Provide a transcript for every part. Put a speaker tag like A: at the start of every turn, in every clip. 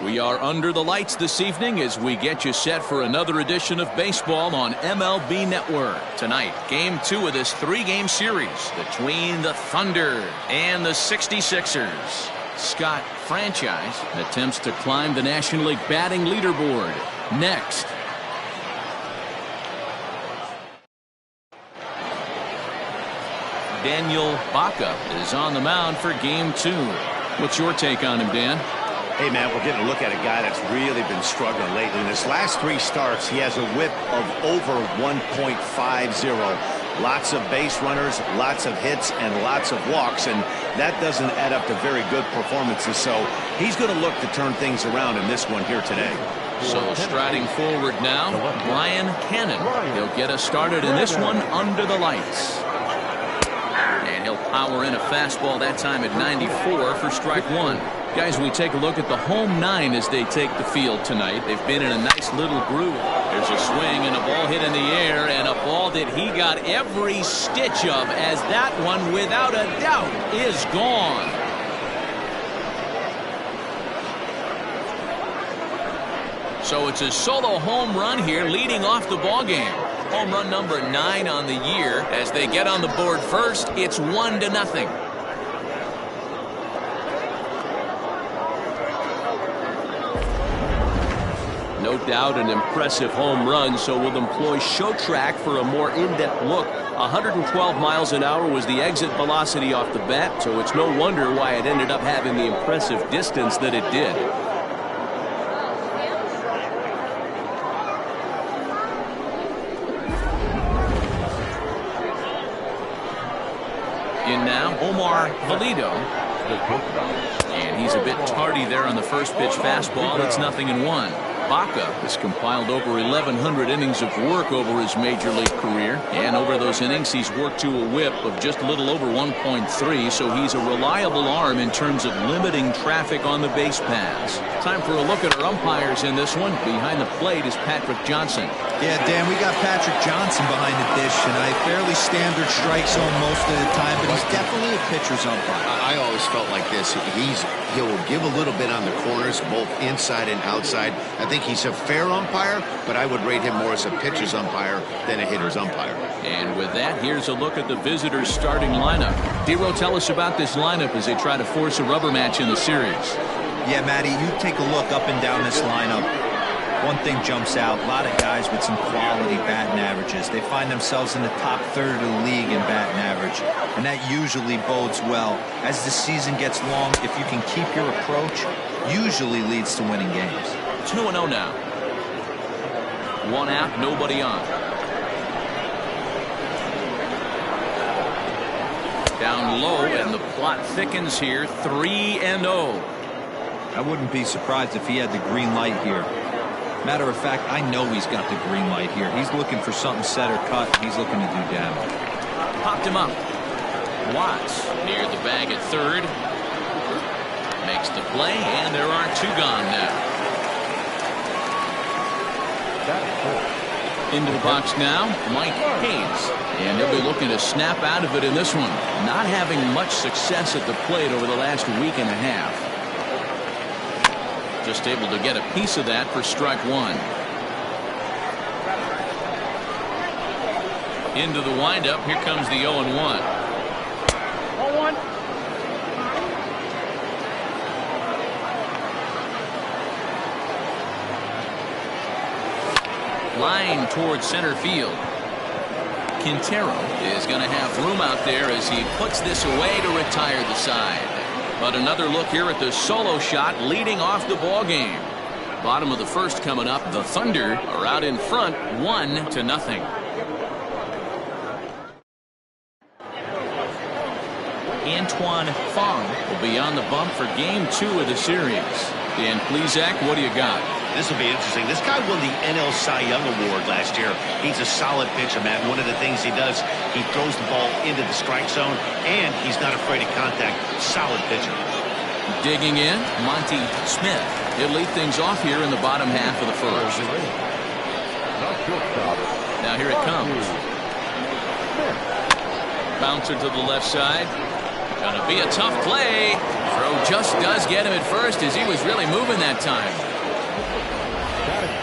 A: We are under the lights this evening as we get you set for another edition of baseball on MLB Network. Tonight, Game 2 of this 3-game series between the Thunder and the 66ers. Scott Franchise attempts to climb the National League batting leaderboard. Next. Daniel Baca is on the mound for Game 2. What's your take on him, Dan?
B: Hey, man, we're getting a look at a guy that's really been struggling lately. In his last 3 starts, he has a whip of over 1.50. Lots of base runners, lots of hits, and lots of walks, and that doesn't add up to very good performances. So he's going to look to turn things around in this one here today.
A: So striding forward now, Brian Cannon. He'll get us started in this one under the lights. And he'll power in a fastball that time at 94 for strike 1. Guys, we take a look at the home 9 as they take the field tonight. They've been in a nice little groove. There's a swing and a ball hit in the air, and a ball that he got every stitch of, as that one, without a doubt, is gone. So it's a solo home run here leading off the ball game. Home run number 9 on the year. As they get on the board first, it's 1-0. No doubt an impressive home run, so we'll employ show track for a more in-depth look. 112 miles an hour was the exit velocity off the bat, so it's no wonder why it ended up having the impressive distance that it did. In now, Omar Valido. And he's a bit tardy there on the first pitch fastball. It's 0-1. Baca has compiled over 1,100 innings of work over his major league career, and over those innings he's worked to a whip of just a little over 1.3, so he's a reliable arm in terms of limiting traffic on the base paths. Time for a look at our umpires in this one. Behind the plate is Patrick Johnson.
C: Yeah, Dan, we got Patrick Johnson behind the dish, and a fairly standard strike zone most of the time, but he's definitely a pitcher's umpire.
D: I always felt like this. He'll give a little bit on the corners, both inside and outside. I think he's a fair umpire, but I would rate him more as a pitcher's umpire than a hitter's umpire.
A: And with that, here's a look at the visitors' starting lineup. Dero, tell us about this lineup as they try to force a rubber match in the series.
C: Yeah, Matty, you take a look up and down this lineup. One thing jumps out, a lot of guys with some quality batting averages. They find themselves in the top third of the league in batting average, and that usually bodes well. As the season gets long, if you can keep your approach, usually leads to winning games.
A: 2-0 now. 1 out, nobody on. Down low, and the plot thickens here. 3-0.
C: I wouldn't be surprised if he had the green light here. Matter of fact, I know he's got the green light here. He's looking for something set or cut. He's looking to do damage.
A: Popped him up. Watts near the bag at third. Makes the play, and there are 2 gone now. Into the box now, Mike Hayes. And they'll be looking to snap out of it in this one. Not having much success at the plate over the last week and a half. Just able to get a piece of that for strike 1. Into the windup. Here comes the 0-1.
E: 0-1.
A: Line towards center field. Quintero is going to have room out there as he puts this away to retire the side. But another look here at the solo shot leading off the ball game. Bottom of the first coming up. The Thunder are out in front 1-0. Antoine Fong will be on the bump for Game 2 of the series. Dan Plesac, what do you got?
B: This will be interesting. This guy won the NL Cy Young Award last year. He's a solid pitcher, man. One of the things he does, he throws the ball into the strike zone, and he's not afraid of contact. Solid pitcher.
A: Digging in, Monty Smith. He'll lead things off here in the bottom half of the first. Now here it comes. Bouncer to the left side. Gonna be a tough play. Throw Just does get him at first as he was really moving that time.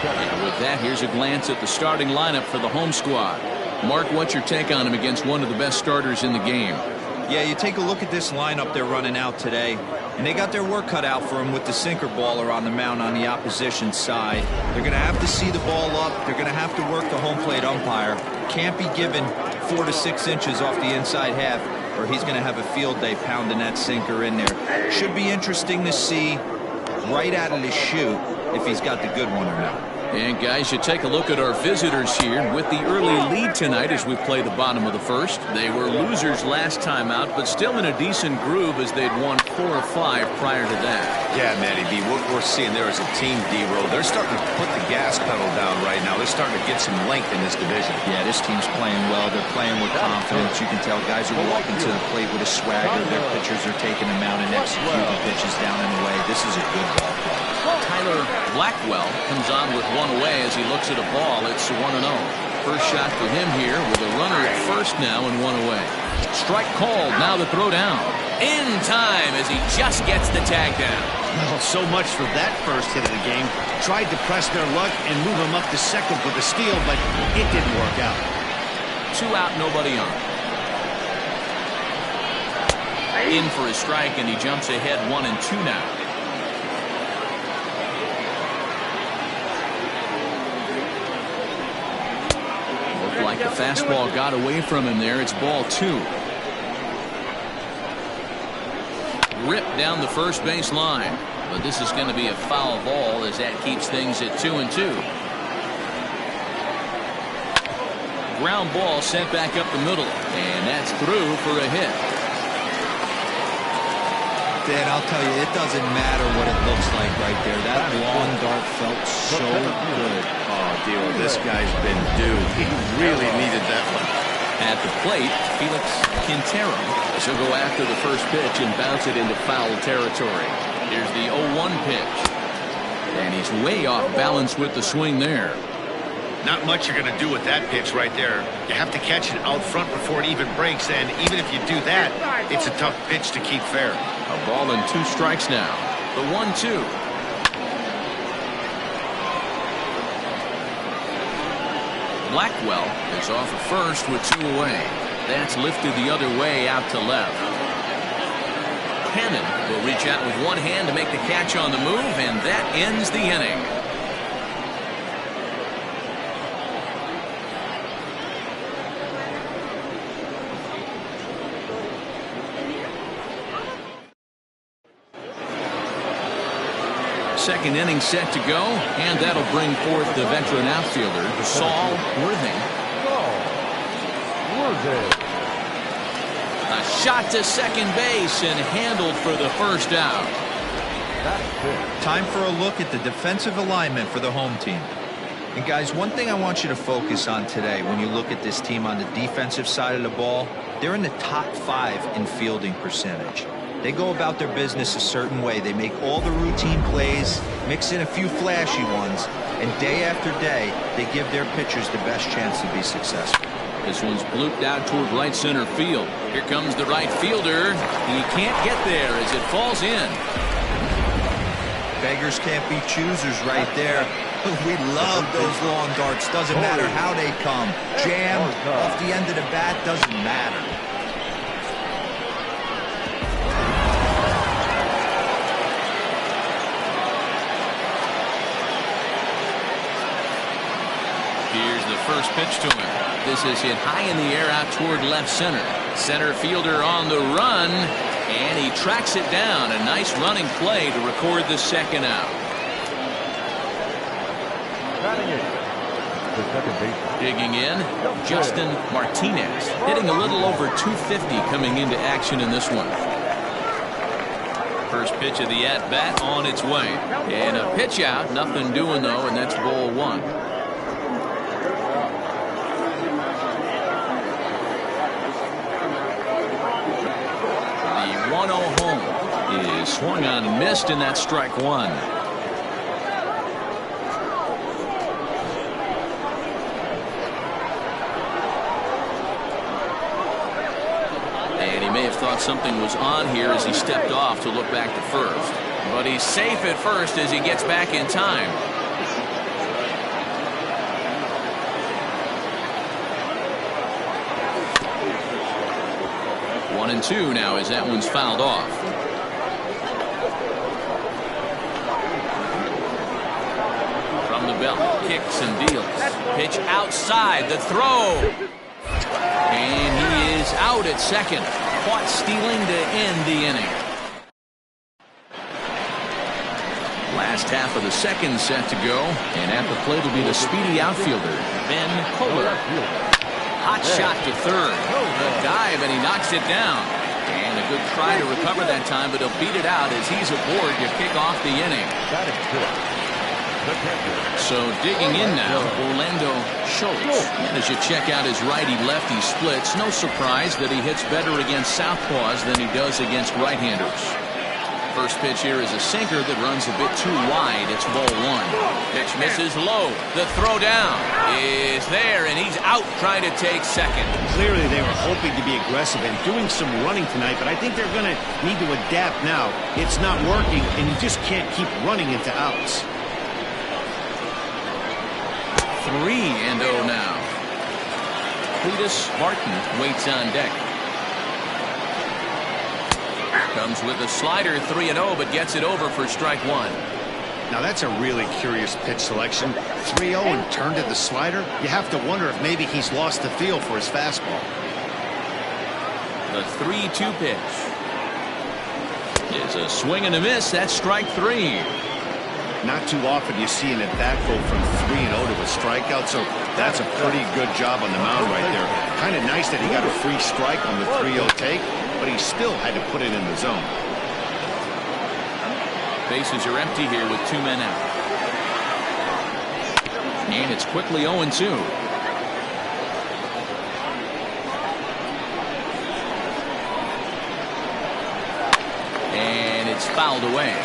A: And with that, here's a glance at the starting lineup for the home squad. Mark, what's your take on him against one of the best starters in the game?
C: Yeah, you take a look at this lineup they're running out today, and they got their work cut out for them with the sinker baller on the mound on the opposition side. They're going to have to see the ball up. They're going to have to work the home plate umpire. Can't be given 4 to 6 inches off the inside half, or he's going to have a field day pounding that sinker in there. Should be interesting to see right out of the chute if he's got the good one or not.
A: And guys, you take a look at our visitors here with the early lead tonight as we play the bottom of the first. They were losers last time out, but still in a decent groove as they'd won 4 or 5 prior to that.
B: Yeah, Matty B, what we're seeing there is a team D-roll. They're starting to put the gas pedal down right now. They're starting to get some length in this division.
C: Yeah, this team's playing well. They're playing with confidence. You can tell guys are walking to the plate with a swagger. Their pitchers are taking them out and executing pitches down and away. This is a good ball club.
A: Tyler Blackwell comes on with one away as he looks at a ball. It's 1-0. First shot for him here with a runner at first now and 1 away. Strike called. Now the throw down. In time as he just gets the tag down.
B: Well, so much for that first hit of the game. Tried to press their luck and move him up to second with a steal, but it didn't work out.
A: 2 out, nobody on. In for a strike, and he jumps ahead 1-2 now. Like the fastball got away from him there. It's ball 2. Ripped down the first base line, but this is going to be a foul ball as that keeps things at 2-2. Ground ball sent back up the middle, and that's through for a hit.
C: Dan, I'll tell you, it doesn't matter what it looks like right there. That long dart felt so good.
B: Oh, Dio, this guy's been due. He really needed that one.
A: At the plate, Felix Quintero. She'll go after the first pitch and bounce it into foul territory. Here's the 0-1 pitch. And he's way off balance with the swing there.
B: Not much you're going to do with that pitch right there. You have to catch it out front before it even breaks, and even if you do that, it's a tough pitch to keep fair.
A: A ball and 2 strikes now. The 1-2. Blackwell is off of first with 2 away. That's lifted the other way out to left. Cannon will reach out with one hand to make the catch on the move, and that ends the inning. Second inning set to go, and that'll bring forth the veteran outfielder, Saul Worthing. A shot to second base and handled for the first out.
C: Time for a look at the defensive alignment for the home team. And guys, one thing I want you to focus on today when you look at this team on the defensive side of the ball, they're in the top 5 in fielding percentage. They go about their business a certain way. They make all the routine plays, mix in a few flashy ones, and day after day, they give their pitchers the best chance to be successful.
A: This one's blooped out toward right center field. Here comes the right fielder. He can't get there as it falls in.
C: Beggars can't be choosers right there. We love those long darts. Doesn't matter how they come. Jam, off the end of the bat, doesn't matter.
A: Here's the first pitch to him. This is hit high in the air out toward left center. Center fielder on the run, and he tracks it down. A nice running play to record the second out. Digging in, Justin Martinez, hitting a little over 250 coming into action in this one. First pitch of the at-bat on its way. And a pitch out, nothing doing though, and that's ball 1. The 1-0 home is swung on and missed, and that's strike 1. thought something was on here as he stepped off to look back to first. But he's safe at first as he gets back in time. One and two now as that one's fouled off. From the belt, kicks and deals. Pitch outside, the throw. And he is out at second. Caught stealing to end the inning. Last half of the second set to go. And at the plate will be the speedy outfielder, Ben Kohler. Hot shot to third. A dive, and he knocks it down. And a good try to recover that time, but he'll beat it out as he's aboard to kick off the inning. So digging in now, Orlando Schultz. And as you check out his righty-lefty splits, no surprise that he hits better against southpaws than he does against right-handers. First pitch here is a sinker that runs a bit too wide. It's ball one. Pitch misses low. The throw down is there, and he's out trying to take second.
B: Clearly they were hoping to be aggressive and doing some running tonight, but I think they're going to need to adapt now. It's not working, and you just can't keep running into outs.
A: 3-0 now. Cletus Martin waits on deck. Comes with a slider, 3-0, but gets it over for strike one.
B: Now that's a really curious pitch selection. 3-0 and turned to the slider. You have to wonder if maybe he's lost the feel for his fastball.
A: The 3-2 pitch is a swing and a miss. That's strike three.
B: Not too often you see an at-bat go from 3-0 to a strikeout, so that's a pretty good job on the mound right there. Kind of nice that he got a free strike on the 3-0 take, but he still had to put it in the zone.
A: Bases are empty here with two men out. And it's quickly 0-2. And it's fouled away.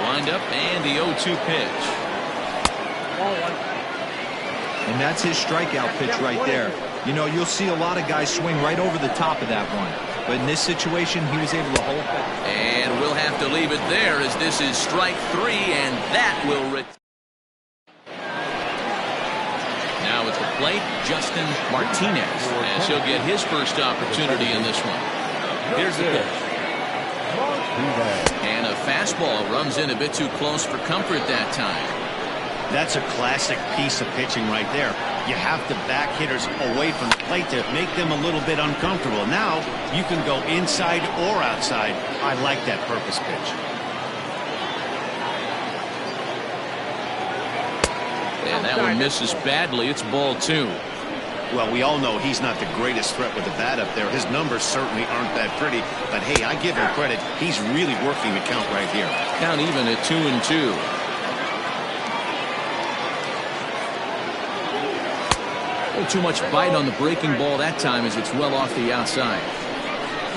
A: Wind up and the 0-2 pitch.
C: And that's his strikeout pitch right there. You know, you'll see a lot of guys swing right over the top of that one. But in this situation, he was able to hold that.
A: And we'll have to leave it there as this is strike three, and that will now at the plate, Justin Martinez, as he'll get his first opportunity in this one. Here's the pitch. And a fastball runs in a bit too close for comfort that time.
B: That's a classic piece of pitching right there. You have to back hitters away from the plate to make them a little bit uncomfortable. Now you can go inside or outside. I like that purpose pitch.
A: And that one misses badly. It's ball two.
B: Well, we all know he's not the greatest threat with the bat up there. His numbers certainly aren't that pretty. But, hey, I give him credit. He's really working the count right here.
A: Count even at 2-2. Oh, too much bite on the breaking ball that time as it's well off the outside.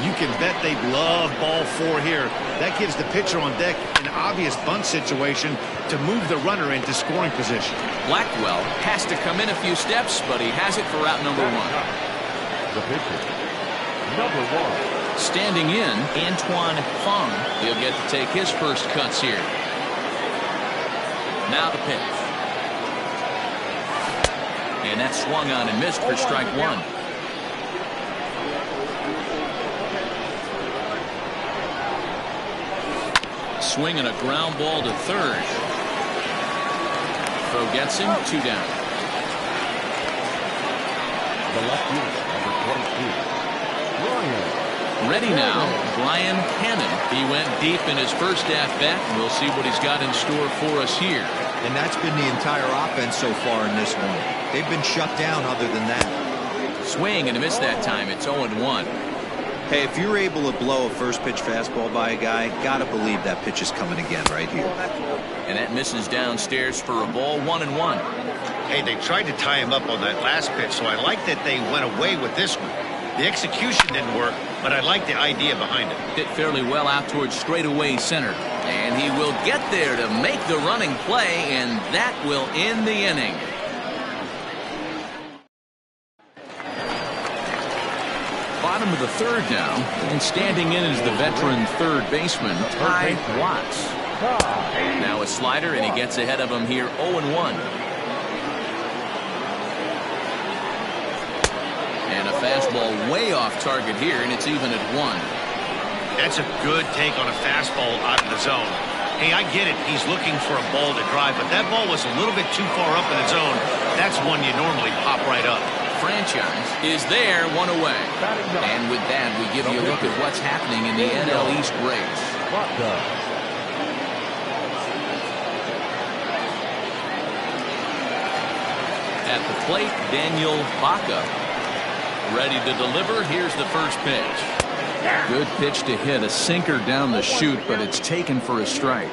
B: You can bet they love ball four here. That gives the pitcher on deck an obvious bunt situation to move the runner into scoring position.
A: Blackwell has to come in a few steps, but he has it for route number one.
F: The pitcher, number one.
A: Standing in, Antoine Fong. He'll get to take his first cuts here. Now the pitch. And that swung on and missed for strike one. Swing and a ground ball to third. Throw gets him, two down.
F: The left fielder, number 22, Ryan.
A: Ready now, Brian Cannon. He went deep in his first at-bat, and we'll see what he's got in store for us here.
C: And that's been the entire offense so far in this one. They've been shut down other than that.
A: Swing and a miss that time. It's 0-1.
C: Hey, if you're able to blow a first pitch fastball by a guy, gotta believe that pitch is coming again right here.
A: And that misses downstairs for a ball, 1-1.
B: Hey, they tried to tie him up on that last pitch, so I like that they went away with this one. The execution didn't work, but I like the idea behind it.
A: Hit fairly well out towards straightaway center. And he will get there to make the running play, and that will end the inning. Bottom of the third now, and standing in is the veteran third baseman, Ty Watts. Now a slider, and he gets ahead of him here 0-1. And a fastball way off target here, and it's even at 1.
B: That's a good take on a fastball out of the zone. Hey, I get it. He's looking for a ball to drive, but that ball was a little bit too far up in the zone. That's one you normally pop right up.
A: Franchise is there, 1 away. And with that, we give you a look at what's happening in the NL East race. At the plate, Daniel Baca. Ready to deliver. Here's the first pitch. Good pitch to hit, a sinker down the chute, but it's taken for a strike.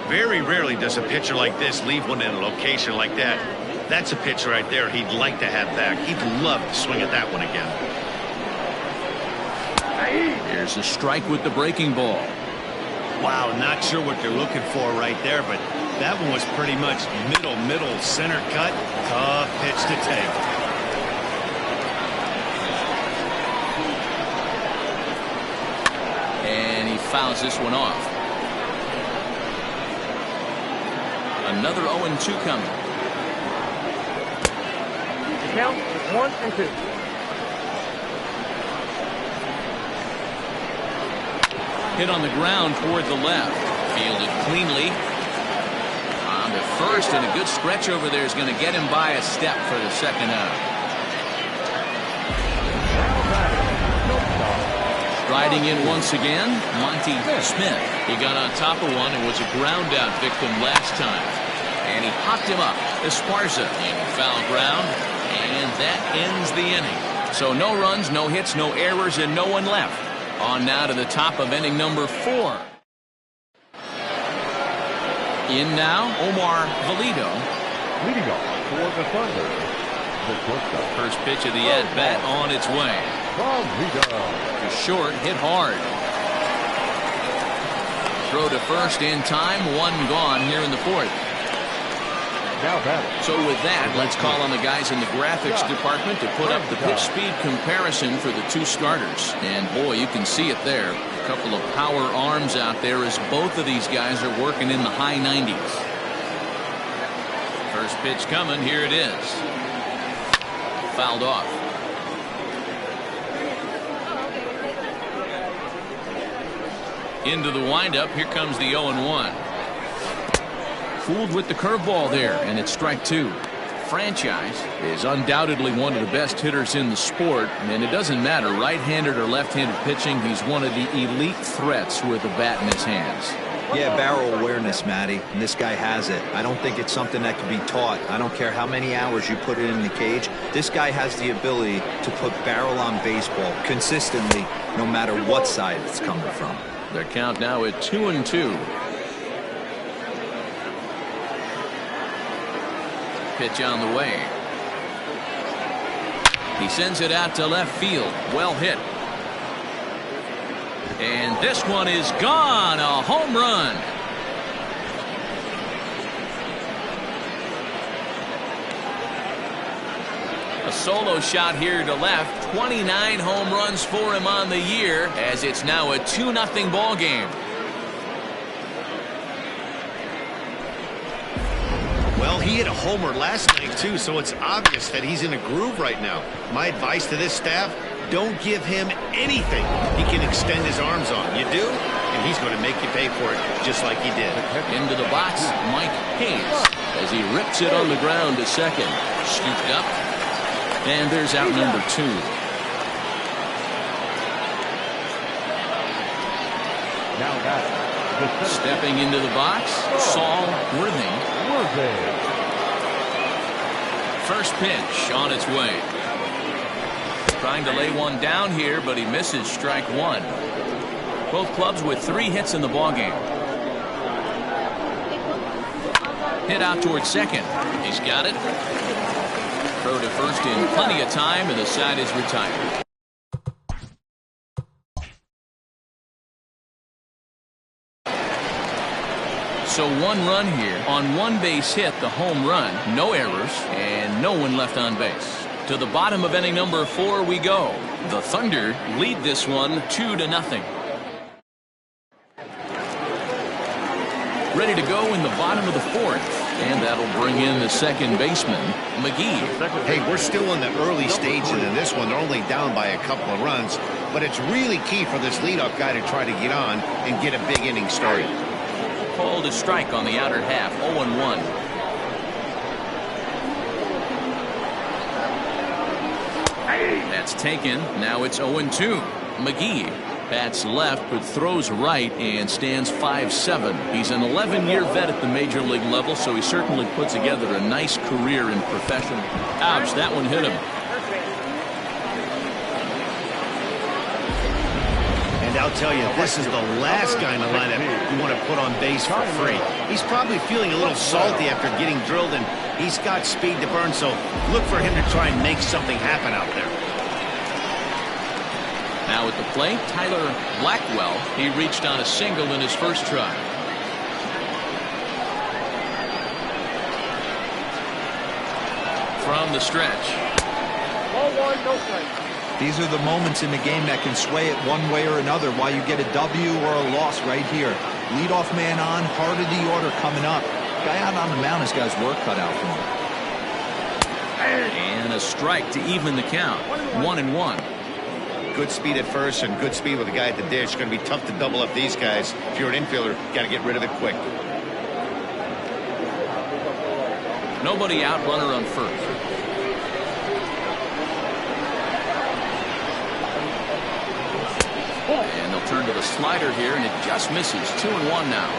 B: Very rarely does a pitcher like this leave one in a location like that. That's a pitch right there he'd like to have back. He'd love to swing at that one again.
A: Here's a strike with the breaking ball.
B: Wow, not sure what they're looking for right there, but that one was pretty much middle center cut. Tough pitch to take.
A: And he fouls this one off. Another 0-2 coming.
E: Count 1-2.
A: Hit on the ground toward the left. Fielded cleanly. On to first, and a good stretch over there is going to get him by a step for the second out. Riding in once again, Monty Smith. He got on top of one and was a ground out victim last time. And he hopped him up. Esparza in foul ground, and that ends the inning. So no runs, no hits, no errors, and no one left. On now to the top of inning number 4. In now, Omar Valido.
F: Leading off for the Thunder, the shortstop.
A: First pitch of the at-bat on its way. To short, hit hard. Throw to first in time, one gone here in the fourth.
F: Now batting.
A: So with that, let's call on the guys in the graphics department to put up the pitch speed comparison for the two starters. And boy, you can see it there. A couple of power arms out there as both of these guys are working in the high 90s. First pitch coming, here it is. Fouled off. Into the windup, here comes the 0-1. Fooled with the curveball there, and it's strike 2. Franchise is undoubtedly one of the best hitters in the sport, and it doesn't matter right-handed or left-handed pitching. He's one of the elite threats with a bat in his hands.
C: Yeah, barrel awareness, Matty, and this guy has it. I don't think it's something that can be taught. I don't care how many hours you put it in the cage. This guy has the ability to put barrel on baseball consistently, no matter what side it's coming from.
A: Their count now at 2-2. Pitch on the way. He sends it out to left field. Well hit. And this one is gone. A home run. A solo shot here to left. 29 home runs for him on the year, as it's now a 2-0 ball game.
B: Well, he hit a homer last night, too, so it's obvious that he's in a groove right now. My advice to this staff, don't give him anything he can extend his arms on. You do, and he's going to make you pay for it, just like he did.
A: Into the box, Mike Hayes, as he rips it on the ground to second. Scooped up, and there's out number 2.
F: Now batting.
A: Stepping into the box, Saul Worthing. First pitch on its way. Trying to lay one down here, but he misses strike 1. Both clubs with 3 hits in the ballgame. Hit out towards second. He's got it. Throw to first in plenty of time, and the side is retired. So 1 run here on 1 base hit, the home run, no errors, and no one left on base. To the bottom of inning number 4 we go. The Thunder lead this one 2-0. Ready to go in the bottom of the 4th. And that'll bring in the second baseman, McGee.
B: Hey, we're still in the early stages of this one. They're only down by a couple of runs. But it's really key for this leadoff guy to try to get on and get a big inning started.
A: Called a strike on the outer half, 0-1. That's taken. Now it's 0-2. McGee bats left but throws right and stands 5'7". He's an 11-year vet at the major league level, so he certainly put together a nice career in professional. Ouch, that one hit him.
B: And I'll tell you, this is the last guy in the lineup you want to put on base for free. He's probably feeling a little salty after getting drilled, and he's got speed to burn, so look for him to try and make something happen out there.
A: Now at the plate, Tyler Blackwell. He reached on a single in his first try. From the stretch.
E: Ball 1, no strike.
C: These are the moments in the game that can sway it one way or another, why you get a W or a loss right here. Leadoff man on, heart of the order coming up. Guy out on the mound has got his work cut out for him.
A: And a strike to even the count. 1-1.
B: Good speed at first and good speed with the guy at the dish. It's going to be tough to double up these guys. If you're an infielder, got to get rid of it quick.
A: Nobody out, runner on first. And they'll turn to the slider here, and it just misses. 2-1 now.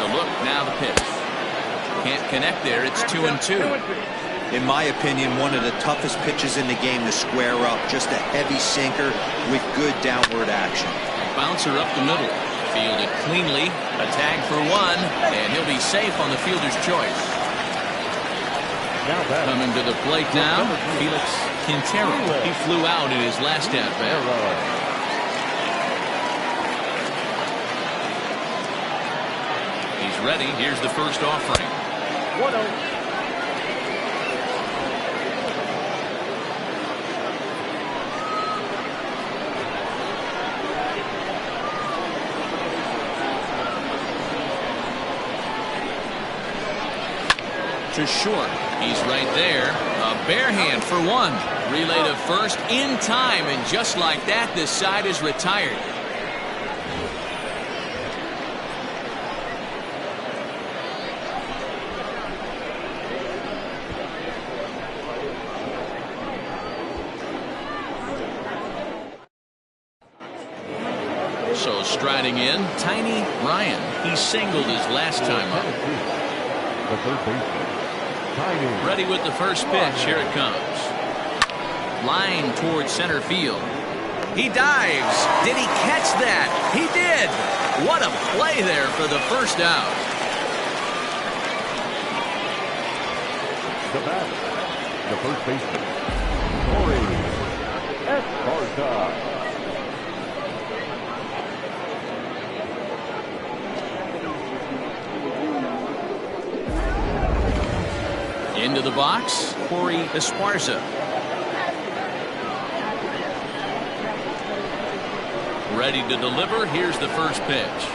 A: Look, now the pitch. Can't connect there. It's 2-2.
C: In my opinion, one of the toughest pitches in the game to square up. Just a heavy sinker with good downward action.
A: Bouncer up the middle. Fielded cleanly. A tag for 1, and he'll be safe on the fielder's choice. Coming to the plate now, Felix Quintero. He flew out in his last at-bat. Ready. Here's the first offering.
E: 1-0.
A: To short. He's right there. A bare hand for 1. Relay to first in time, and just like that, this side is retired. So striding in, Tiny Ryan. He singled his last time up.
F: The third baseman, Tiny.
A: Ready with the first pitch. Here it comes. Line towards center field. He dives. Did he catch that? He did. What a play there for the first out.
F: The bat, the first baseman, Corey Esparza.
A: Into the box, Corey Esparza. Ready to deliver. Here's the first pitch.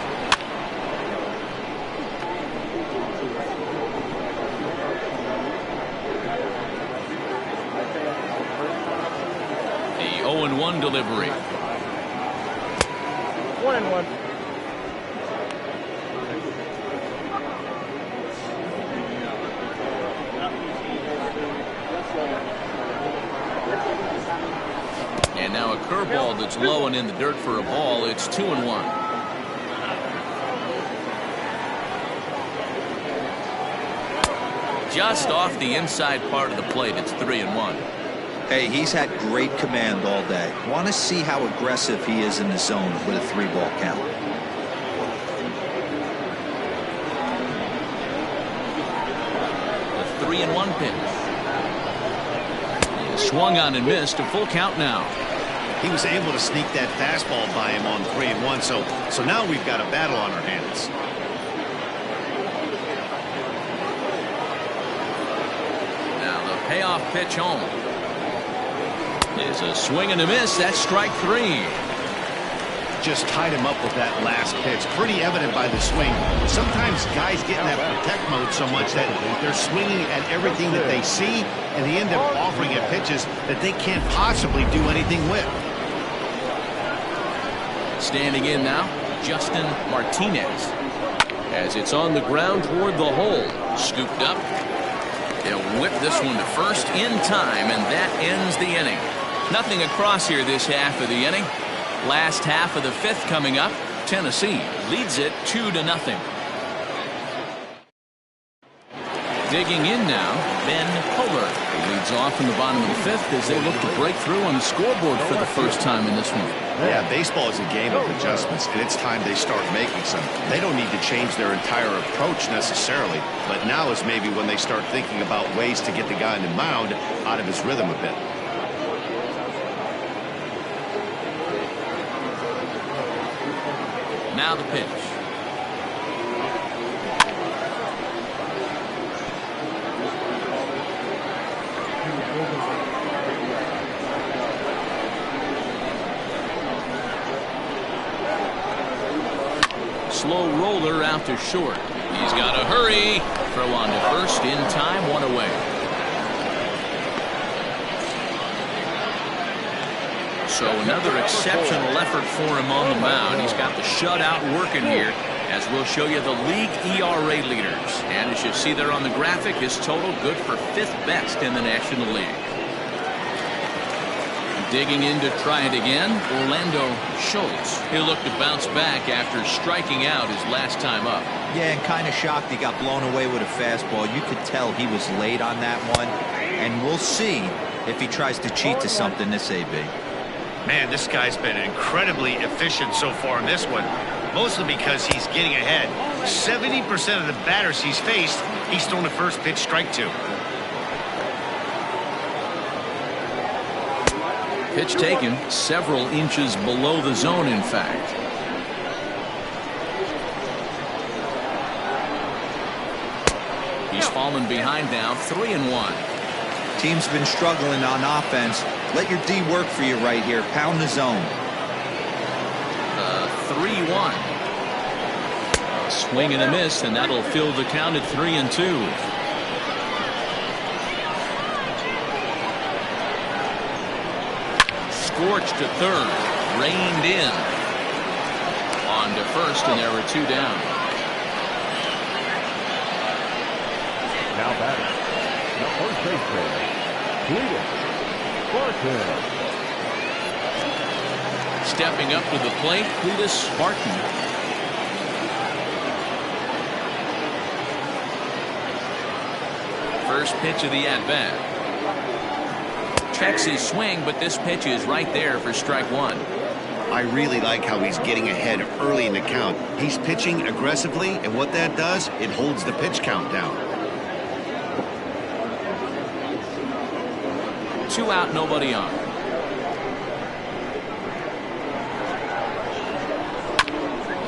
A: The 0-1 delivery.
E: 1-1.
A: And now a curveball that's low and in the dirt for a ball. It's 2-1. Just off the inside part of the plate. It's 3-1.
C: Hey, he's had great command all day. Want to see how aggressive he is in the zone with a 3-ball count.
A: The 3-1 pitch. Swung on and missed. A full count now.
B: He was able to sneak that fastball by him on 3-1. So now we've got a battle on our hands.
A: Now the payoff pitch home is a swing and a miss. That's strike 3.
B: Just tied him up with that last pitch. Pretty evident by the swing. Sometimes guys get in that protect mode so much that they're swinging at everything that they see, and they end up offering at pitches that they can't possibly do anything with.
A: Standing in now, Justin Martinez. As it's on the ground toward the hole. Scooped up. They'll whip this one to first in time, and that ends the inning. Nothing across here this half of the inning. Last half of the 5th coming up. Tennessee leads it 2-0. Digging in now, Ben Kohler leads off in the bottom of the 5th as they look to break through on the scoreboard for the first time in this one.
B: Yeah, baseball is a game of adjustments, and it's time they start making some. They don't need to change their entire approach necessarily, but now is maybe when they start thinking about ways to get the guy on the mound out of his rhythm a bit.
A: Now the pitch. Slow roller out to short. He's got to hurry. Throw on to first in time, 1 away. So another exceptional effort for him on the mound. He's got the shutout working here, as we'll show you the league ERA leaders. And as you see there on the graphic, his total good for 5th best in the National League. Digging in to try it again, Orlando Schultz. He'll look to bounce back after striking out his last time up.
C: Yeah, and kind of shocked he got blown away with a fastball. You could tell he was late on that one. And we'll see if he tries to cheat to something this AB.
B: Man, this guy's been incredibly efficient so far in this one, mostly because he's getting ahead. 70% of the batters he's faced, he's thrown the first pitch strike to.
A: Pitch taken several inches below the zone, in fact. He's fallen behind now, 3-1.
C: Team's been struggling on offense. Let your D work for you right here. Pound the zone.
A: 3-1. A swing and a miss, and that'll fill the count at 3-2. Scorched to third, reined in. On to first, and there were 2 down.
F: Now batting, the first baseman, Cleveland Spartan.
A: Stepping up to the plate, Cletus Spartan. First pitch of the at-bat. Checks his swing, but this pitch is right there for strike 1.
B: I really like how he's getting ahead early in the count. He's pitching aggressively, and what that does, it holds the pitch count down.
A: 2 out, nobody on.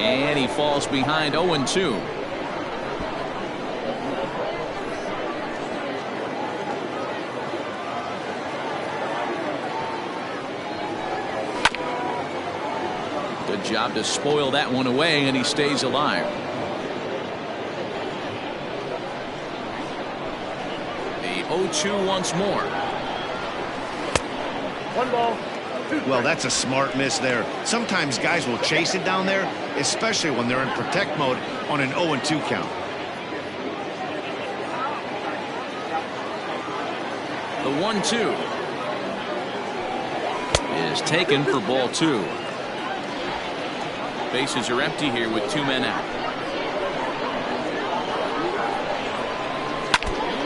A: And he falls behind 0-2. Good job to spoil that one away, and he stays alive. The 0-2 once more.
E: 1 ball.
B: Well, that's a smart miss there. Sometimes guys will chase it down there, especially when they're in protect mode on an 0-2 count.
A: The 1-2 is taken for ball 2. Bases are empty here with 2 men out.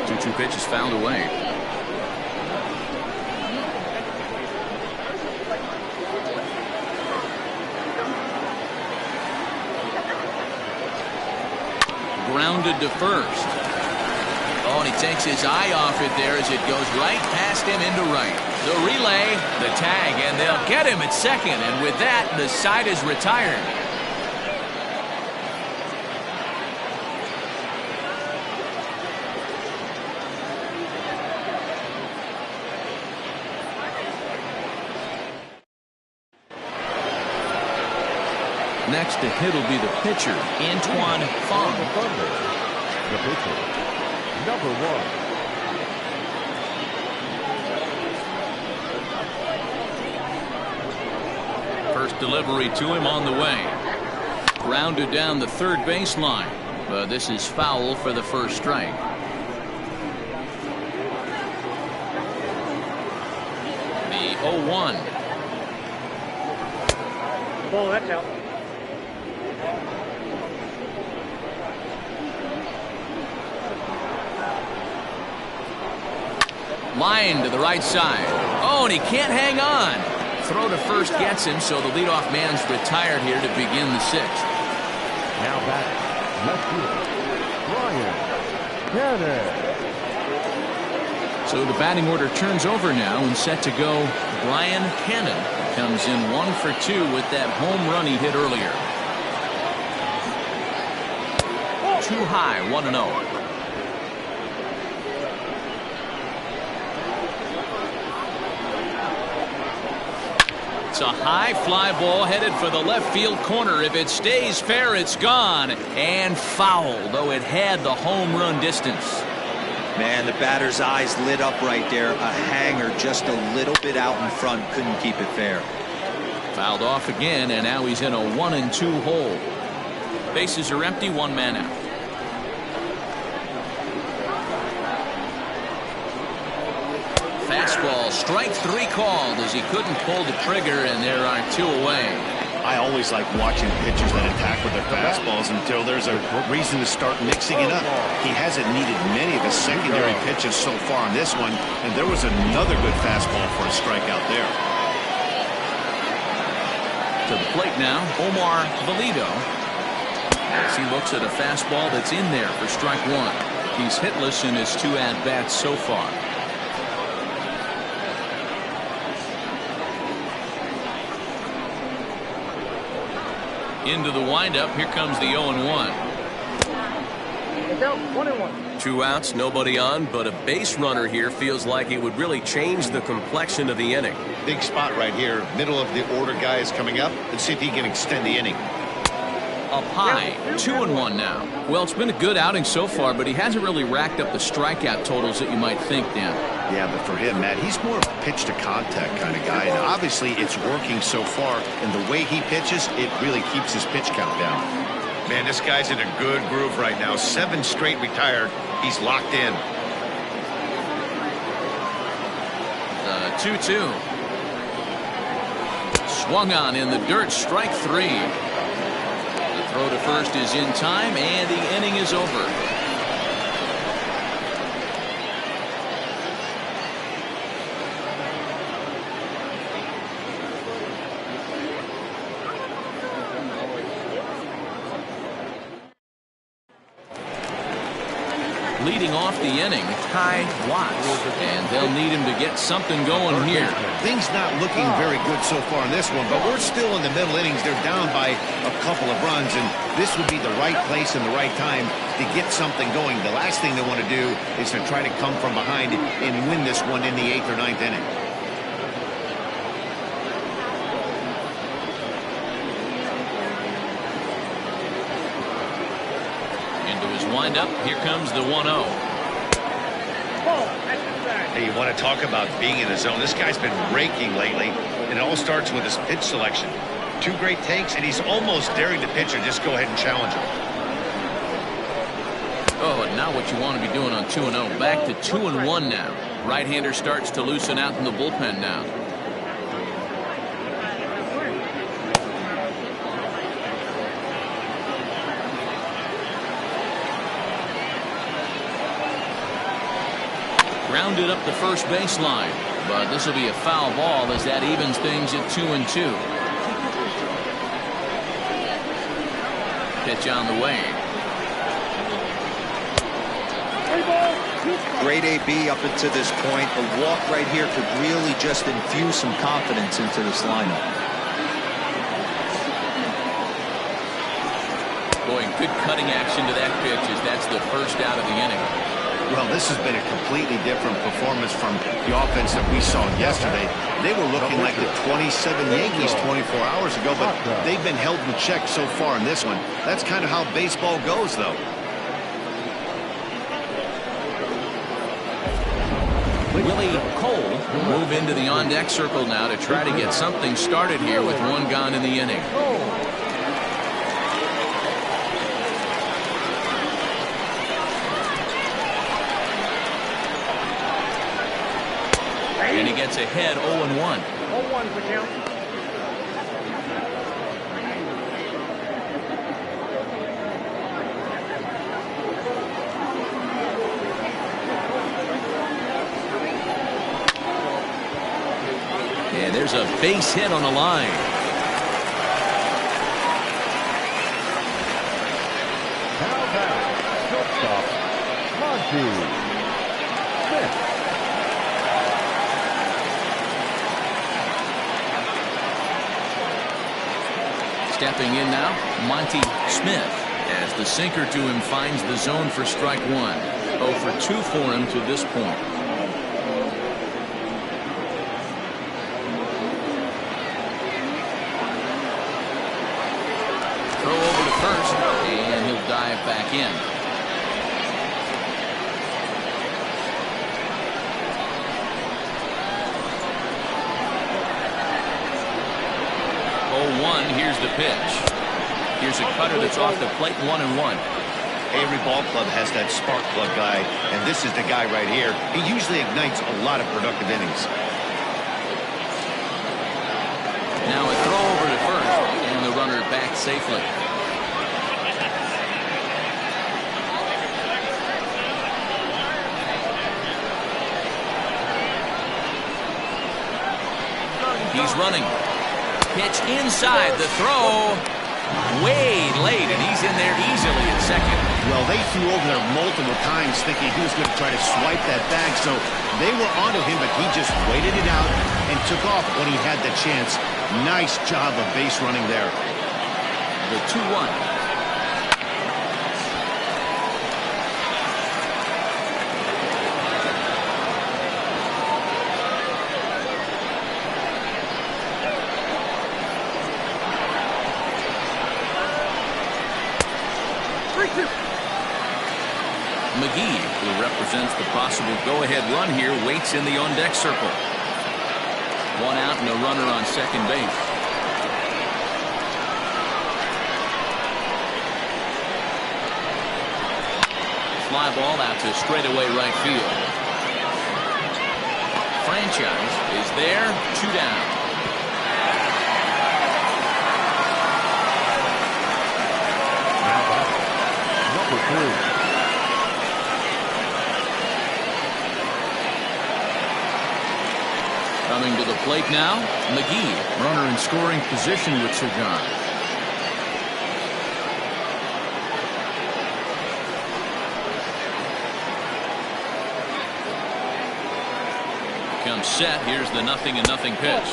A: 2-2 pitch is fouled away. Grounded to first. Oh, and he takes his eye off it there as it goes right past him into right. The relay, the tag, and they'll get him at second. And with that, the side is retired. Next to hit will be the pitcher, Antoine Fong.
F: The pitcher, number 1.
A: First delivery to him on the way. Grounded down the third baseline. But this is foul for the first strike. The 0-1.
E: Ball, that's out.
A: Line to the right side. Oh, and he can't hang on. Throw to first gets him, so the leadoff man's retired here to begin the sixth.
F: Now back, left field, Brian Cannon.
A: So the batting order turns over now and set to go. Brian Cannon comes in 1 for 2 with that home run he hit earlier. Too high, 1-0. It's a high fly ball headed for the left field corner. If it stays fair, it's gone. And foul, though it had the home run distance.
C: Man, the batter's eyes lit up right there. A hanger just a little bit out in front. Couldn't keep it fair.
A: Fouled off again, and now he's in a 1-2 hole. Bases are empty, 1 man out. Fastball, strike 3 called as he couldn't pull the trigger, and there are 2 away.
B: I always like watching pitchers that attack with their fastballs until there's a reason to start mixing it up. He hasn't needed many of the secondary pitches so far on this one, and there was another good fastball for a strikeout there.
A: To the plate now, Omar Valido. As he looks at a fastball that's in there for strike 1. He's hitless in his 2 at-bats so far. Into the windup. Here comes the 0-1.
E: It's out, 1-1.
G: 2 outs, nobody on, but a base runner here feels like it would really change the complexion of the inning.
D: Big spot right here. Middle of the order guy is coming up. Let's see if he can extend the inning.
A: Up high, 2-1 now. Well, it's been a good outing so far, but he hasn't really racked up the strikeout totals that you might think, Dan.
B: Yeah, but for him, Matt, he's more of a pitch to contact kind of guy, and obviously it's working so far, and the way he pitches, it really keeps his pitch count down.
D: Man, this guy's in a good groove right now. 7 straight retired. He's locked in.
A: 2-2. Swung on in the dirt, strike 3. The throw to first is in time, and the inning is over. Leading off the inning, Ty Watts, and they'll need him to get something going here.
B: Things not looking very good so far in this one, but we're still in the middle innings. They're down by a couple of runs, and this would be the right place and the right time to get something going. The last thing they want to do is to try to come from behind and win this one in the 8th or 9th inning.
A: Wind up. Here comes the 1-0.
D: Hey, you want to talk about being in the zone? This guy's been raking lately, and it all starts with his pitch selection. 2 great takes, and he's almost daring the pitcher just go ahead and challenge him.
A: Oh, and now what you want to be doing on 2-0. Back to 2-1 now. Right-hander starts to loosen out in the bullpen now. Grounded up the first baseline, but this will be a foul ball as that evens things at 2-2. Pitch on the way.
C: Great AB up until this point. A walk right here could really just infuse some confidence into this lineup.
A: Boy, good cutting action to that pitch as that's the first out of the inning.
B: Well, this has been a completely different performance from the offense that we saw yesterday. They were looking like the 27 Yankees 24 hours ago, but they've been held in check so far in this one. That's kind of how baseball goes, though.
A: Willie Cole will move into the on-deck circle now to try to get something started here with one gone in the inning. And he gets ahead 0-1.
E: 0-1 for count.
A: And there's a base hit on the line.
F: Now back, shortstop, Monty Smith.
A: Stepping in now, Monty Smith, as the sinker to him finds the zone for strike one. 0 for 2 for him to this point. Throw over to first, and he'll dive back in. Here's the pitch. Here's a cutter that's off the plate, 1-1.
B: Every ball club has that spark plug guy, and this is the guy right here. He usually ignites a lot of productive innings.
A: Now a throw over to first, and the runner back safely. He's running. Pitch inside, the throw way late, and he's in there easily at second.
B: Well, they threw over there multiple times thinking he was going to try to swipe that bag, so they were onto him, but he just waited it out and took off when he had the chance. Nice job of base running there.
A: The 2-1. McGee, who represents the possible go-ahead run here, waits in the on-deck circle. One out and a runner on second base. Fly ball out to straightaway right field. Franchise is there, 2 down.
F: Number 3.
A: Coming to the plate now, McGee, runner in scoring position with Sir John. Comes set. Here's the 0-0 pitch.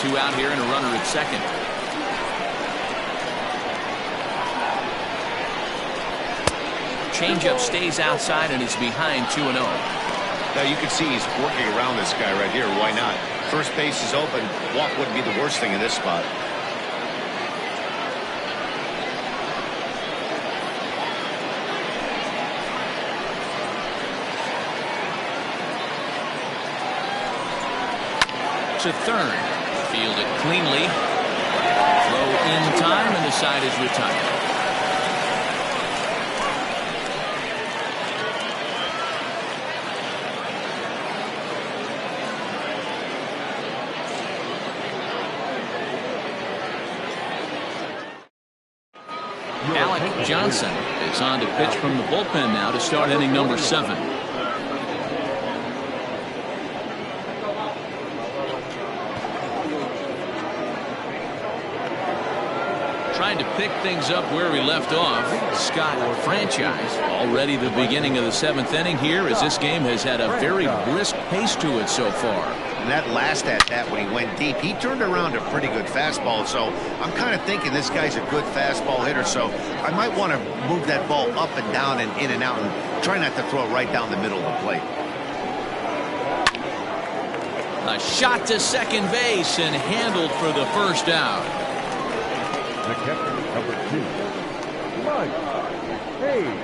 A: 2 out here and a runner at second. Changeup stays outside and is behind 2-0.
B: Now you can see he's working around this guy right here. Why not? First base is open. Walk wouldn't be the worst thing in this spot.
A: To third. Field it cleanly. Throw in time and the side is retired. Alec Johnson is on to pitch from the bullpen now to start inning number 7. Trying tried to pick things up where we left off. Scott franchise already the beginning of the 7th inning here, as this game has had a very brisk pace to it so far.
B: And that last at-bat when he went deep, he turned around a pretty good fastball. So I'm kind of thinking this guy's a good fastball hitter. So I might want to move that ball up and down and in and out and try not to throw it right down the middle of the plate.
A: A shot to second base and handled for the first out.
F: The catcher, number 2, Mike Hayes.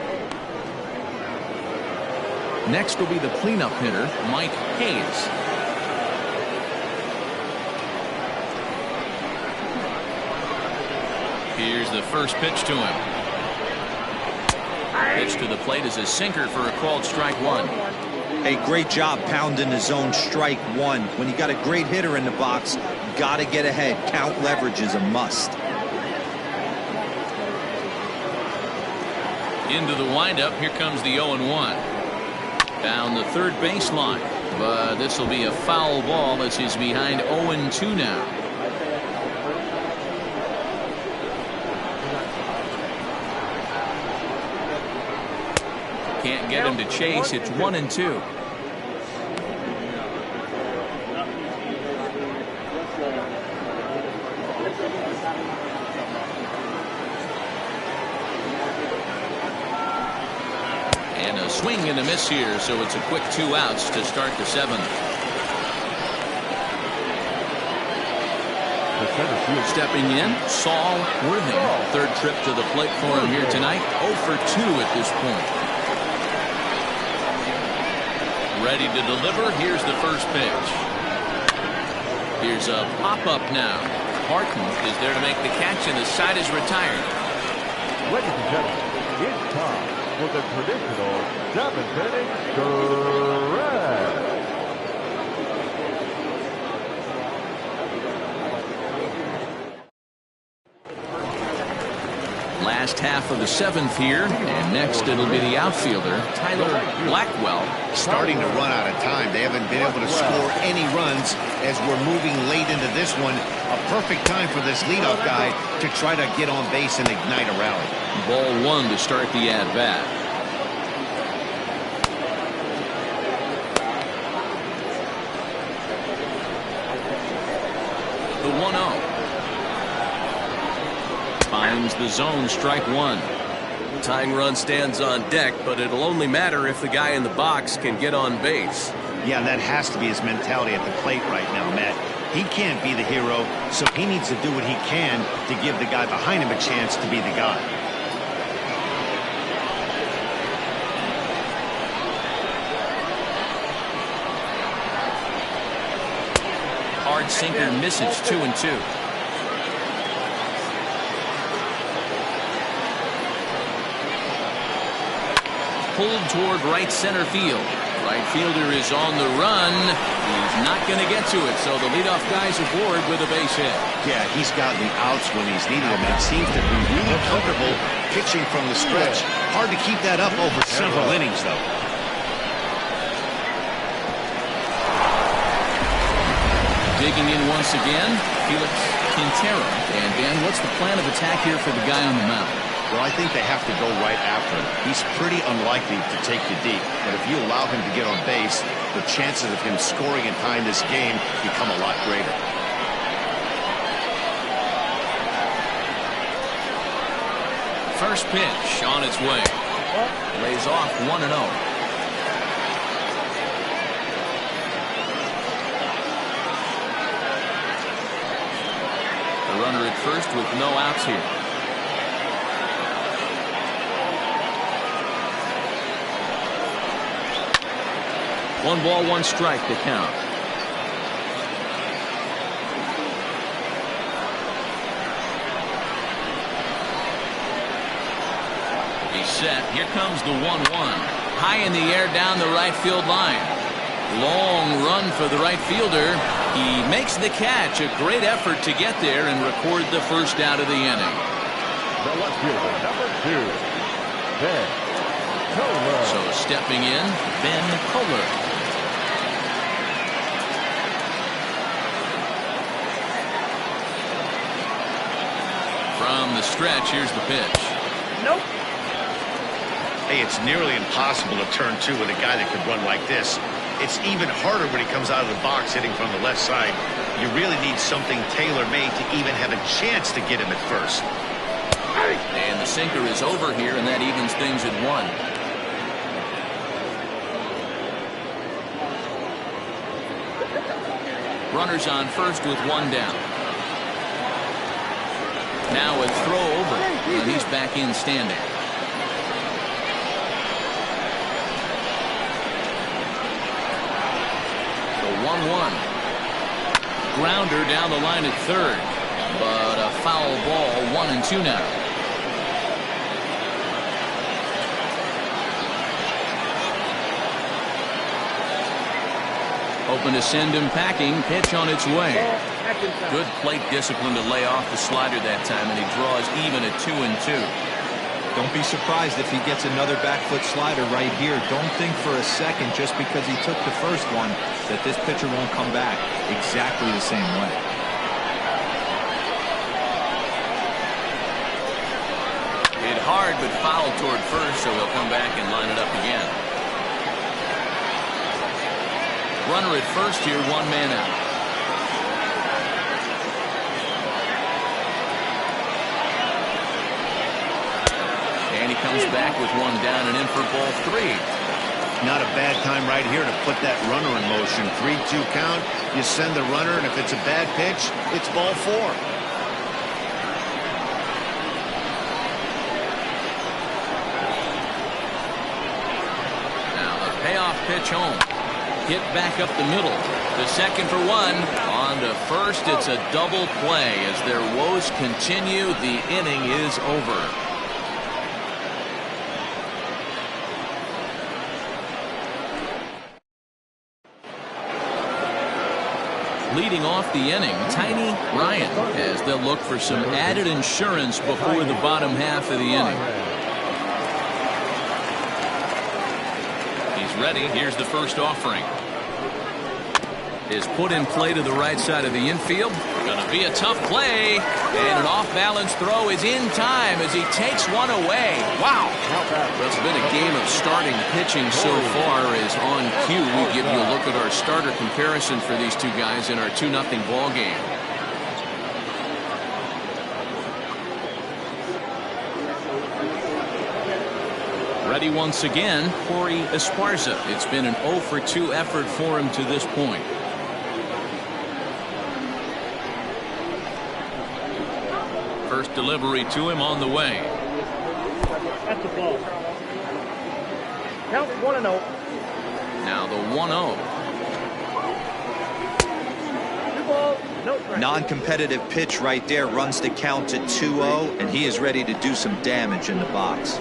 A: Next will be the cleanup hitter, Mike Hayes. Here's the first pitch to him. Pitch to the plate is a sinker for a called strike 1.
C: Hey, great job pounding the zone, strike 1. When you got a great hitter in the box, got to get ahead. Count leverage is a must.
A: Into the windup, here comes the 0-1. Down the third baseline, but this will be a foul ball as he's behind 0-2 now. Can't get him to chase. It's 1-2. And a swing and a miss here, so it's a quick 2 outs to start the 7th. Stepping in, Saul Worthing. Third trip to the plate for him here tonight. 0 for 2 at this point. Ready to deliver. Here's the first pitch. Here's a pop-up now. Barton is there to make the catch, and the side is retired.
F: Ladies and gentlemen, it's time for the traditional 7th inning stretch.
A: Last half of the 7th here, and next it'll be the outfielder, Tyler Blackwell.
B: Starting to run out of time. They haven't been able to score any runs as we're moving late into this one. A perfect time for this leadoff guy to try to get on base and ignite a rally.
A: Ball 1 to start the at-bat. The 1-0. Finds the zone, strike 1.
G: Tying run stands on deck, but it'll only matter if the guy in the box can get on base.
B: Yeah, that has to be his mentality at the plate right now, Matt. He can't be the hero, so he needs to do what he can to give the guy behind him a chance to be the guy.
A: Hard sinker misses, 2-2. Pulled toward right center field. Right fielder is on the run. He's not going to get to it, so the leadoff guy's aboard with a base hit.
B: Yeah, he's gotten the outs when he's needed them, and seems to be really comfortable pitching from the stretch. Hard to keep that up over several innings, though.
A: Digging in once again, Felix Quintero. And Dan, what's the plan of attack here for the guy on the mound?
B: Well, I think they have to go right after him. He's pretty unlikely to take you deep, but if you allow him to get on base, the chances of him scoring in time this game become a lot greater.
A: First pitch on its way. Lays off 1-0. The runner at first with no outs here. 1 ball, 1 strike to count. He's set. Here comes the 1-1. High in the air down the right field line. Long run for the right fielder. He makes the catch. A great effort to get there and record the first out of the inning.
F: The left fielder, number 2, Ben Kohler.
A: So stepping in, Ben Kohler. From the the stretch. Here's the pitch.
E: Nope.
B: Hey, it's nearly impossible to turn two with a guy that can run like this. It's even harder when he comes out of the box hitting from the left side. You really need something tailor-made to even have a chance to get him at first.
A: And the sinker is over here, and that evens things at 1. Runners on first with 1 down. Now a throw over, and he's back in standing. The 1-1. Grounder down the line at third, but a foul ball. 1-2 now. Hoping to send him packing. Pitch on its way. Good plate discipline to lay off the slider that time, and he draws even at 2-2.
C: Don't be surprised if he gets another back foot slider right here. Don't think for a second, just because he took the first one, that this pitcher won't come back exactly the same way.
A: Hit hard, but fouled toward first, so he'll come back and line it up again. Runner at first here, 1 man out. And he comes back with 1 down and in for ball 3.
B: Not a bad time right here to put that runner in motion. 3-2 count. You send the runner, and if it's a bad pitch, it's ball 4.
A: Now the payoff pitch home. Hit back up the middle. The second for 1. On to first. It's a double play. As their woes continue, the inning is over. Leading off the inning, Tiny Ryan, as they'll look for some added insurance before the bottom half of the inning. He's ready. Here's the first offering. Is put in play to the right side of the infield. Going to be a tough play. And an off-balance throw is in time as he takes one away. Wow. Well, it's been a game of starting pitching so far. As on cue, we give you a look at our starter comparison for these two guys in our 2-0 ball game. Ready once again, Corey Esparza. It's been an 0-for-2 effort for him to this point. First delivery to him on the way.
E: That's a ball. Count 1-0.
A: Now the 1-0.
E: 2 balls, no strikes.
C: Non-competitive pitch right there runs the count to 2-0, and he is ready to do some damage in the box.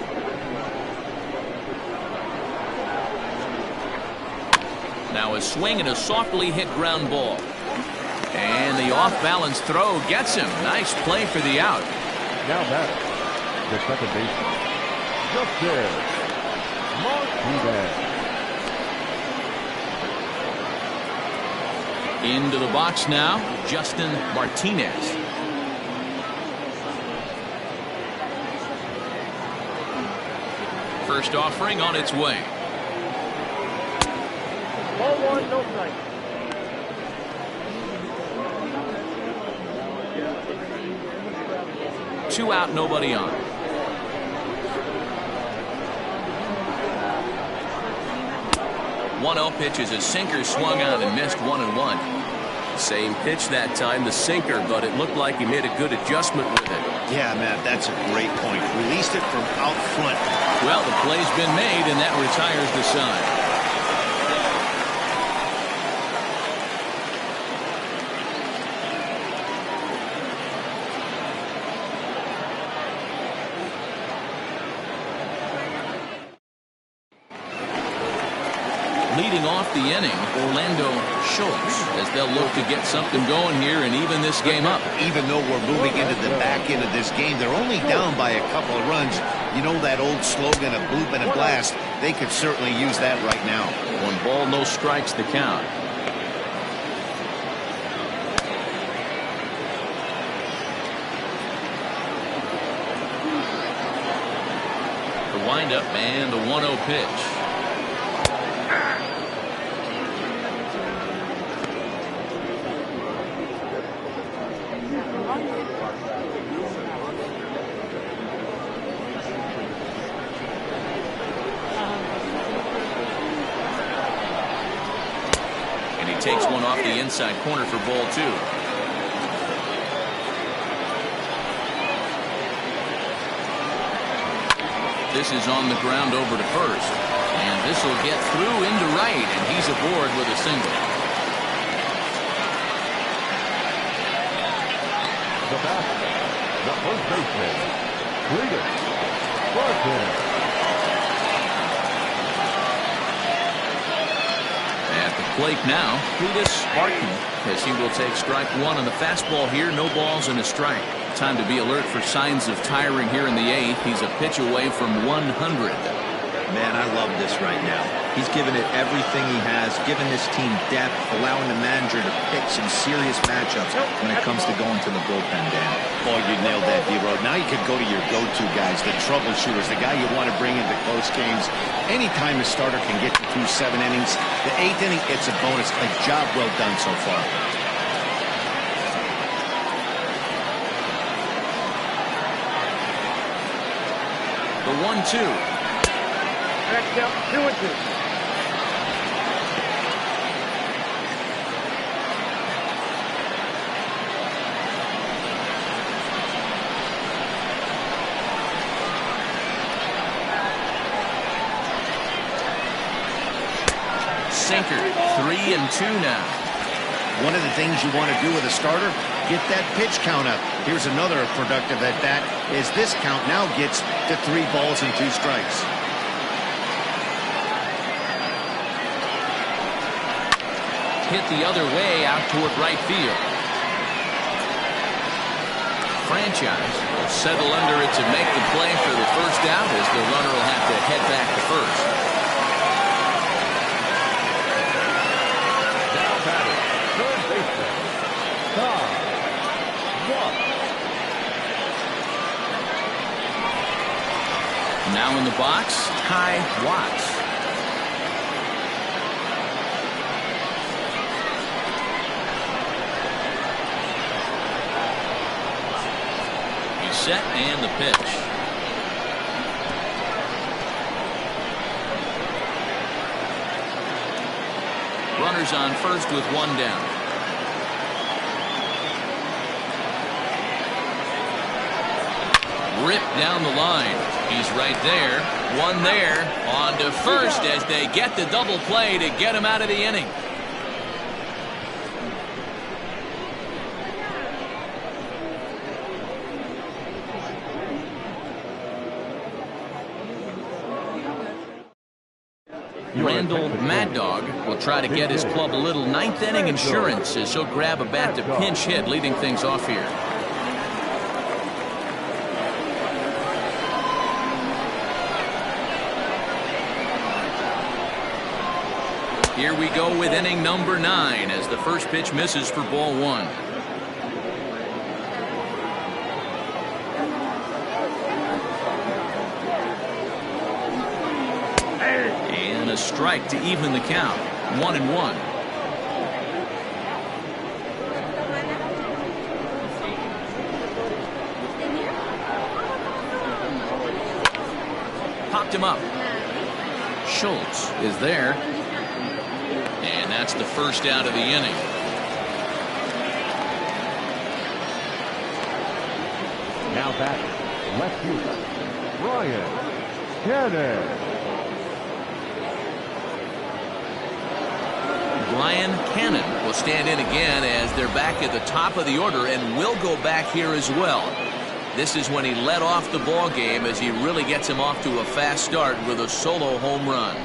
A: Now a swing and a softly hit ground ball. And the off-balance throw gets him. Nice play for the out.
F: Now batter, the second baseman, Justin Martinez.
A: Into the box now, Justin Martinez. First offering on its way.
E: Ball 1, no strikes.
A: Two out, nobody on. One 0 pitch is a sinker swung on and missed 1-1.
G: Same pitch that time, the sinker, but it looked like he made a good adjustment with it.
B: Yeah, Matt, that's a great point. Released it from out front.
A: Well, the play's been made, and that retires the side. Leading off the inning, Orlando Schultz, as they'll look to get something going here and even this game up.
B: Even though we're moving into the back end of this game, they're only down by a couple of runs. You know that old slogan of bloop and a blast? They could certainly use that right now.
A: 1 ball, no strikes, the count. windup and the 1-0 pitch. And he takes one off the inside corner for ball 2. This is on the ground over to first. And this will get through into right, and he's aboard with a single.
F: The batter, the first baseman, Cletus Barton.
A: At the plate now, Cletus Barton, as he will take strike 1 on the fastball here. No balls and a strike. Time to be alert for signs of tiring here in the 8th. He's a pitch away from 100.
C: Man, I love this right now. He's given it everything he has, given this team depth, allowing the manager to pick some serious matchups when it comes to going to the bullpen, Dan.
B: Oh, you nailed that, D-Road. Now you could go to your go-to guys, the troubleshooters, the guy you want to bring into close games. Anytime a starter can get you through 7 innings, the 8th inning, it's a bonus. A job well done so far.
A: The 1-2.
E: Next out, 2-2.
A: Sinker, 3-2 now.
B: One of the things you want to do with a starter, get that pitch count up. Here's another productive at bat, is this count now gets to 3 balls and 2 strikes.
A: Hit the other way out toward right field. Franchise will settle under it to make the play for the first out, as the runner will have to head back to first.
F: Now batting, third baseman, Ty Watts.
A: Now in the box, Ty Watts. Set and the pitch. Runners on first with 1 down. Ripped down the line. He's right there. 1 there. On to first as they get the double play to get him out of the inning. Randall Mad Dog will try to get his club a little 9th inning insurance as he'll grab a bat to pinch hit, leading things off here. Here we go with inning number 9 as the first pitch misses for ball 1. A strike to even the count. 1-1. Popped him up. Schultz is there. And that's the first out of the inning.
F: Now back, left fielder, Ryan Cannon.
A: Ryan Cannon will stand in again as they're back at the top of the order and will go back here as well. This is when he led off the ball game as he really gets him off to a fast start with a solo home run.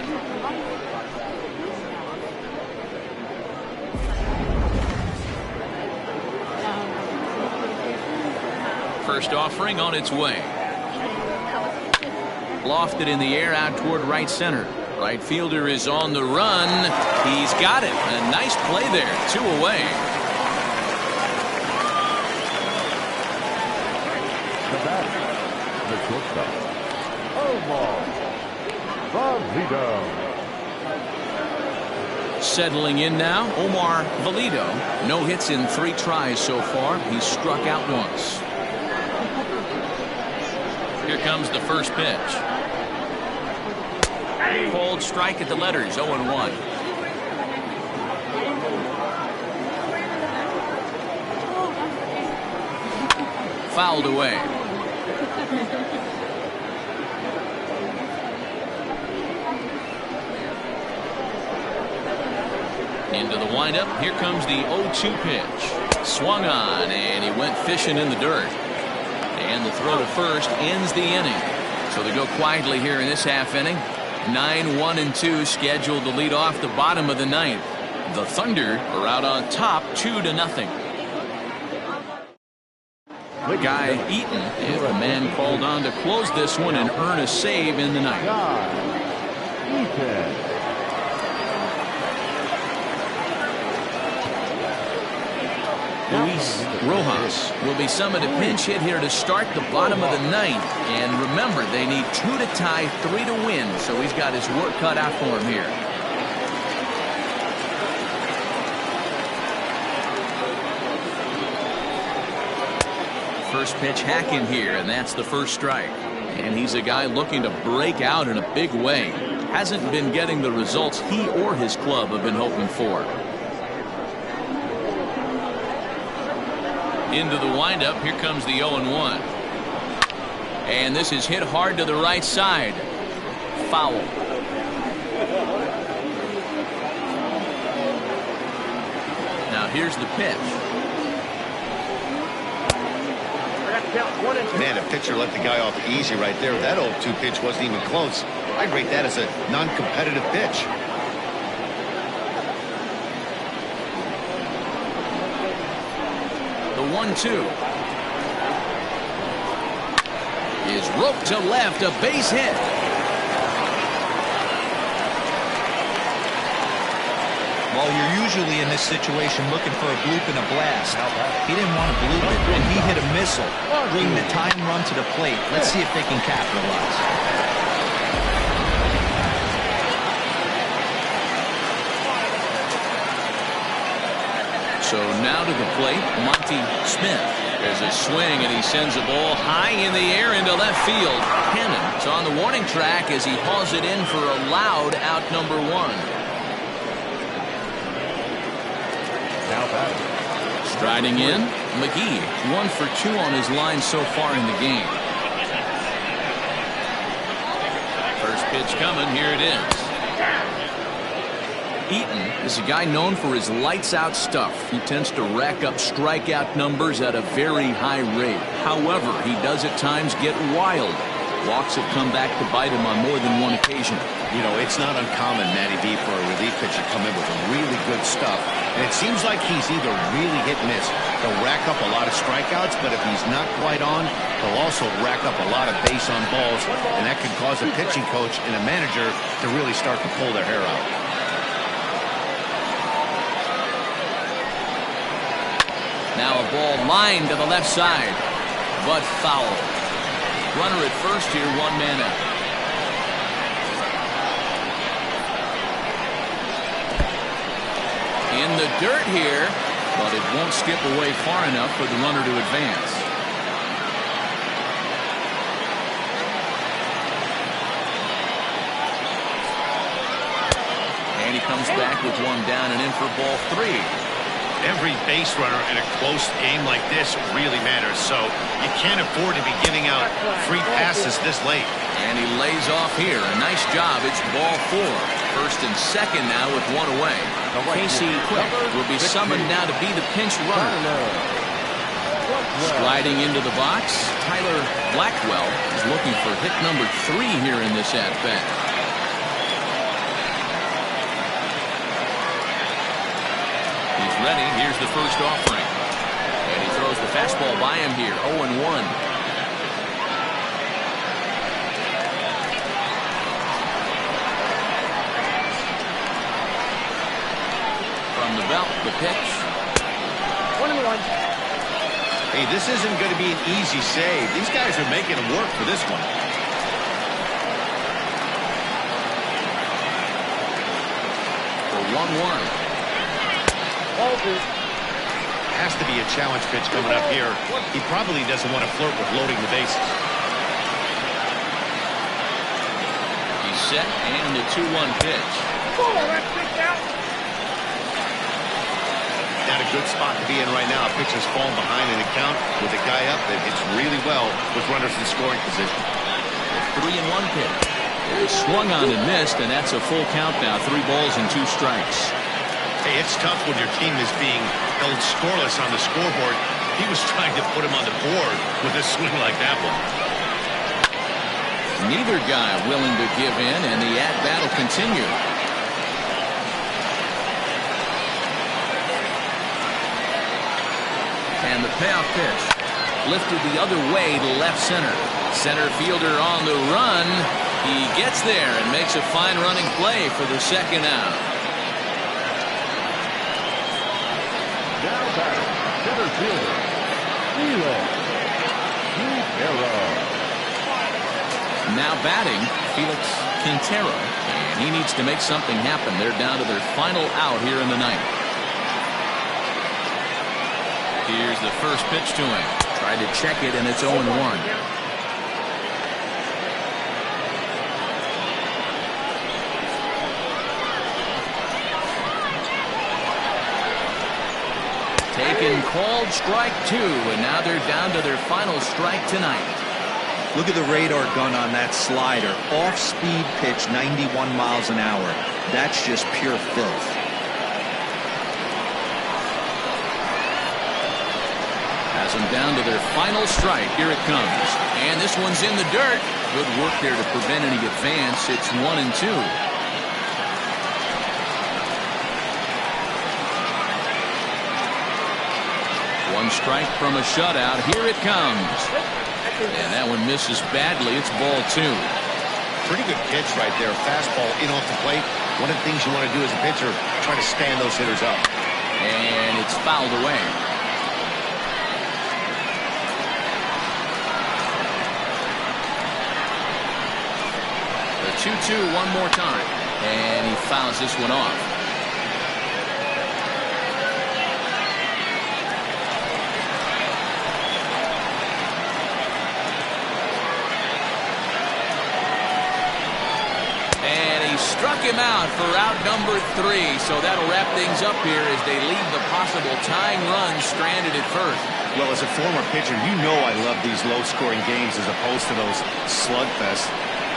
A: First offering on its way. Lofted in the air out toward right center. Right fielder is on the run. He's got it. A nice play there. 2 away.
F: The batter, the shortstop, Omar Valido.
A: Settling in now, Omar Valido. No hits in 3 tries so far. He's struck out once. Here comes the first pitch. Cold strike at the letters, 0-1. Fouled away. Into the windup. Here comes the 0-2 pitch. Swung on, and he went fishing in the dirt. And the throw to first ends the inning. So they go quietly here in this half inning. 9-1-2 scheduled to lead off the bottom of the 9th. The Thunder are out on top 2-0. Guy Eaton is the man called on to close this one and earn a save in the 9th.
F: Eaton.
A: Luis Rojas will be summoned a pinch hit here to start the bottom of the 9th. And remember, they need 2 to tie, 3 to win. So he's got his work cut out for him here. First pitch hacking here, and that's the first strike. And he's a guy looking to break out in a big way. Hasn't been getting the results he or his club have been hoping for. Into the windup. Here comes the 0-1. And this is hit hard to the right side. Foul. Now here's the pitch.
D: Man, a pitcher let the guy off easy right there. That 0-2 pitch wasn't even close. I'd rate that as a non-competitive pitch.
A: The 1-2 is roped to left, a base hit.
C: Well, you're usually in this situation looking for a bloop and a blast. He didn't want to bloop it, and he hit a missile, bringing the tying run to the plate. Let's see if they can capitalize.
A: So now to the plate, Monty Smith. There's a swing, and he sends a ball high in the air into left field. Cannon is on the warning track as he hauls it in for a loud out number 1. Striding in, McGee, 1 for 2 on his line so far in the game. First pitch coming, here it is. Eaton is a guy known for his lights-out stuff. He tends to rack up strikeout numbers at a very high rate. However, he does at times get wild. Walks have come back to bite him on more than one occasion.
B: You know, it's not uncommon, Matty B, for a relief pitcher to come in with really good stuff. And it seems like he's either really hit and miss. He'll rack up a lot of strikeouts, but if he's not quite on, he'll also rack up a lot of base on balls, and that could cause a pitching coach and a manager to really start to pull their hair out.
A: Now a ball lined to the left side, but foul. Runner at first here, 1 man out. In the dirt here, but it won't skip away far enough for the runner to advance. And he comes back with 1 down and in for ball 3.
B: Every base runner in a close game like this really matters, so you can't afford to be giving out free passes this late.
A: And he lays off here. A nice job. It's ball 4. First and second now with 1 away. Casey Quick will be summoned now to be the pinch runner. Sliding into the box, Tyler Blackwell is looking for hit number 3 here in this at-bat. Ready. Here's the first offering. And he throws the fastball by him here. 0-1. From the belt, the pitch.
E: 1-1.
B: Hey, this isn't going to be an easy save. These guys are making him work for this one.
A: 1-1.
B: Has to be a challenge pitch coming up here. He probably doesn't want to flirt with loading the bases.
A: He's set, and the 2-1 pitch.
B: Not a good spot to be in right now. Pitcher's falling behind in the count with the guy up. It hits really well with runners in scoring position.
A: 3-1 pitch. He swung on and missed, and that's a full count now. 3 balls and 2 strikes.
B: Hey, it's tough when your team is being held scoreless on the scoreboard. He was trying to put him on the board with a swing like that one.
A: Neither guy willing to give in, and the at-bat will continue. And the payoff pitch lifted the other way to left center. Center fielder on the run. He gets there and makes a fine running play for the second out.
F: Now batting, center fielder, Felix Quintero.
A: Now batting, Felix Quintero. And he needs to make something happen. They're down to their final out here in the ninth. Here's the first pitch to him. Tried to check it, and it's 0-1. Taken, called strike 2, and now they're down to their final strike tonight.
C: Look at the radar gun on that slider. Off-speed pitch, 91 miles an hour. That's just pure filth.
A: Has them down to their final strike. Here it comes. And this one's in the dirt. Good work there to prevent any advance. It's 1-2. One strike from a shutout. Here it comes. And that one misses badly. It's ball 2.
B: Pretty good pitch right there. Fastball in off the plate. One of the things you want to do as a pitcher, try to stand those hitters up.
A: And it's fouled away. The 2-2 one more time. And he fouls this one off. Struck him out for out number 3. So that'll wrap things up here as they leave the possible tying run stranded at first.
B: Well, as a former pitcher, you know I love these low-scoring games as opposed to those slugfests.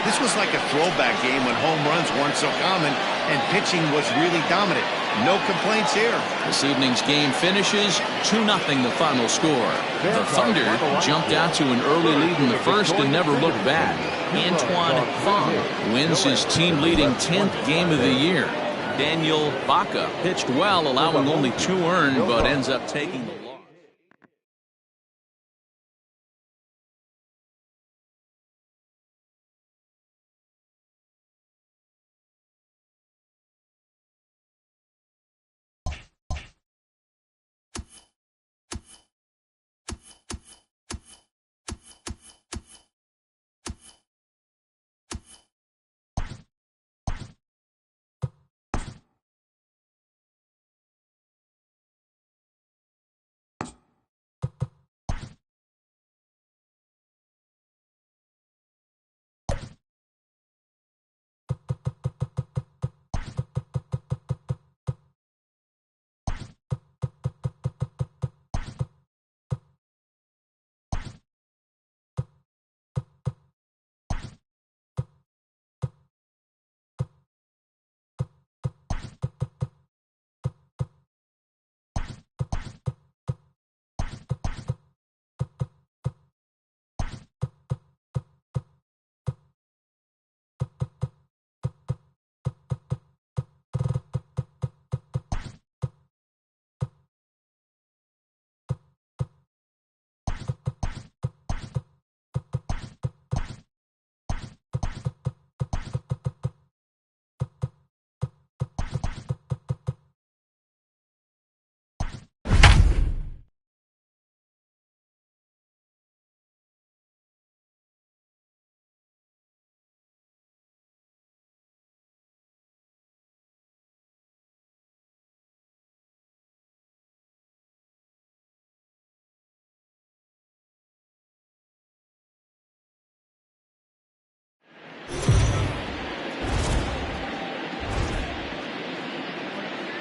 B: This was like a throwback game when home runs weren't so common and pitching was really dominant. No complaints here.
A: This evening's game finishes 2-0 the final score. The Thunder jumped out to an early lead in the first and never looked back. Antoine Fong wins his team-leading 10th game of the year. Daniel Baca pitched well, allowing only 2 earned, but ends up taking the loss.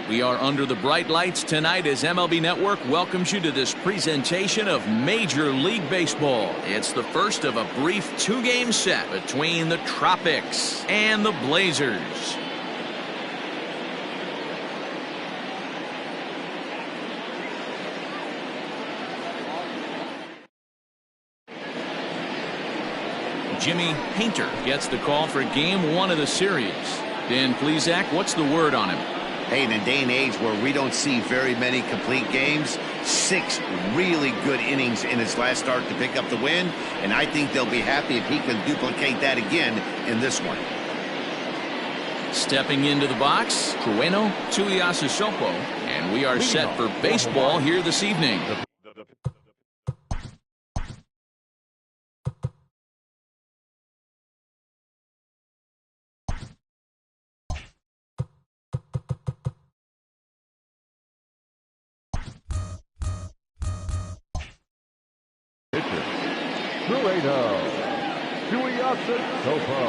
A: We are under the bright lights tonight as MLB Network welcomes you to this presentation of Major League Baseball. It's the first of a brief 2-game set between the Tropics and the Blazers. Jimmy Painter gets the call for Game 1 of the series. Dan Plesac, what's the word on him?
B: Hey, in a day and age where we don't see very many complete games, 6 really good innings in his last start to pick up the win, and I think they'll be happy if he can duplicate that again in this one.
A: Stepping into the box, Trueno Tuiasosopo, and we are set for baseball here this evening.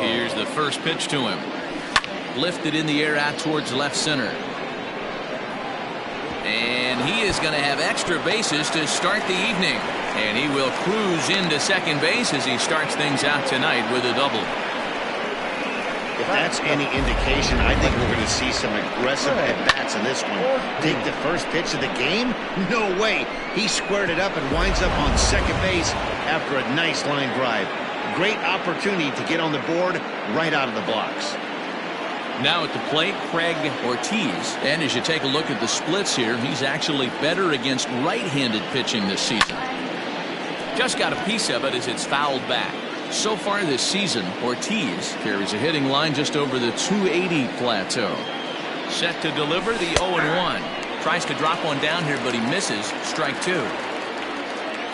A: Here's the first pitch to him. Lifted in the air out towards left center. And he is going to have extra bases to start the evening. And he will cruise into second base as he starts things out tonight with a double.
B: If that's any indication, I think we're going to see some aggressive at-bats in this one. Take the first pitch of the game? No way. He squared it up and winds up on second base after a nice line drive. Great opportunity to get on the board right out of the blocks.
A: Now at the plate, Craig Ortiz. And as you take a look at the splits here, he's actually better against right-handed pitching this season. Just got a piece of it as it's fouled back. So far this season, Ortiz carries a hitting line just over the 280 plateau. Set to deliver the 0-1. Tries to drop one down here, but he misses. Strike 2.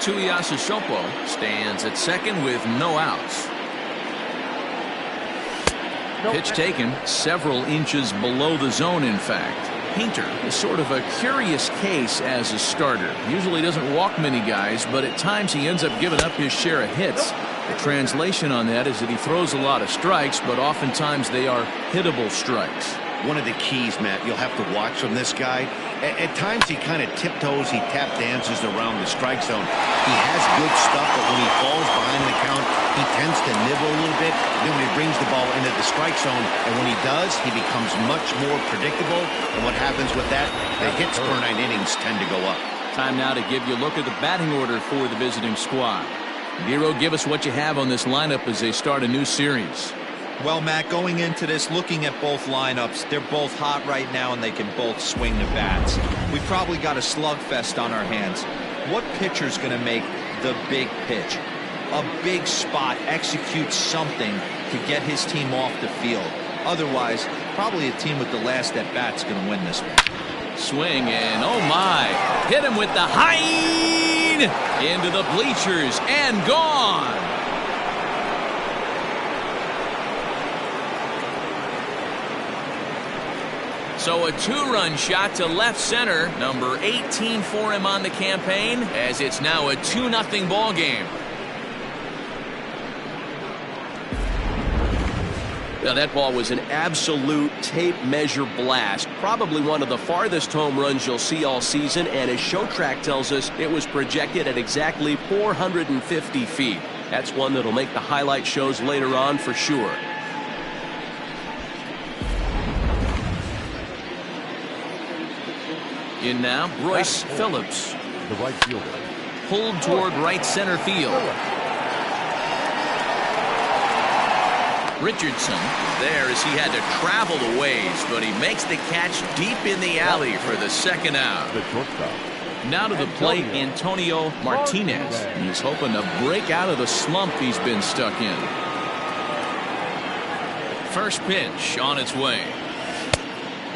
A: Tuiasosopo stands at second with no outs. Pitch taken several inches below the zone, in fact. Painter is sort of a curious case as a starter. Usually doesn't walk many guys, but at times he ends up giving up his share of hits. The translation on that is that he throws a lot of strikes, but oftentimes they are hittable strikes.
B: One of the keys, Matt, you'll have to watch from this guy. At times he kind of tiptoes, he tap dances around the strike zone. He has good stuff, but when he falls behind the count, he tends to nibble a little bit. Then when he brings the ball into the strike zone, and when he does, he becomes much more predictable. And what happens with that? The hits per 9 innings tend to go up.
A: Time now to give you a look at the batting order for the visiting squad. Giro, give us what you have on this lineup as they start a new series.
C: Well, Matt, going into this, looking at both lineups, they're both hot right now and they can both swing the bats. We probably got a slugfest on our hands. What pitcher's going to make the big pitch? A big spot, execute something to get his team off the field. Otherwise, probably a team with the last at bat's going to win this one.
A: Swing and oh my, hit him with the hind into the bleachers and gone. So a 2-run shot to left center, number 18 for him on the campaign, as it's now a 2-0 ball game.
G: Now that ball was an absolute tape measure blast. Probably one of the farthest home runs you'll see all season, and as Show Track tells us, it was projected at exactly 450 feet. That's one that'll make the highlight shows later on for sure. In now, Royce Phillips.
F: The right fielder.
A: Pulled toward right center field. Richardson there as he had to travel the ways, but he makes the catch deep in the alley for the second out.
F: The shortstop.
A: Now to the plate, Antonio Martinez. He's hoping to break out of the slump he's been stuck in. First pitch on its way.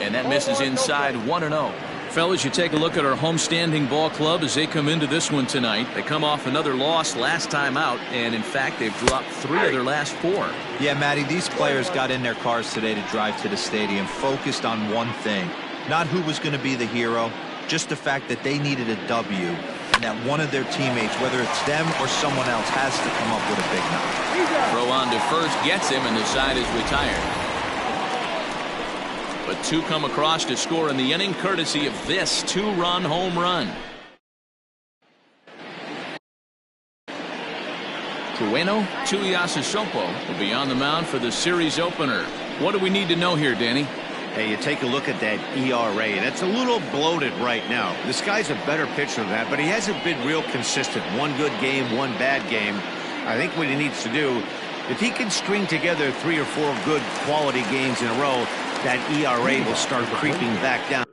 A: And that misses inside 1-0. Fellas, you take a look at our homestanding ball club as they come into this one tonight. They come off another loss last time out, and in fact, they've dropped 3 of their last 4.
C: Yeah, Matty, these players got in their cars today to drive to the stadium, focused on one thing. Not who was going to be the hero, just the fact that they needed a W, and that one of their teammates, whether it's them or someone else, has to come up with a big knock.
A: Throw on to first gets him, and the side is retired. But two come across to score in the inning courtesy of this two-run home run. Trueno Tuiasosopo will be on the mound for the series opener. What do we need to know here, Danny?
B: Hey, you take a look at that ERA, and it's a little bloated right now. This guy's a better pitcher than that, but he hasn't been real consistent. One good game, one bad game. I think what he needs to do, if he can string together 3 or 4 good quality games in a row, that ERA will start creeping back down.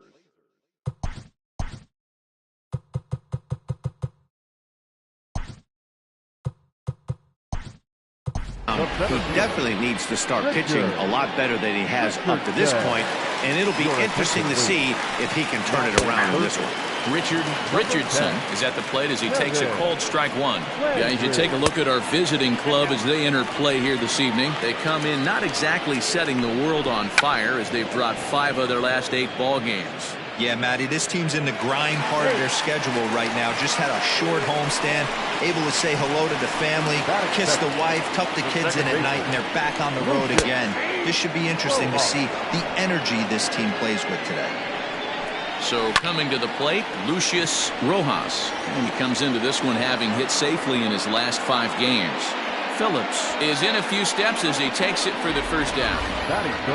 B: He definitely needs to start pitching a lot better than he has up to this point, and it'll be interesting to see if he can turn it around in this one.
A: Richardson is at the plate as he takes a cold strike one. Yeah, you should take a look at our visiting club as they enter play here this evening. They come in not exactly setting the world on fire as they've dropped 5 of their last 8 ball games.
C: Yeah, Matty, this team's in the grind part of their schedule right now. Just had a short homestand, able to say hello to the family, kiss the wife, tuck the kids in at night, and they're back on the road again. This should be interesting to see the energy this team plays with today.
A: So coming to the plate, Lucius Rojas. And he comes into this one having hit safely in his last 5 games. Phillips is in a few steps as he takes it for the first down.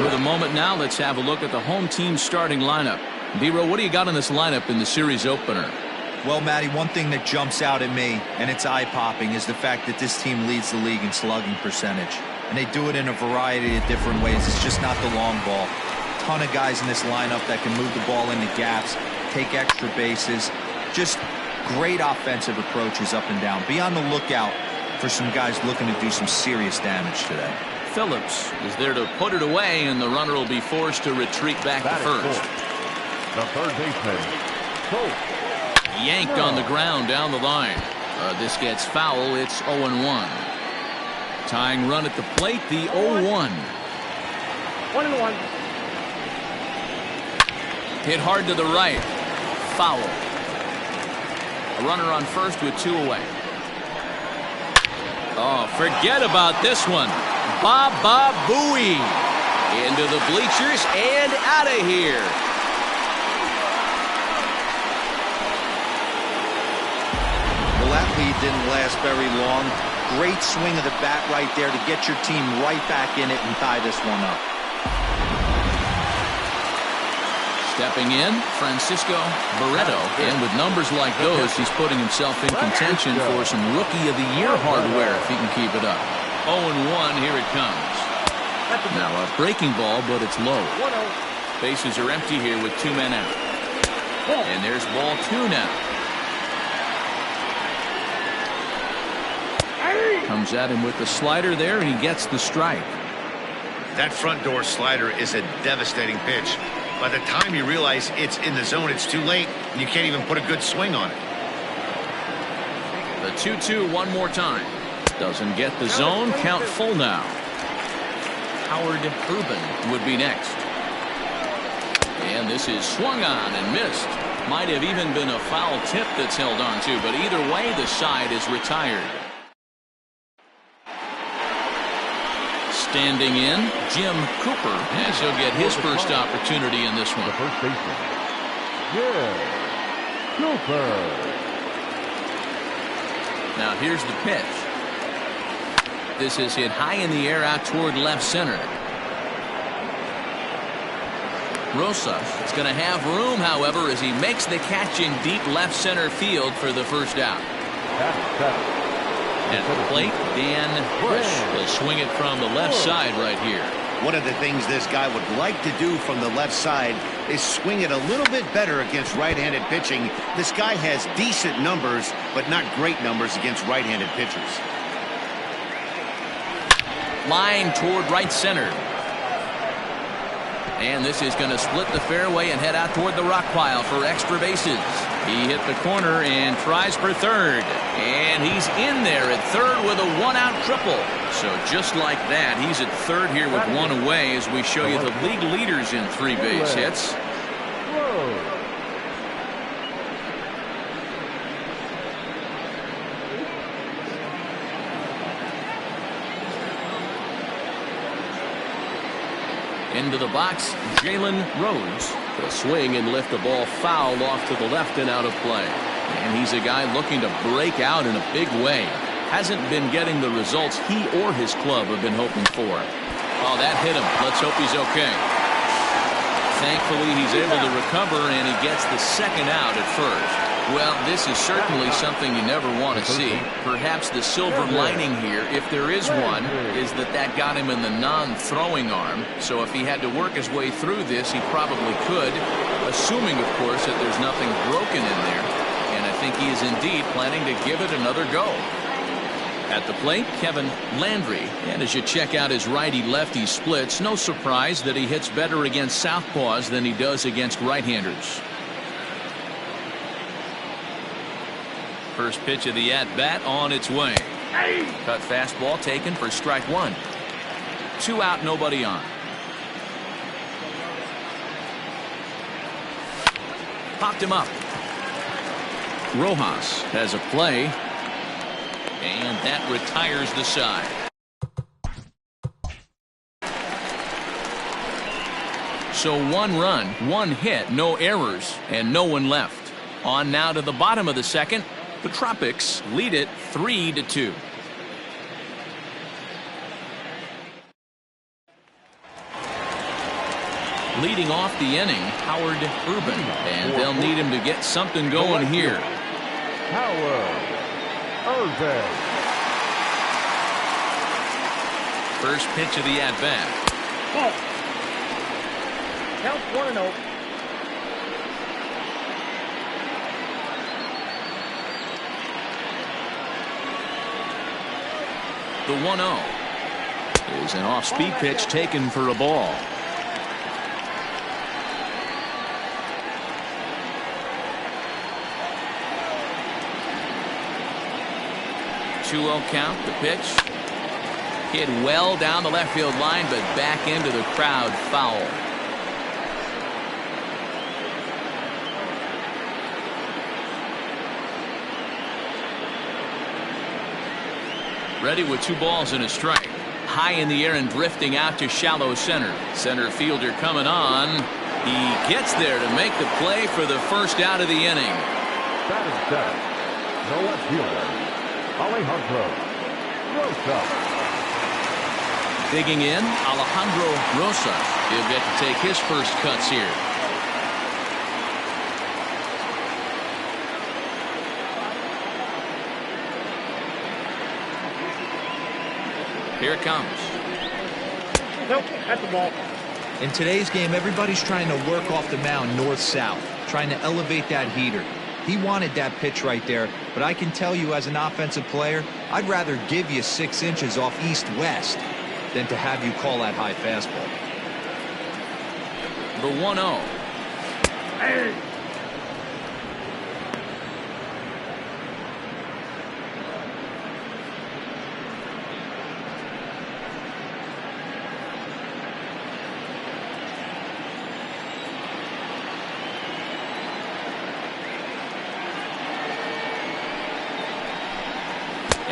A: For the moment now, let's have a look at the home team starting lineup. D-Row, what do you got in this lineup in the series opener?
C: Well, Matty, one thing that jumps out at me, and it's eye-popping, is the fact that this team leads the league in slugging percentage. And they do it in a variety of different ways. It's just not the long ball. Ton of guys in this lineup that can move the ball into gaps, take extra bases. Just great offensive approaches up and down. Be on the lookout for some guys looking to do some serious damage today.
A: Phillips is there to put it away, and the runner will be forced to retreat back to first.
F: The third baseman, Coach.
A: Yanked on the ground down the line. This gets foul. It's 0-1. Tying run at the plate, the 0-1.
E: 1-1.
A: Hit hard to the right. Foul. A runner on first with 2 away. Oh, forget about this one. Baba Booey. Into the bleachers and out of here.
C: That lead didn't last very long. Great swing of the bat right there to get your team right back in it and tie this one up.
A: Stepping in, Francisco Barreto. And with numbers like those, he's putting himself in contention for some Rookie of the Year hardware if he can keep it up. 0-1, here it comes. Now a breaking ball, but it's low. Bases are empty here with 2 men out. And there's ball 2 now. Comes at him with the slider there, and he gets the strike.
B: That front door slider is a devastating pitch. By the time you realize it's in the zone, it's too late, and you can't even put a good swing on it.
A: The 2-2 one more time. Doesn't get the zone. Count full now. Howard Urban would be next. And this is swung on and missed. Might have even been a foul tip that's held on to, but either way, the side is retired. Standing in, Jim Cooper, as he'll get his first opportunity in this one.
F: The first baseman, Jim Cooper.
A: Now here's the pitch. This is hit high in the air out toward left center. Rosas is going to have room, however, as he makes the catch in deep left center field for the first out. At the plate, Dan Bush will swing it from the left side right here.
B: One of the things this guy would like to do from the left side is swing it a little bit better against right-handed pitching. This guy has decent numbers, but not great numbers against right-handed pitchers.
A: Line toward right center. And this is going to split the fairway and head out toward the rock pile for extra bases. He hit the corner and tries for third. And he's in there at third with a 1-out triple. So just like that, he's at third here with 1 away as we show you the league leaders in 3 base hits. Into the box, Jalen Rhodes.
G: He'll swing and lift the ball foul off to the left and out of play.
A: And he's a guy looking to break out in a big way. Hasn't been getting the results he or his club have been hoping for. Oh, that hit him. Let's hope he's okay. Thankfully, he's able to recover, and he gets the second out at first. Well, this is certainly something you never want to see. Perhaps the silver lining here, if there is one, is that got him in the non-throwing arm. So if he had to work his way through this, he probably could, assuming, of course, that there's nothing broken in there. And I think he is indeed planning to give it another go. At the plate, Kevin Landry. And as you check out his righty-lefty splits, no surprise that he hits better against southpaws than he does against right-handers. First pitch of the at-bat on its way. Cut fastball taken for strike one. 2 out, nobody on. Popped him up. Rojas has a play. And that retires the side. So 1 run, 1 hit, no errors, and no one left. On now to the bottom of the second. The Tropics lead it 3-2. Leading off the inning, Howard Urban. And they'll need him to get something going here.
F: Howard Urban.
A: First pitch of the at-bat.
E: Ball. Count 1-0.
A: The 1-0 is an off-speed pitch taken for a ball. Two-0 count. The pitch hit well down the left field line, but back into the crowd, foul. Ready with 2 balls and a strike. High in the air and drifting out to shallow center. Center fielder coming on. He gets there to make the play for the first out of the inning.
F: Batting center, the left fielder, Alejandro Rosas.
A: Digging in, Alejandro Rosas. He'll get to take his first cuts here. Here it comes.
E: Nope, that's the ball.
C: In today's game, everybody's trying to work off the mound north-south, trying to elevate that heater. He wanted that pitch right there, but I can tell you as an offensive player, I'd rather give you 6 inches off east-west than to have you call that high fastball.
A: The 1-0.
E: Hey.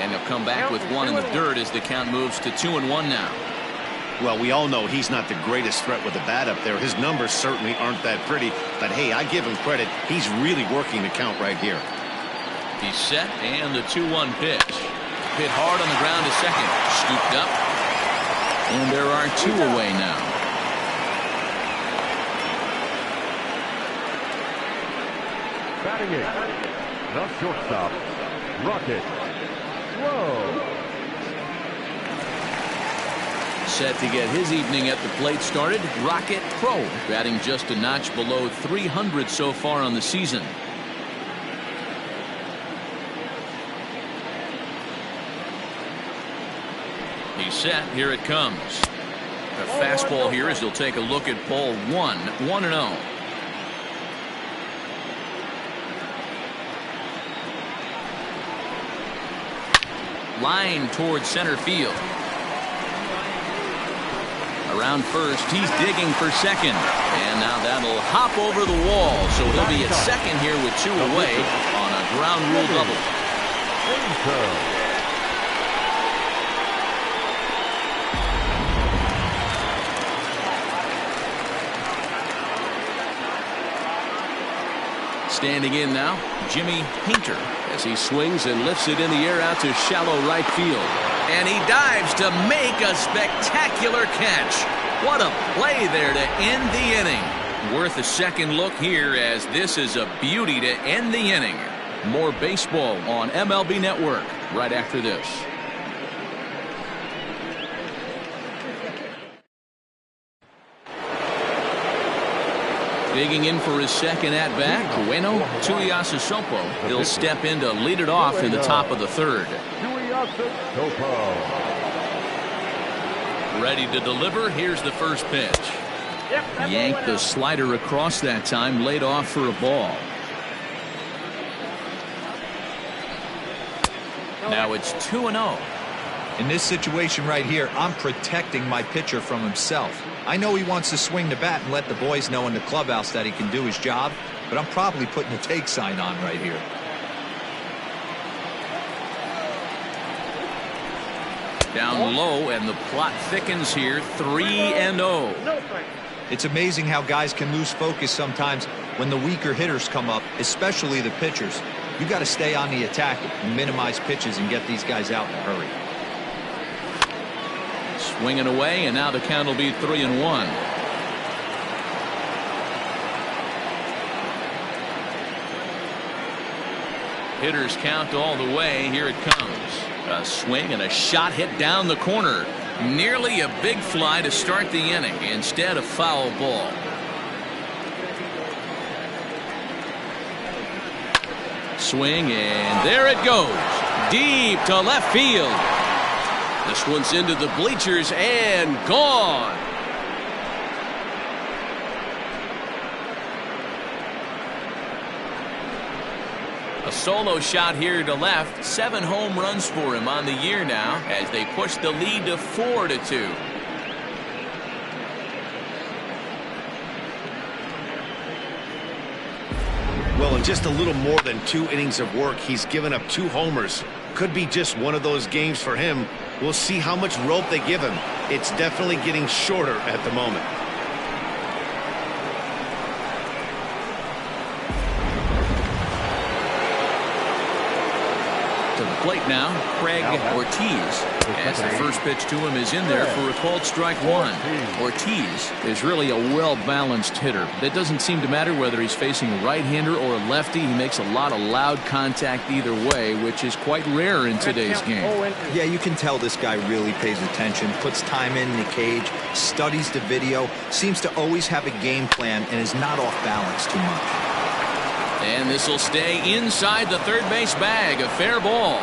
A: And he'll come back with 1 in the dirt as the count moves to 2-1 now.
B: Well, we all know he's not the greatest threat with the bat up there. His numbers certainly aren't that pretty. But, hey, I give him credit. He's really working the count right here.
A: He's set, and the 2-1 pitch. Hit hard on the ground to second. Scooped up. And there are 2 away now.
F: Batting in, the shortstop, Rocket Crow.
A: Set to get his evening at the plate started, Rocket Crow, batting just a notch below 300 so far on the season. He's set. Here it comes. A fastball here as he'll take a look at ball 1. 1-0. Line towards center field. Around first, he's digging for second. And now that'll hop over the wall. So he'll be at second here with 2 away on a ground rule double. Standing in now, Jimmy Painter, as he swings and lifts it in the air out to shallow right field. And he dives to make a spectacular catch. What a play there to end the inning. Worth a second look here, as this is a beauty to end the inning. More baseball on MLB Network right after this. Digging in for his second at-bat, Bueno Tuiasosopo. He'll step in to lead it off in the top of the third. Ready to deliver. Here's the first pitch. Yanked the slider across that time, laid off for a ball. Now it's 2-0.
C: In this situation right here, I'm protecting my pitcher from himself. I know he wants to swing the bat and let the boys know in the clubhouse that he can do his job, but I'm probably putting a take sign on right here.
A: Down low, and the plot thickens here. 3-0.
C: It's amazing how guys can lose focus sometimes when the weaker hitters come up, especially the pitchers. You got to stay on the attack and minimize pitches and get these guys out in a hurry.
A: Swinging away, and now the count will be 3-1. Hitters count all the way. Here it comes. A swing and a shot hit down the corner. Nearly a big fly to start the inning. Instead, a foul ball. Swing, and there it goes. Deep to left field. This one's into the bleachers and gone. A solo shot here to left. 7 home runs for him on the year now, as they push the lead to 4-2.
B: Well, in just a little more than 2 innings of work, he's given up 2 homers. Could be just one of those games for him. We'll see how much rope they give him. It's definitely getting shorter at the moment.
A: To the plate now, Craig Ortiz, as the first pitch to him is in there for a called strike 1. Ortiz is really a well-balanced hitter. It doesn't seem to matter whether he's facing a right-hander or a lefty. He makes a lot of loud contact either way, which is quite rare in today's game.
C: Yeah, you can tell this guy really pays attention, puts time in the cage, studies the video, seems to always have a game plan, and is not off balance too much.
A: And this will stay inside the third base bag. A fair ball.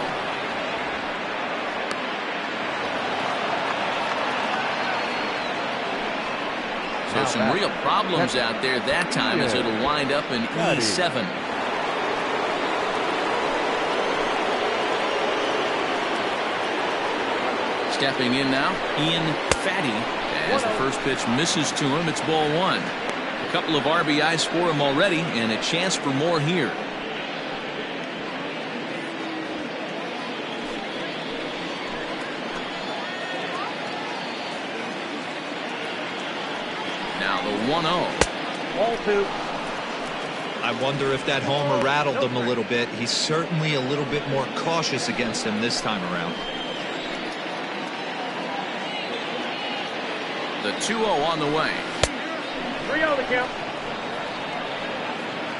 A: So some real problems out there that time, as it'll wind up in E7. Stepping in now, Ian Fatty, as the first pitch misses to him. It's ball 1. A couple of RBIs for him already, and a chance for more here. Now the 1-0.
E: Ball 2.
C: I wonder if that homer rattled him a little bit. He's certainly a little bit more cautious against him this time around.
A: The 2-0 on the way.
E: 3-0 the count.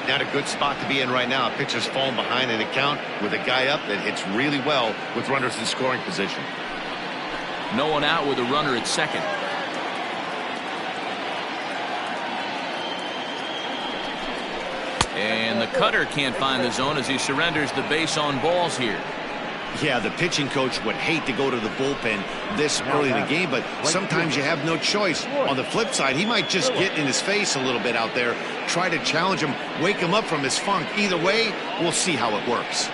B: Not a good spot to be in right now. Pitcher's falling behind in the count with a guy up that hits really well with runners in scoring position.
A: No one out with a runner at second. And the cutter can't find the zone as he surrenders the base on balls here.
B: Yeah, the pitching coach would hate to go to the bullpen this early in the game, but sometimes you have no choice. On the flip side, he might just get in his face a little bit out there, try to challenge him, wake him up from his funk. Either way, we'll see how it works.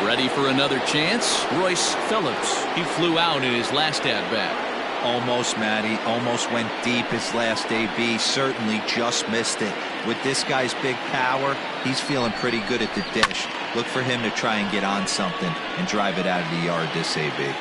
A: Ready for another chance? Royce Phillips. He flew out in his last at-bat.
C: Almost, Matty. Almost went deep his last AB. Certainly just missed it. With this guy's big power, he's feeling pretty good at the dish. Look for him to try and get on something and drive it out of the yard this AB.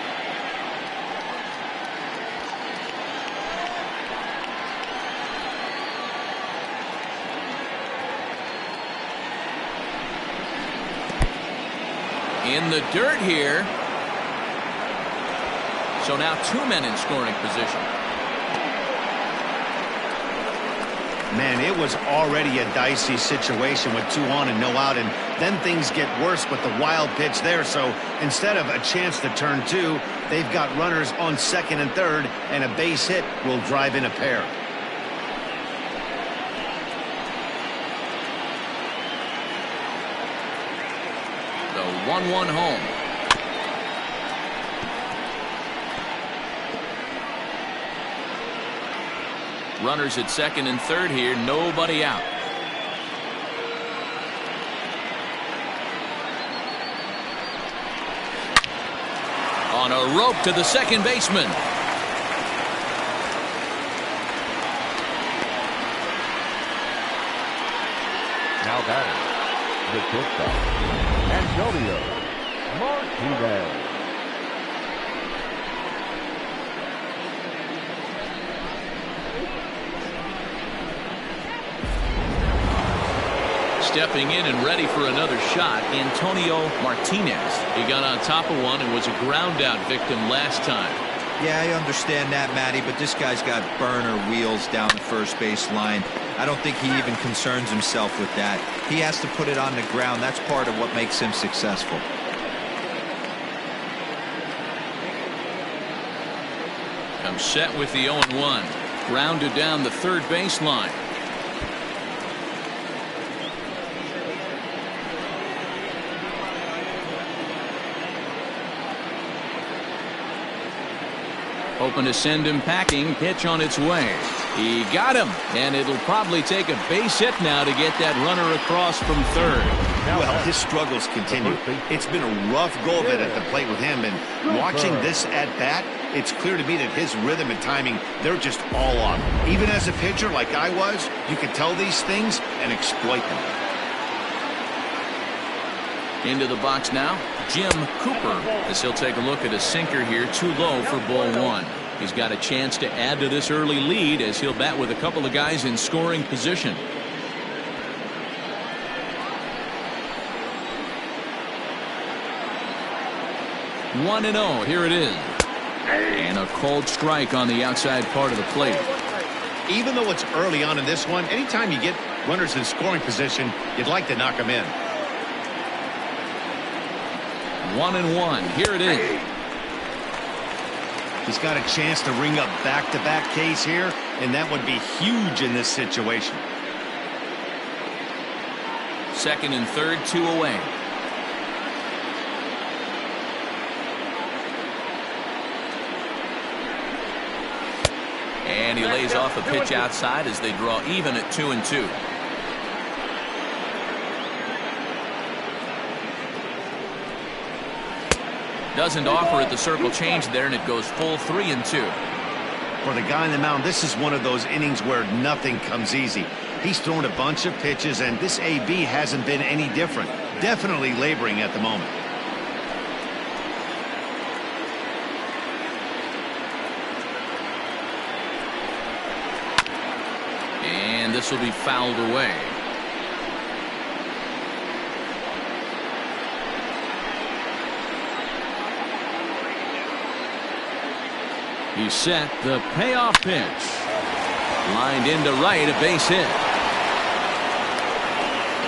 A: In the dirt here. So now 2 men in scoring position.
B: Man, it was already a dicey situation with 2 on and no out, and then things get worse with the wild pitch there. So instead of a chance to turn 2, they've got runners on second and third, and a base hit will drive in a pair.
A: The 1-1 home. Runners at second and third here, nobody out. On a rope to the second baseman.
F: Now batting, the shortstop, Antonio Martinez.
A: Stepping in and ready for another shot, Antonio Martinez. He got on top of one and was a ground out victim last time.
C: Yeah, I understand that, Matty, but this guy's got burner wheels down the first base line. I don't think he even concerns himself with that. He has to put it on the ground. That's part of what makes him successful.
A: Comes set with the 0-1. Grounded down the third baseline. Hoping to send him packing. Pitch on its way. He got him, and it'll probably take a base hit now to get that runner across from third.
B: Well, his struggles continue. It's been a rough go of it at the plate with him, and watching this at bat, it's clear to me that his rhythm and timing, they're just all off. Even as a pitcher like I was, you could tell these things and exploit them.
A: Into the box now, Jim Cooper, as he'll take a look at a sinker here, too low for ball 1. He's got a chance to add to this early lead as he'll bat with a couple of guys in scoring position. One and 0, here it is. And a cold strike on the outside part of the plate.
B: Even though it's early on in this one, anytime you get runners in scoring position, you'd like to knock them in.
A: 1-1. Here it is.
B: He's got a chance to ring up back-to-back Ks here, and that would be huge in this situation.
A: Second and third, 2 away. And he lays off a pitch outside as they draw even at 2-2. Doesn't offer at the circle change there, and it goes full 3-2.
B: For the guy on the mound, this is one of those innings where nothing comes easy. He's thrown a bunch of pitches, and this AB hasn't been any different. Definitely laboring at the moment.
A: And this will be fouled away. He's set the payoff pitch. Lined into right, a base hit.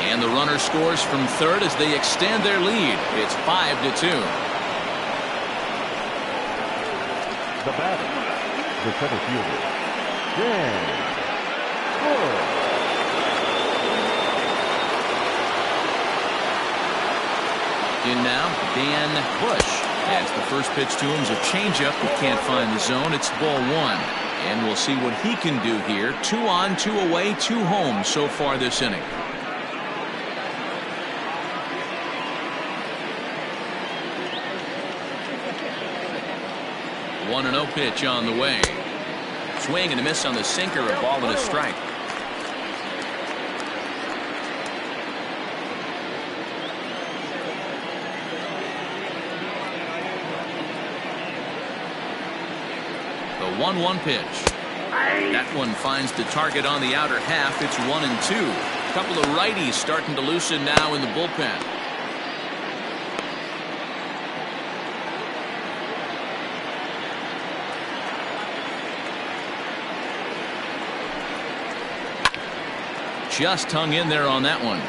A: And the runner scores from third as they extend their lead. It's 5-2.
F: The batter, the center fielder, Dan Bush.
A: In now, Dan Bush. As the first pitch to him is a changeup, but can't find the zone. It's ball 1. And we'll see what he can do here. 2 on, 2 away, 2 home so far this inning. One 1-0 pitch on the way. Swing and a miss on the sinker, a ball and a strike. The 1-1 pitch. That one finds the target on the outer half. It's 1-2. A couple of righties starting to loosen now in the bullpen. just hung in there on that one.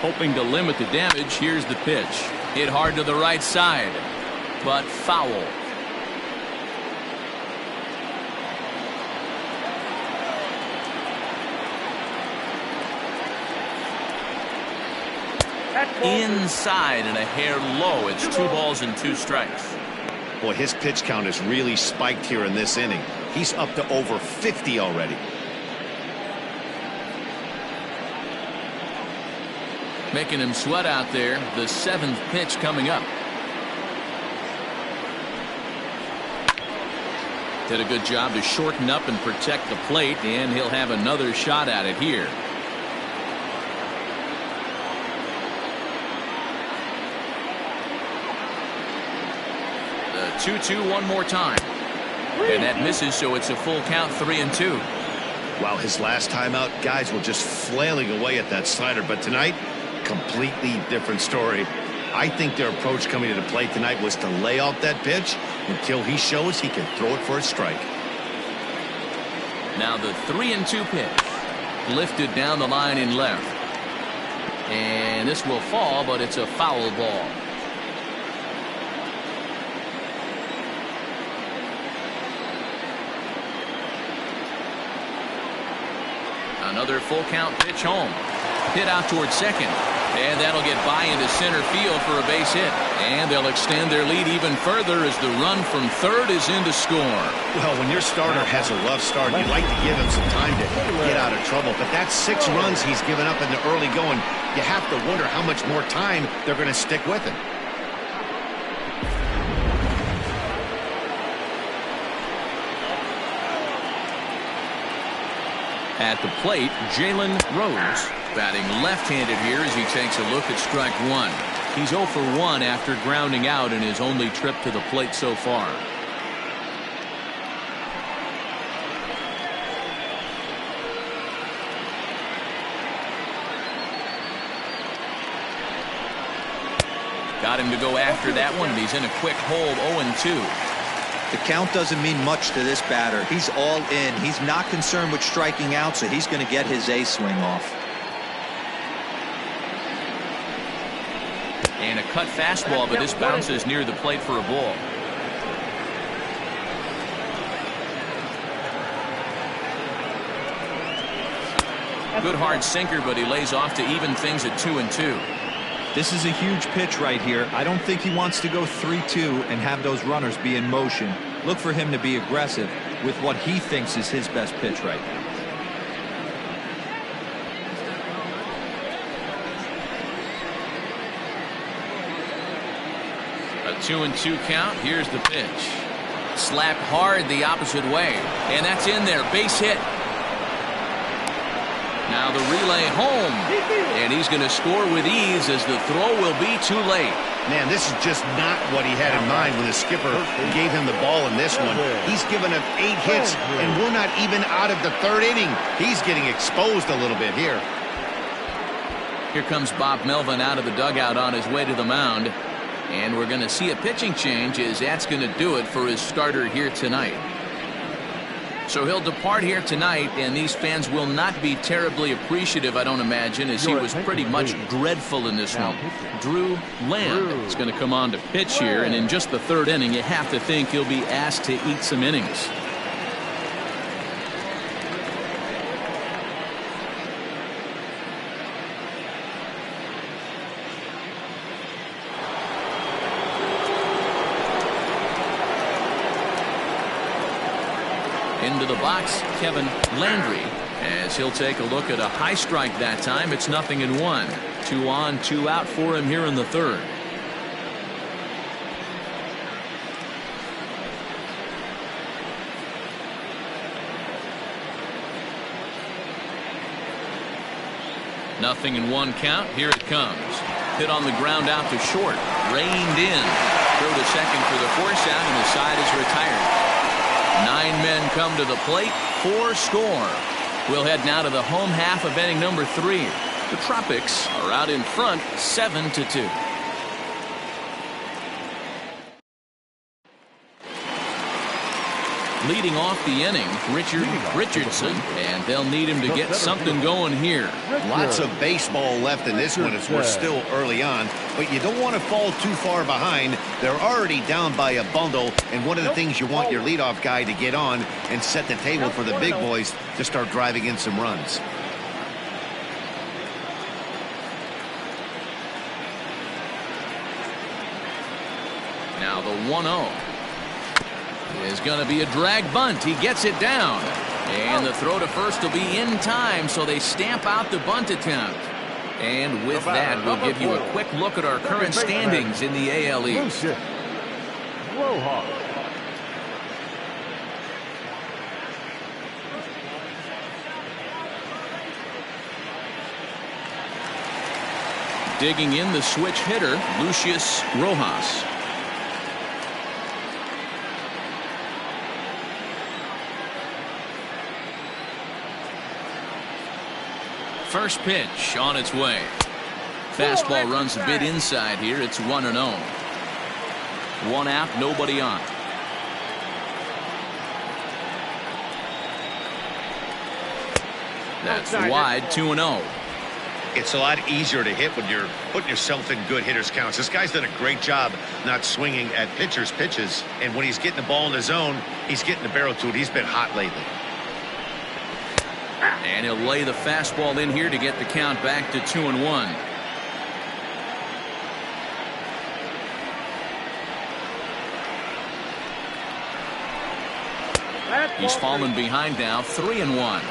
A: Hoping to limit the damage. Here's the pitch. Hit hard to the right side, but foul. Inside and a hair low. It's 2 balls and 2 strikes.
B: Boy, his pitch count has really spiked here in this inning. He's up to over 50 already.
A: Making him sweat out there. The 7th pitch coming up. Did a good job to shorten up and protect the plate, and he'll have another shot at it here. The 2-2 one more time. And that misses, so it's a full count, 3-2.
B: Wow, his last time out, guys were just flailing away at that slider, but tonight, completely different story. I think their approach coming to the plate tonight was to lay off that pitch until he shows he can throw it for a strike.
A: Now the 3-2 pitch. Lifted down the line in left. And this will fall, but it's a foul ball. Another full count pitch home. Hit out towards second. And that'll get by into center field for a base hit. And they'll extend their lead even further as the run from third is in to score.
B: Well, when your starter has a rough start, you like to give him some time to get out of trouble. But that's 6 runs he's given up in the early going. You have to wonder how much more time they're going to stick with him.
A: At the plate, Jalen Rose batting left-handed here as he takes a look at strike 1. He's 0 for 1 after grounding out in his only trip to the plate so far. Got him to go after that one, and he's in a quick hold, 0-2.
C: The count doesn't mean much to this batter. He's all in. He's not concerned with striking out, so he's going to get his A swing off.
A: And a cut fastball, but this bounces near the plate for a ball. Good hard sinker, but he lays off to even things at 2-2.
C: This is a huge pitch right here. I don't think he wants to go 3-2 and have those runners be in motion. Look for him to be aggressive with what he thinks is his best pitch right now.
A: A 2-2 count. Here's the pitch. Slapped hard the opposite way. And that's in there. Base hit. Now the relay home. And he's going to score with ease as the throw will be too late.
B: Man, this is just not what he had in mind when the skipper gave him the ball in this one. He's given up 8 hits, and we're not even out of the 3rd inning. He's getting exposed a little bit here.
A: Here comes Bob Melvin out of the dugout on his way to the mound. And we're going to see a pitching change as that's going to do it for his starter here tonight. So he'll depart here tonight, and these fans will not be terribly appreciative, I don't imagine, as he was pretty much dreadful in this one. Drew Land is going to come on to pitch here, and in just the 3rd inning, you have to think he'll be asked to eat some innings. Into the box, Kevin Landry, as he'll take a look at a high strike that time. It's 0-1. 2 on, 2 out for him here in the 3rd. Nothing in 1 count. Here it comes. Hit on the ground out to short. Reined in. Throw to second for the force out, and the side is retired. 9 men come to the plate, 4 score. We'll head now to the home half of inning number 3. The Tropics are out in front, 7-2. Leading off the inning, Richard Richardson, and they'll need him to get something going here.
B: Lots of baseball left in this one as we're still early on, but you don't want to fall too far behind. They're already down by a bundle, and one of the things you want your leadoff guy to get on and set the table for the big boys to start driving in some runs.
A: Now the 1-0 is going to be a drag bunt. He gets it down. And the throw to first will be in time, so they stamp out the bunt attempt. And with that, we'll give you a quick look at our current standings in the AL East. Digging in the switch hitter, Lucius Rojas. First pitch on its way. Fastball runs a bit inside here. It's 1-0. One out, nobody on. That's wide, 2-0.
B: It's a lot easier to hit when you're putting yourself in good hitters counts. This guy's done a great job not swinging at pitchers' pitches, and when he's getting the ball in the zone, he's getting the barrel to it. He's been hot lately.
A: And he'll lay the fastball in here to get the count back to 2-1. He's fallen behind now, 3-1.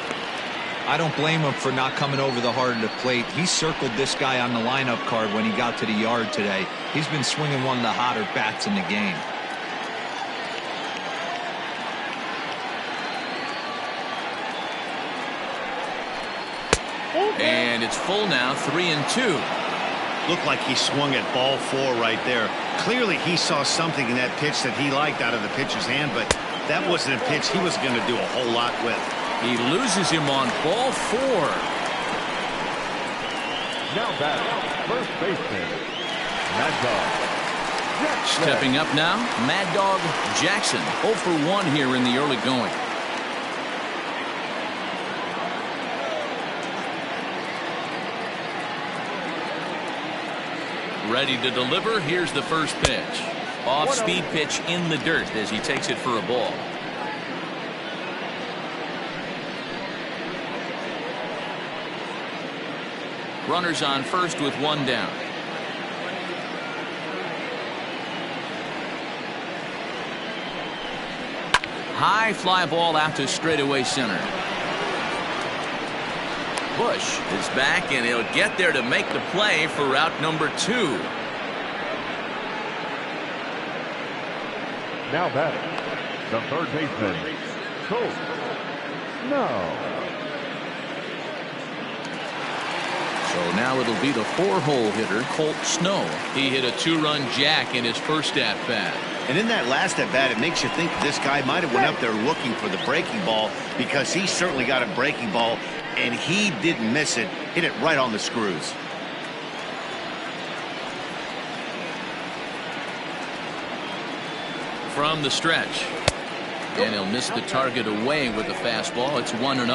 C: I don't blame him for not coming over the heart of the plate. He circled this guy on the lineup card when he got to the yard today. He's been swinging one of the hotter bats in the game.
A: And it's full now, 3-2.
B: Looked like he swung at ball 4 right there. Clearly he saw something in that pitch that he liked out of the pitcher's hand, but that wasn't a pitch he was going to do a whole lot with.
A: He loses him on ball 4.
F: Now back, first baseman, Mad Dog Jackson.
A: Stepping up now, Mad Dog Jackson, 0 for 1 here in the early going. Ready to deliver. Here's the first pitch. Off-speed pitch in the dirt as he takes it for a ball. Runners on first with one down. High fly ball out to straightaway center. Bush is back, and he'll get there to make the play for route number 2.
F: Now batting, the third baseman, Colt Snow.
A: So now it'll be the 4-hole hitter, Colt Snow. He hit a 2-run jack in his first at-bat.
B: And in that last at-bat, it makes you think this guy might have went up there looking for the breaking ball, because he certainly got a breaking ball, and he didn't miss it. Hit it right on the screws.
A: From the stretch. And he'll miss the target away with the fastball. It's 1-0.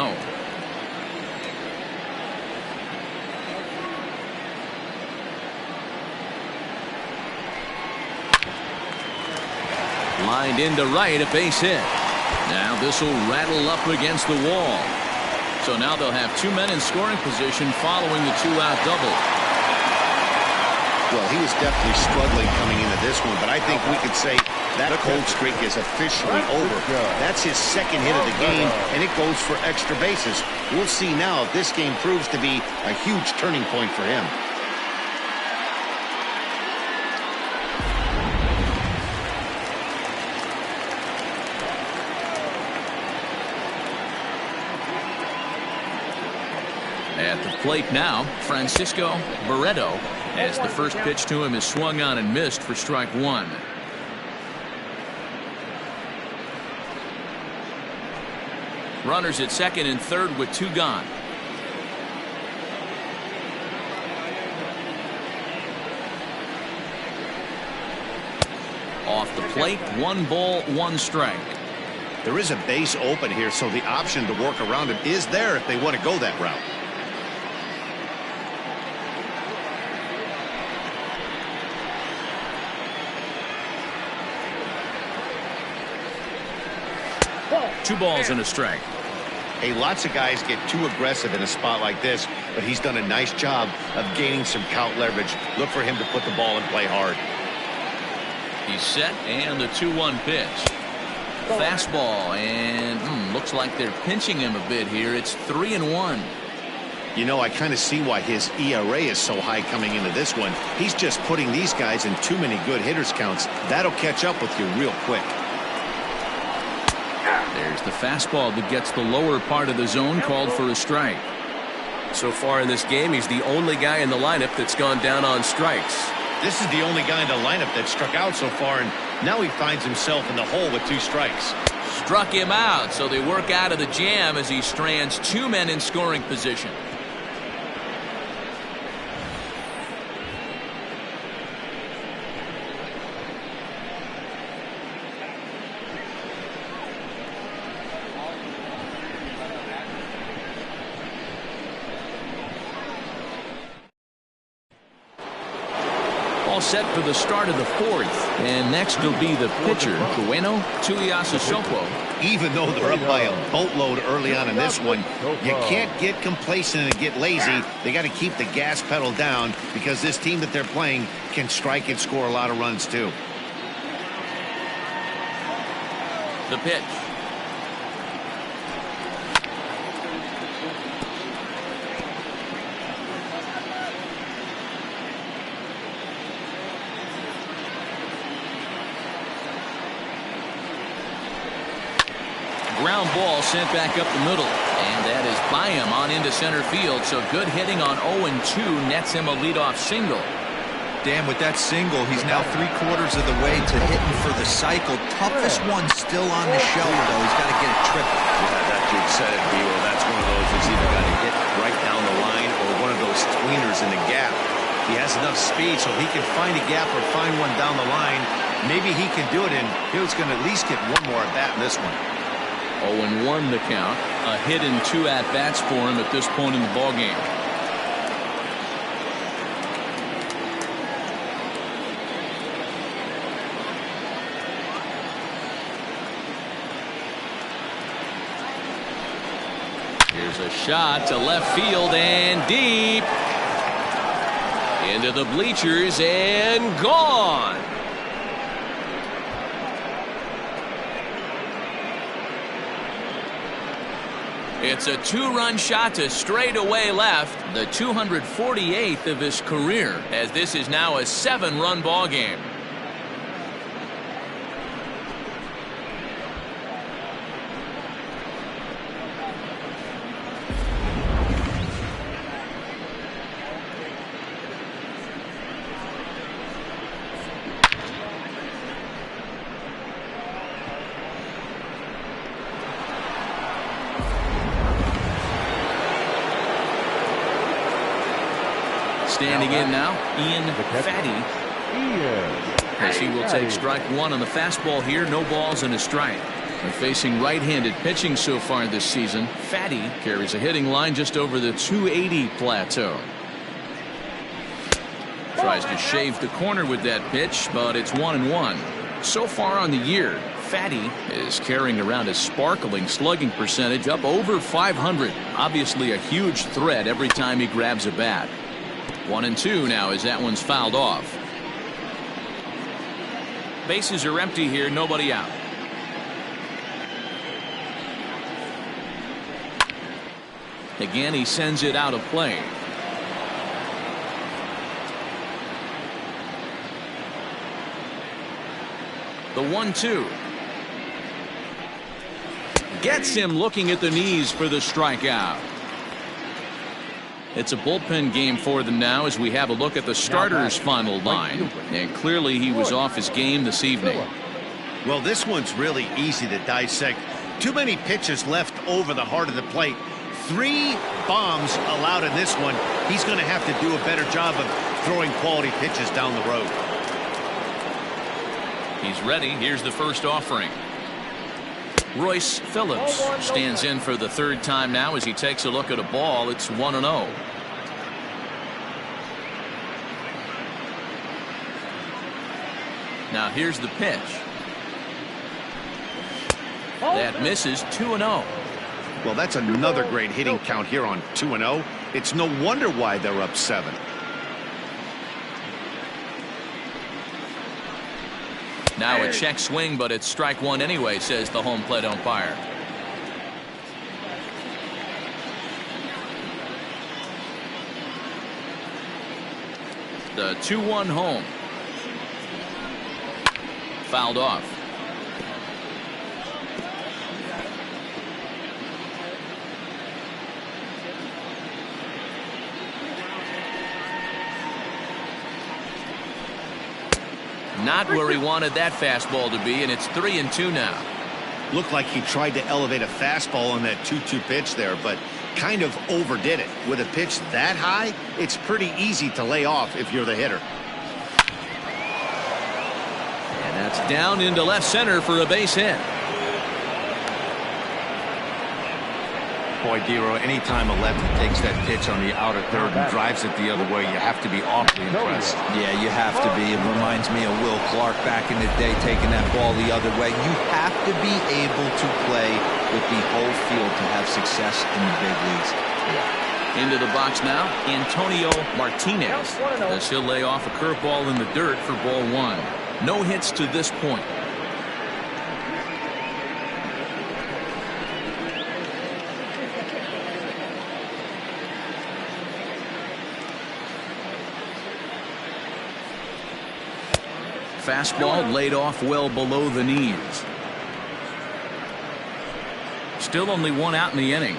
A: Lined into right, a base hit. Now this will rattle up against the wall. So now they'll have 2 men in scoring position following the 2-out double.
B: Well, he was definitely struggling coming into this one, but I think we could say that cold streak is officially over. That's his second hit of the game, and it goes for extra bases. We'll see now if this game proves to be a huge turning point for him.
A: At the plate now, Francisco Barreto, as the first pitch to him is swung on and missed for strike 1. Runners at second and third with 2 gone. Off the plate, 1 ball, 1 strike.
B: There is a base open here, so the option to work around it is there if they want to go that route.
A: Two balls and a strike.
B: Hey, lots of guys get too aggressive in a spot like this, but he's done a nice job of gaining some count leverage. Look for him to put the ball and play hard.
A: He's set, and the 2-1 pitch. Fastball, and looks like they're pinching him a bit here. It's 3-1.
B: You know, I kind of see why his ERA is so high coming into this one. He's just putting these guys in too many good hitters counts. That'll catch up with you real quick.
A: There's the fastball that gets the lower part of the zone, called for a strike.
G: So far in this game, he's the only guy in the lineup that's gone down on strikes.
B: This is the only guy in the lineup that struck out so far, and now he finds himself in the hole with 2 strikes.
A: Struck him out, so they work out of the jam as he strands 2 men in scoring position. Set for the start of the 4th, and next will be the pitcher, Bueno Tuiasosopo.
B: Even though they're up by a boatload early on in this one, you can't get complacent and get lazy. They got to keep the gas pedal down because this team that they're playing can strike and score a lot of runs too.
A: The pitch. Ground ball sent back up the middle, and that is by him on into center field. So good hitting on 0-2 nets him a leadoff single.
C: Dan, with that single, he's now 3/4 of the way to hitting for the cycle. Toughest one still on the shelf, though. He's got to get a triple.
B: Yeah, that dude said it, B-Roll. That's one of those that's either got to hit right down the line or one of those tweeners in the gap. He has enough speed so he can find a gap or find one down the line. Maybe he can do it, and he's going to at least get one more at bat in this one.
A: 0-1 the count. A hit and 2 at-bats for him at this point in the ballgame. Here's a shot to left field and deep. Into the bleachers and gone. It's a 2-run shot to straightaway left, the 248th of his career, as this is now a 7-run ball game. Standing in now, Ian Fatty, as he will take strike 1 on the fastball here. No balls and a strike. And facing right-handed pitching so far this season, Fatty carries a hitting line just over the 280 plateau. Tries to shave the corner with that pitch, but it's 1-1. So far on the year, Fatty is carrying around a sparkling slugging percentage up over 500. Obviously a huge threat every time he grabs a bat. 1-2 now as that one's fouled off. Bases are empty here, nobody out. Again, he sends it out of play. The 1-2. Gets him looking at the knees for the strikeout. It's a bullpen game for them now as we have a look at the starters' final line. And clearly he was off his game this evening.
B: Well, this one's really easy to dissect. Too many pitches left over the heart of the plate. 3 bombs allowed in this one. He's going to have to do a better job of throwing quality pitches down the road.
A: He's ready. Here's the first offering. Royce Phillips stands in for the third time now as he takes a look at a ball. It's 1-0. Now here's the pitch. That misses. 2-0.
B: Well, that's another great hitting count here on 2-0. It's no wonder why they're up 7.
A: Now a check swing, but it's strike one anyway, says the home plate umpire. The 2-1 home. Fouled off. Not where he wanted that fastball to be, and it's 3-2 now.
B: Looked like he tried to elevate a fastball on that 2-2 pitch there, but kind of overdid it. With a pitch that high, it's pretty easy to lay off if you're the hitter.
A: And that's down into left center for a base hit.
B: Boy, Dero, anytime a lefty takes that pitch on the outer third and drives it the other way, you have to be awfully impressed.
C: Yeah, you have to be. It reminds me of Will Clark back in the day taking that ball the other way. You have to be able to play with the whole field to have success in the big leagues.
A: Into the box now, Antonio Martinez, as he'll lay off a curveball in the dirt for ball one. No hits to this point. Fastball laid off well below the knees. Still only one out in the inning.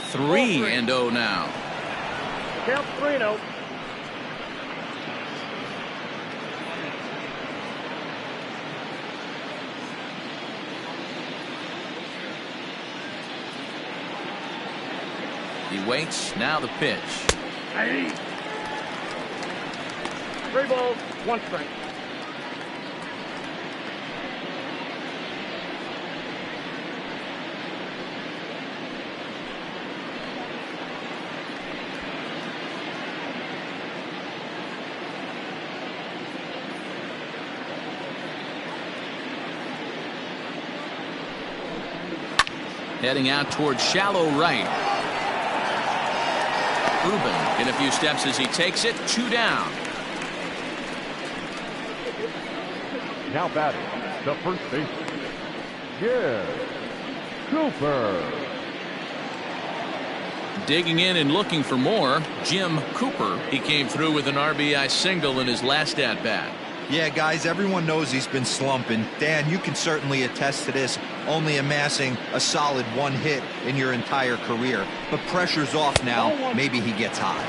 A: Three and 0 now.
E: Count 3-0.
A: He waits. Now the pitch.
E: 3 balls, 1 strike.
A: Heading out towards shallow right. Ruben in a few steps as he takes it. 2 down.
F: Now batting, the first baseman, Jim Cooper.
A: Digging in and looking for more, Jim Cooper. He came through with an RBI single in his last at bat.
C: Yeah, guys, everyone knows he's been slumping. Dan, you can certainly attest to this, only amassing a solid 1 hit in your entire career. But pressure's off now. Maybe he gets high.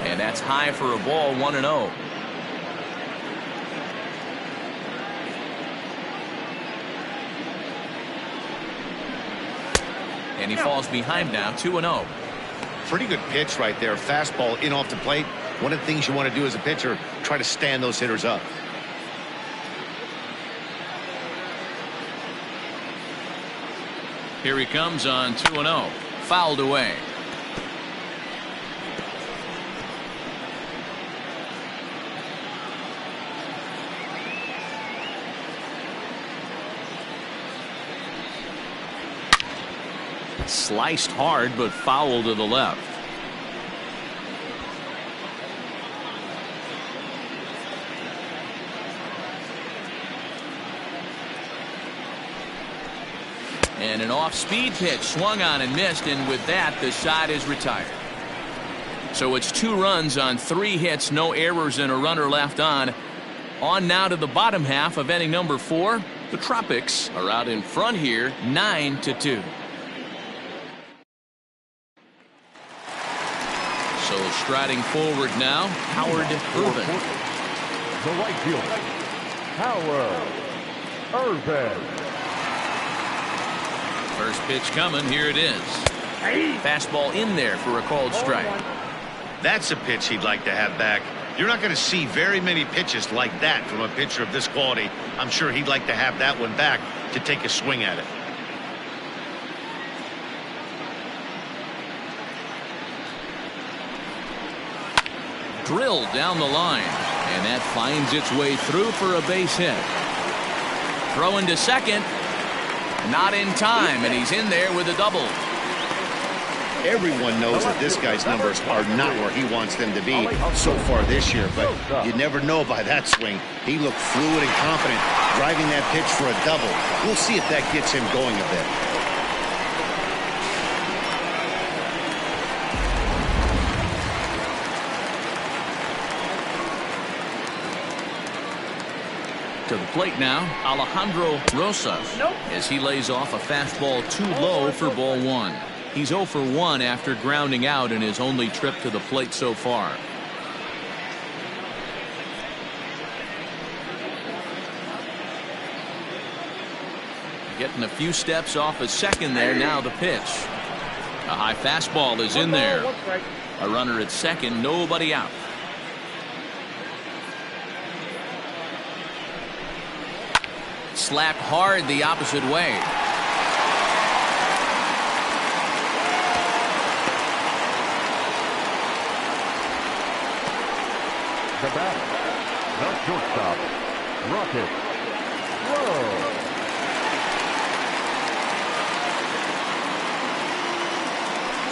A: And that's high for a ball. 1-0. And he falls behind now. 2-0.
B: Pretty good pitch right there. Fastball in off the plate. One of the things you want to do as a pitcher, try to stand those hitters up.
A: Here he comes on 2-0. Fouled away. Sliced hard, but foul to the left. And an off-speed pitch swung on and missed, and with that the side is retired. So it's 2 runs on 3 hits, no errors, and a runner left on. On now to the bottom half of inning number 4. The Tropics are out in front here, 9-2. So striding forward now, Howard Irvin.
F: The right fielder, Howard Irvin.
A: First pitch coming. Here it is. Fastball in there for a called strike.
B: That's a pitch he'd like to have back.
D: You're not going to see very many pitches like that from a pitcher of this quality. I'm sure he'd like to have that one back to take a swing at it.
A: Drilled down the line, and that finds its way through for a base hit. Throwing to second, not in time, and he's in there with a double.
D: Everyone knows that this guy's numbers are not where he wants them to be so far this year, but you never know by that swing. He looked fluid and confident, driving that pitch for a double. We'll see if that gets him going a bit.
A: To the plate now, Alejandro Rosas, as he lays off a fastball too low for ball one. He's 0 for 1 after grounding out in his only trip to the plate so far. Getting a few steps off a second there. Now the pitch. A high fastball is in there. A runner at second, nobody out. Slapped hard the opposite way.
F: The batter, the shortstop, Rocket. Whoa.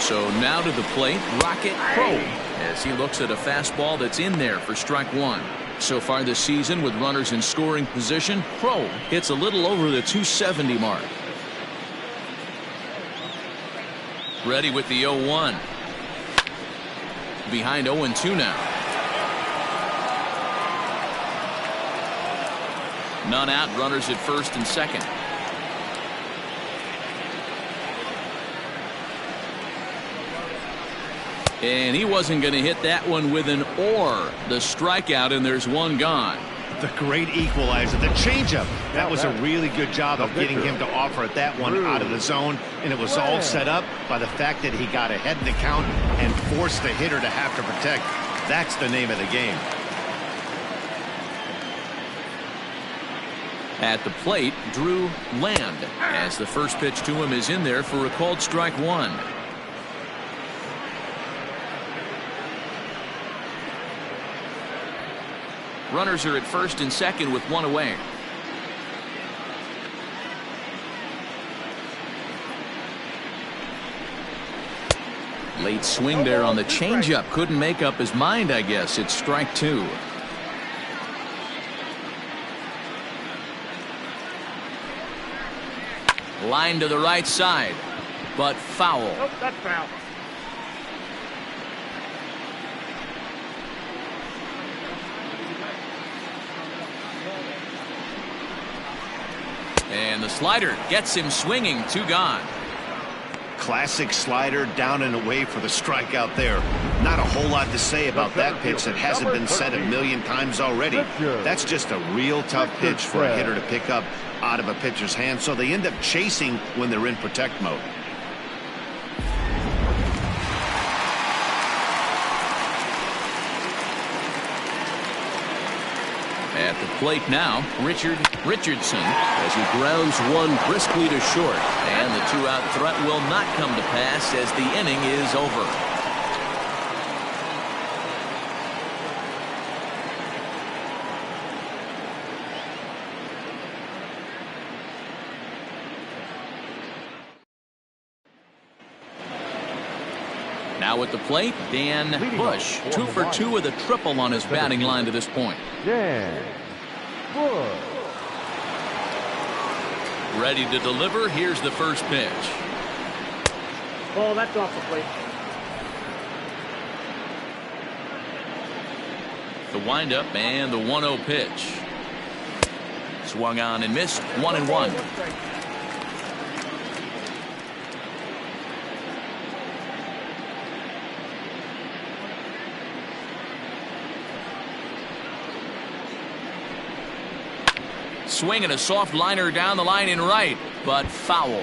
A: So now to the plate, Rocket Crow, as he looks at a fastball that's in there for strike one. So far this season, with runners in scoring position, Crow hits a little over the 270 mark. Ready with the 0-1. Behind 0-2 now. None out, runners at first and second. And he wasn't going to hit that one with an or. The strikeout, and there's one gone.
B: The great equalizer, the changeup. That was a really good job of getting him to offer that one out of the zone, and it was all set up by the fact that he got ahead in the count and forced the hitter to have to protect. That's the name of the game.
A: At the plate, Drew Land, as the first pitch to him is in there for a called strike one. Runners are at first and second with one away. Late swing there on the changeup. Couldn't make up his mind, I guess. It's strike two. Line to the right side, but foul.
E: Nope, that's foul.
A: And the slider gets him swinging. Two gone.
B: Classic slider down and away for the strikeout there. Not a whole lot to say about that pitch that hasn't been said a million times already. That's just a real tough pitch for a hitter to pick up out of a pitcher's hand, so they end up chasing when they're in protect mode.
A: At the plate now, Richardson, as he grounds one briskly to short, and the two-out threat will not come to pass as the inning is over. Now at the plate, Dan Bush, 2 for 2 with a triple on his batting line to this point.
F: Dan Bush.
A: Ready to deliver. Here's the first pitch.
E: Ball, that's off the plate.
A: The windup and the 1-0 pitch. Swung on and missed. 1-1. Swinging a soft liner down the line in right, but foul.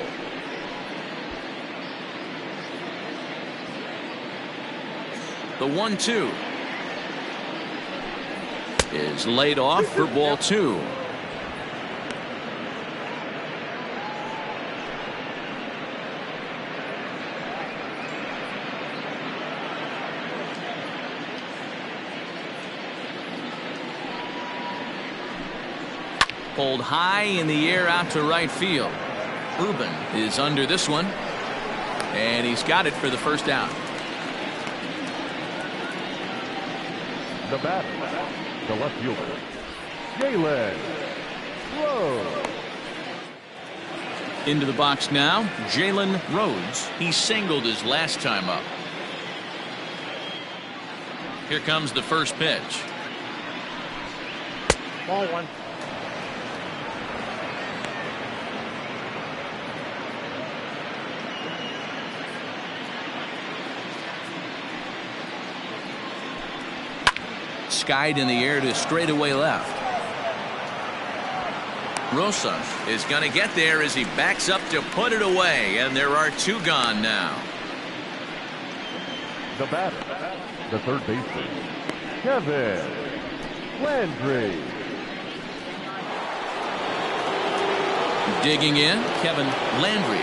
A: The 1-2. is laid off for ball 2. Pulled high in the air out to right field. Ruben is under this one, and he's got it for the first out.
F: The batter, the left fielder, Jalen Rhodes.
A: Into the box now, Jalen Rhodes. He singled his last time up. Here comes the first pitch.
E: Ball 1.
A: Skied in the air to straightaway left. Rosas is going to get there as he backs up to put it away, and there are 2 gone now.
F: The batter, the third baseman, Kevin Landry.
A: Digging in, Kevin Landry.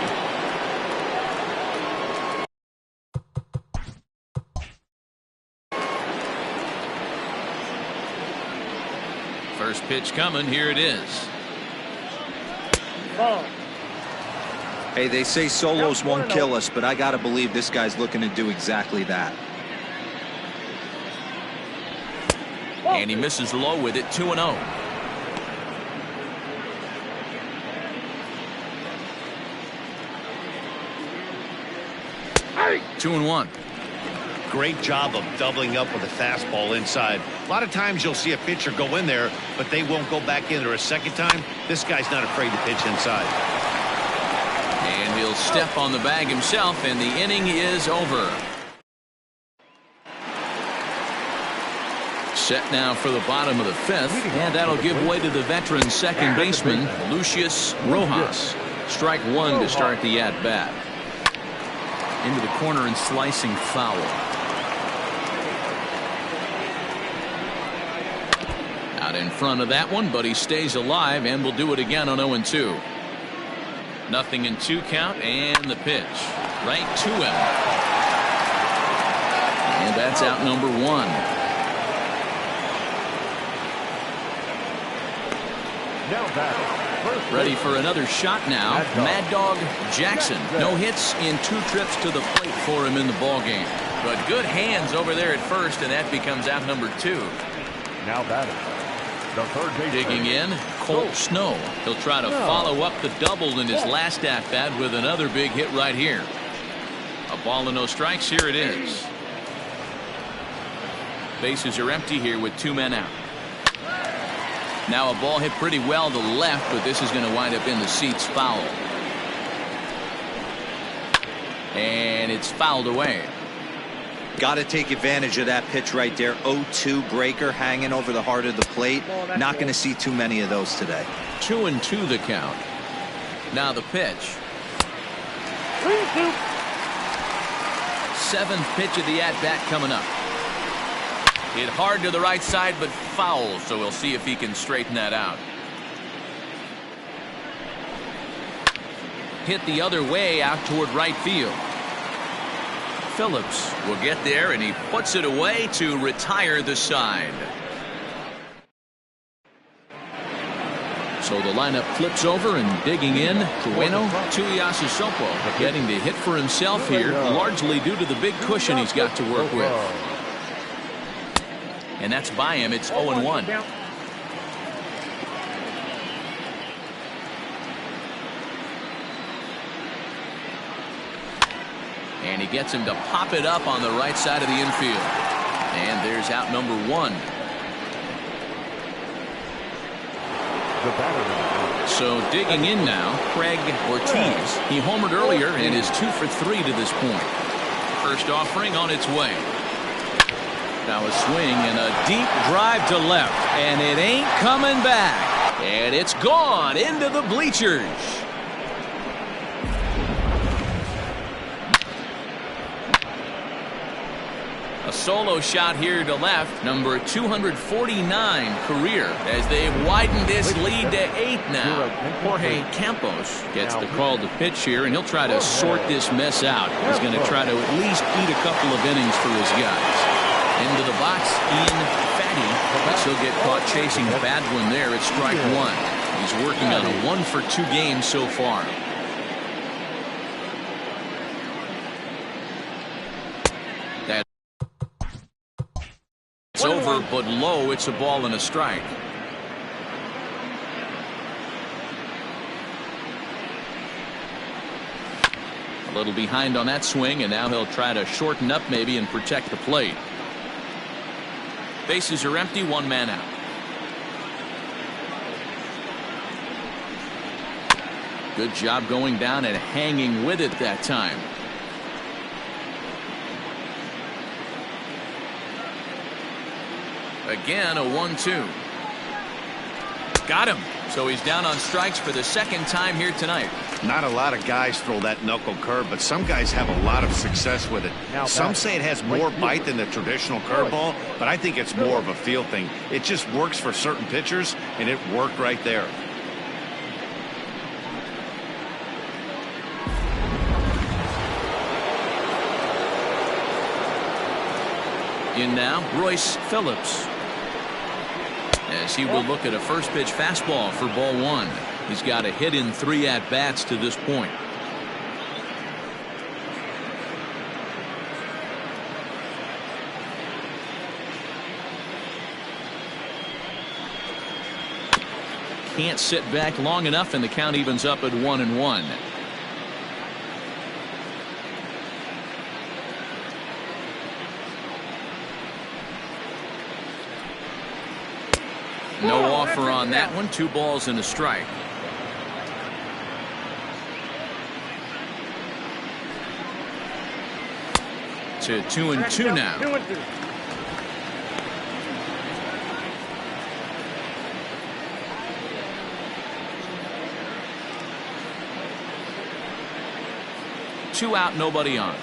A: First pitch coming. Here it is.
E: Ball.
C: Hey, they say solos won't kill us, but I got to believe this guy's looking to do exactly that.
A: And he misses low with it. 2-0.
B: Hey!
A: 2-1.
B: Great job of doubling up with a fastball inside. A lot of times you'll see a pitcher go in there, but they won't go back in there a second time. This guy's not afraid to pitch inside.
A: And he'll step on the bag himself, and the inning is over. Set now for the bottom of the 5th, and that'll give way to the veteran second baseman, Lucius Rojas. Strike 1 to start the at-bat. Into the corner and slicing foul. Out in front of that one, but he stays alive and will do it again on 0-2. 0-2 count, and the pitch right to him. And that's out number 1.
F: Now batter,
A: Ready for another shot now. Mad Dog Jackson. No hits in 2 trips to the plate for him in the ballgame. But good hands over there at first, and that becomes out number 2.
F: now batter, the third baseman.
A: Digging in, Colt Snow. He'll try to follow up the double in his last at-bat with another big hit right here. A ball and no strikes. Here it is. Bases are empty here with 2 men out. Now a ball hit pretty well to left, but this is going to wind up in the seats foul. And it's fouled away.
C: Got to take advantage of that pitch right there. 0-2 breaker hanging over the heart of the plate. Not going to see too many of those today.
A: 2-2 the count. Now the pitch.
E: 3-2.
A: 7th pitch of the at-bat coming up. Hit hard to the right side, but foul, so we'll see if he can straighten that out. Hit the other way out toward right field. Phillips will get there, and he puts it away to retire the side. So the lineup flips over, and digging in, Trueno Tuiasosopo getting the hit for himself here, largely due to the big cushion he's got to work with. And that's by him. It's 0-1. And he gets him to pop it up on the right side of the infield. And there's out number 1. So digging in now, Craig Ortiz. He homered earlier and is 2 for 3 to this point. First offering on its way. Now a swing and a deep drive to left, and it ain't coming back. And it's gone into the bleachers. A solo shot here to left. Number 249 career as they've widened this lead to 8 now. Jorge Campos gets the call to pitch here, and he'll try to sort this mess out. He's going to try to at least eat a couple of innings for his guys. Into the box, Ian Fatty. He'll get caught chasing a bad one there at strike one. He's working on a 1-for-2 game so far. It's over, but low. It's a ball and a strike. A little behind on that swing, and now he'll try to shorten up maybe and protect the plate. Bases are empty, one man out. Good job going down and hanging with it that time. Again, a 1-2. Got him. So he's down on strikes for the second time here tonight.
B: Not a lot of guys throw that knuckle curve, but some guys have a lot of success with it. Some say it has more bite than the traditional curveball, but I think it's more of a feel thing. It just works for certain pitchers, and it worked right there.
A: In now, Royce Phillips, as he will look at a first pitch fastball for ball one. He's got a hit in 3 at-bats to this point. Can't sit back long enough, and the count evens up at 1-1. No offer on that one. 2 balls and a strike. To 2-2 now.
E: 2-2.
A: Two out, nobody on.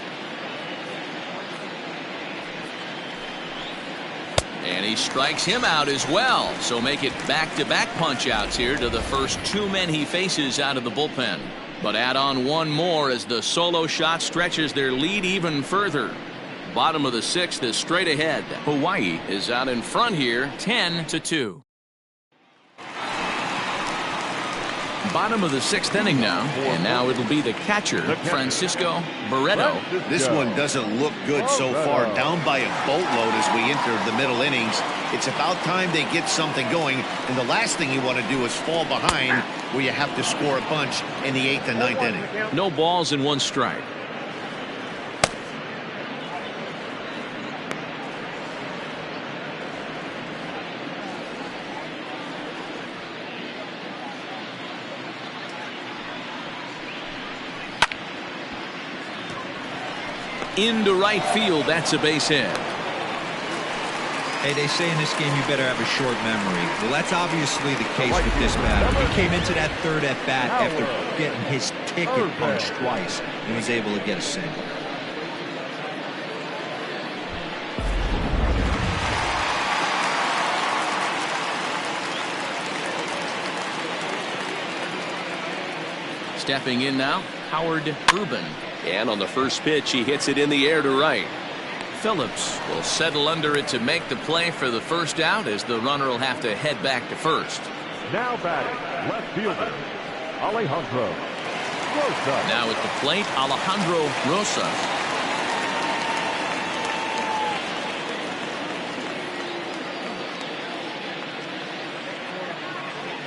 A: And he strikes him out as well. So make it back-to-back punch-outs here to the first 2 men he faces out of the bullpen. But add on one more as the solo shot stretches their lead even further. Bottom of the 6th is straight ahead. Hawaii is out in front here, 10-2. Bottom of the 6th inning now, and now it'll be the catcher, Francisco Barreto.
B: This one doesn't look good so far. Down by a boatload as we enter the middle innings. It's about time they get something going, and the last thing you want to do is fall behind where you have to score a bunch in the 8th and 9th inning.
A: No balls and 1 strike. Into right field. That's a base hit.
C: Hey, they say in this game you better have a short memory. Well, that's obviously the case with this batter. He came into that 3rd at bat after getting his ticket punched twice and was able to get a single.
A: Stepping in now, Howard Rubin.
G: And on the first pitch, he hits it in the air to right.
A: Phillips will settle under it to make the play for the first out, as the runner will have to head back to first.
F: Now batting, left fielder, Alejandro Rosa.
A: Now at the plate, Alejandro Rosa.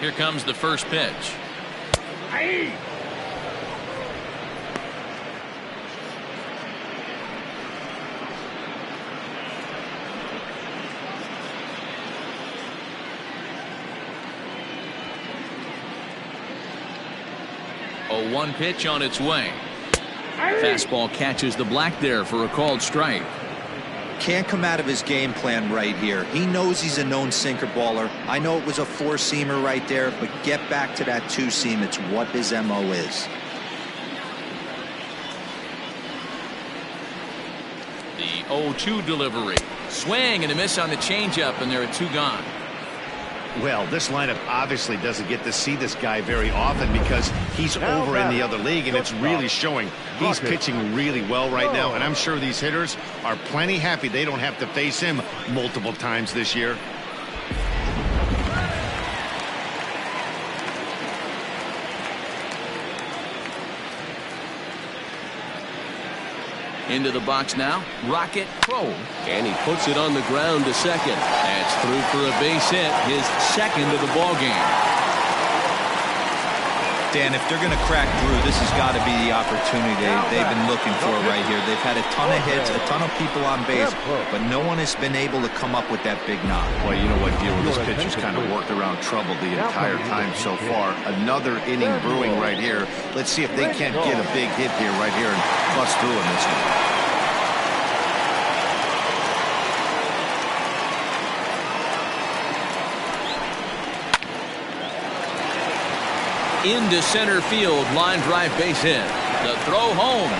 A: Here comes the first pitch.
E: Hey!
A: A 1 pitch on its way. Fastball catches the black there for a called strike.
C: Can't come out of his game plan right here. He knows he's a known sinker baller. I know it was a 4-seamer right there, but get back to that 2-seam. It's what his MO is.
A: The 0-2 delivery. Swing and a miss on the changeup, and there are 2 gone.
B: Well, this lineup obviously doesn't get to see this guy very often because he's over in the other league, and it's really showing. He's pitching really well right now, and I'm sure these hitters are plenty happy they don't have to face him multiple times this year.
A: Into the box now, Rocket Crow.
G: And he puts it on the ground to second.
A: That's through for a base hit, his second of the ball game.
C: Dan, if they're going to crack through, this has got to be the opportunity they've been looking for right here. They've had a ton of hits, a ton of people on base, but no one has been able to come up with that big knock.
B: Well, you know what, deal with this pitcher's kind of worked around trouble the entire time so far. Another inning brewing right here. Let's see if they can't get a big hit here right here and bust through in this one.
A: Into center field, line drive base hit. The throw home.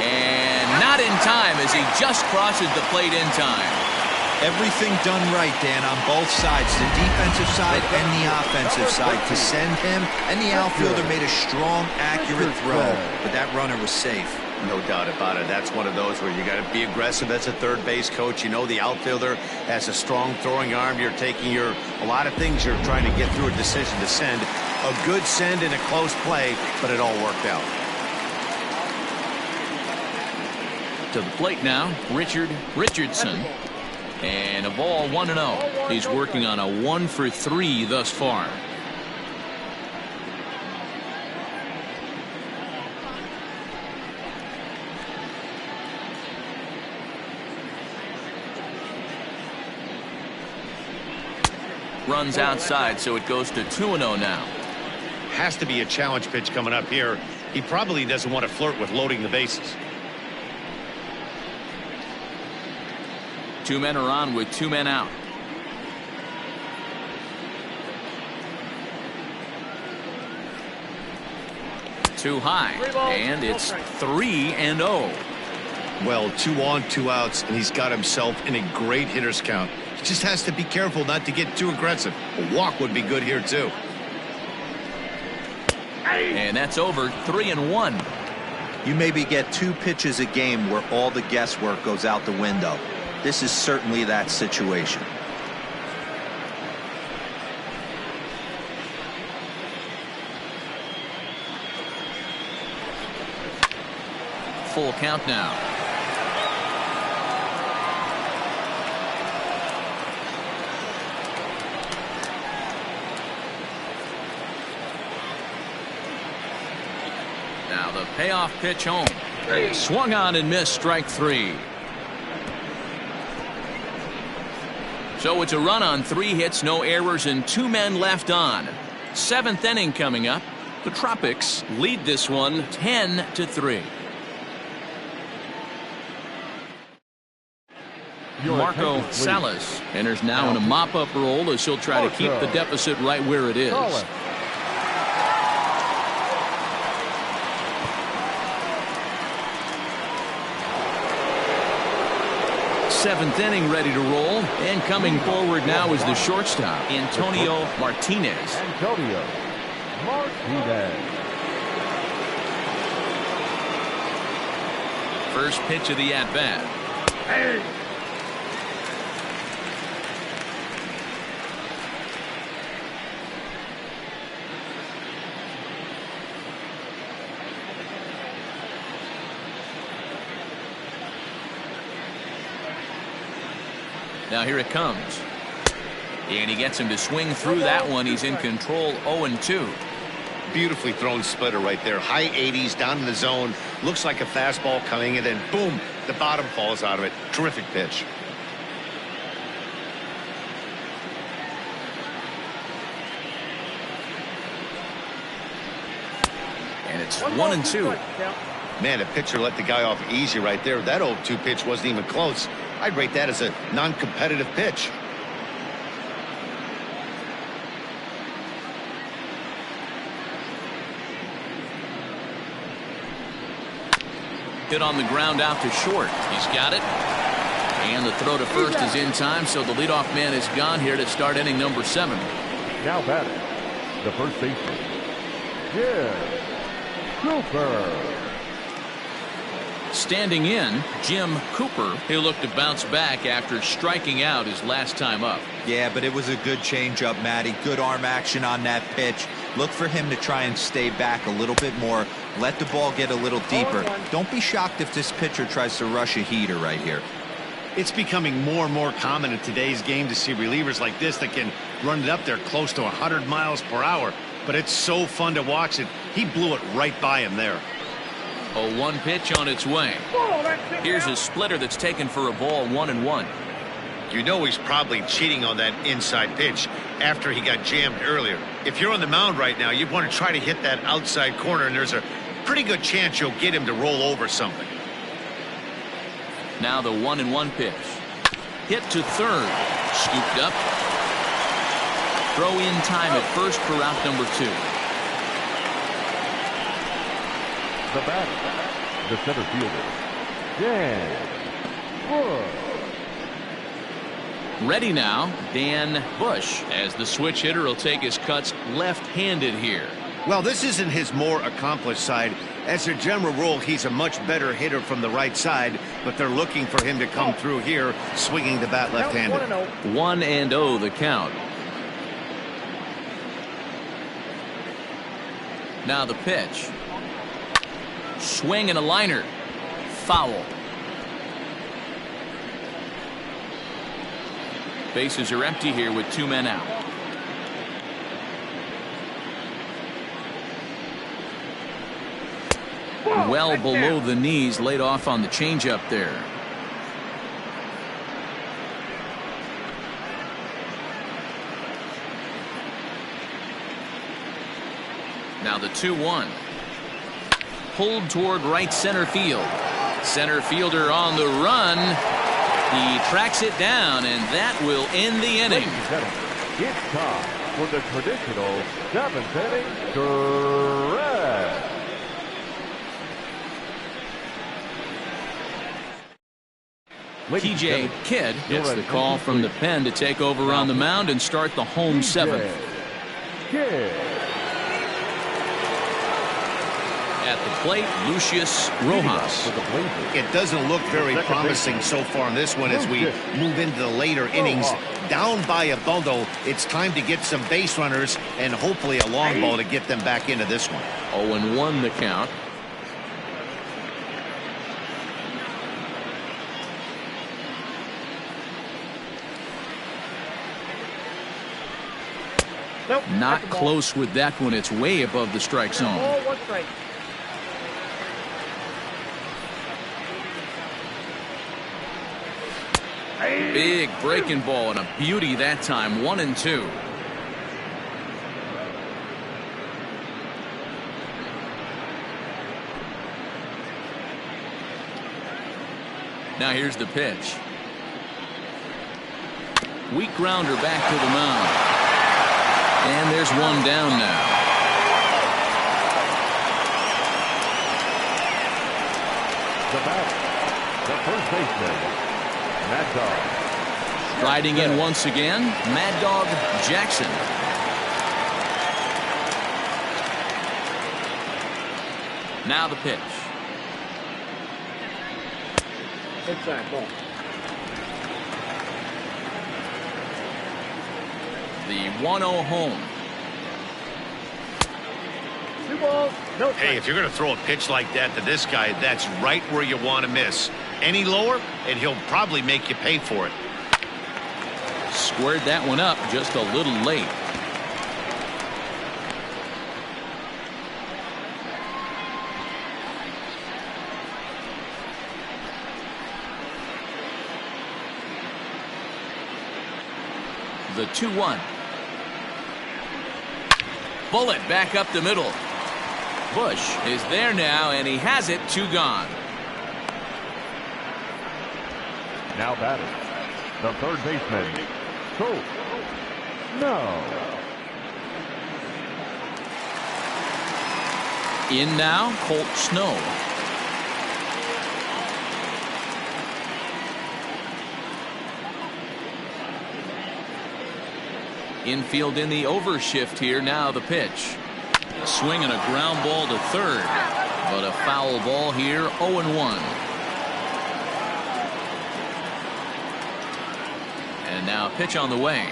A: And not in time as he just crosses the plate in time.
C: Everything done right, Dan, on both sides, the defensive side and the offensive side. To send him, and the outfielder made a strong, accurate throw, but that runner was safe.
B: No doubt about it. That's one of those where you got to be aggressive as a third base coach. You know the outfielder has a strong throwing arm. You're taking a lot of things you're trying to get through a decision to send. A good send in a close play, but it all worked out.
A: To the plate now, Richardson. And a ball 1-0. He's working on a 1-for-3 thus far. Runs outside, so it goes to 2-0 now.
B: Has to be a challenge pitch coming up here. He probably doesn't want to flirt with loading the bases.
A: 2 men are on with 2 men out. Too high, and it's 3-0.
B: Well, 2 on, 2 outs, and he's got himself in a great hitter's count. He just has to be careful not to get too aggressive. A walk would be good here, too.
A: And that's over. 3-1.
C: You maybe get 2 pitches a game where all the guesswork goes out the window. This is certainly that situation.
A: Full count now. Now the payoff pitch home. Swung on and missed, strike 3. So it's a run on 3 hits, no errors, and 2 men left on. 7th inning coming up. The Tropics lead this one 10-3. Marco Salas enters now in a mop-up role as he'll try to keep the deficit right where it is. 7th inning ready to roll, and coming forward now is the shortstop, Antonio Martinez. First pitch of the at-bat. Now here it comes. And he gets him to swing through that one. He's in control, 0-2.
B: Beautifully thrown splitter right there. High 80s down in the zone. Looks like a fastball coming in, and boom, the bottom falls out of it. Terrific pitch.
A: And it's 1-2.
B: Man, the pitcher let the guy off easy right there. That 0-2 pitch wasn't even close. I'd rate that as a non-competitive pitch.
A: Hit on the ground out to short. He's got it. And the throw to first is in time, so the leadoff man is gone here to start inning number 7.
F: Now batting, the first baseman, Jim Cooper.
A: Standing in, Jim Cooper. He'll look to bounce back after striking out his last time up.
C: Yeah, but it was a good changeup, Matty. Good arm action on that pitch. Look for him to try and stay back a little bit more. Let the ball get a little deeper. Don't be shocked if this pitcher tries to rush a heater right here.
B: It's becoming more and more common in today's game to see relievers like this that can run it up there close to 100 miles per hour. But it's so fun to watch it. He blew it right by him there.
A: A 1 pitch on its way. Here's a splitter that's taken for a ball, 1-1.
D: You know he's probably cheating on that inside pitch after he got jammed earlier. If you're on the mound right now, you want to try to hit that outside corner, and there's a pretty good chance you'll get him to roll over something.
A: Now the 1-1 pitch. Hit to third. Scooped up. Throw in time at first for out number 2.
F: The batter, the center fielder, Dan Bush.
A: Ready now, Dan Bush, as the switch hitter will take his cuts left-handed here.
B: Well, this isn't his more accomplished side. As a general rule, he's a much better hitter from the right side, but they're looking for him to come through here, swinging the bat left-handed.
A: 1-0 the count. Now the pitch. Swing and a liner. Foul. Bases are empty here with 2 men out. Well below the knees, laid off on the changeup there. Now the 2-1. Pulled toward right center field. Center fielder on the run. He tracks it down, and that will end the inning.
F: It's time for the traditional 7th inning stretch.
A: TJ Kidd gets the call from the pen to take over on the mound and start the home 7th.
F: Kidd.
A: At the plate, Lucius Rojas.
B: It doesn't look very promising so far in this one as we move into the later innings. Down by a bundle, it's time to get some base runners and hopefully a long ball to get them back into this one.
A: 0-1 the count. Not close with that one. It's way above the strike zone. Big breaking ball and a beauty that time. 1-2. Now here's the pitch. Weak grounder back to the mound. And there's one down now.
F: The batter, the first baseman, Mad Dog.
A: Striding in once again, Mad Dog Jackson. Now the pitch.
E: Inside ball.
A: The 1-0 home.
E: 2 balls, no strikes.
D: Hey, if you're going to throw a pitch like that to this guy, that's right where you want to miss. Any lower, and he'll probably make you pay for it.
A: Squared that one up just a little late. The 2-1. Bullet back up the middle. Bush is there now, and he has it. 2 gone.
F: Now batting, the third baseman, Colt Snow.
A: In now, Colt Snow. Infield in the overshift here. Now the pitch. A swing and a ground ball to third. But a foul ball here. 0-1. And now a pitch on the way.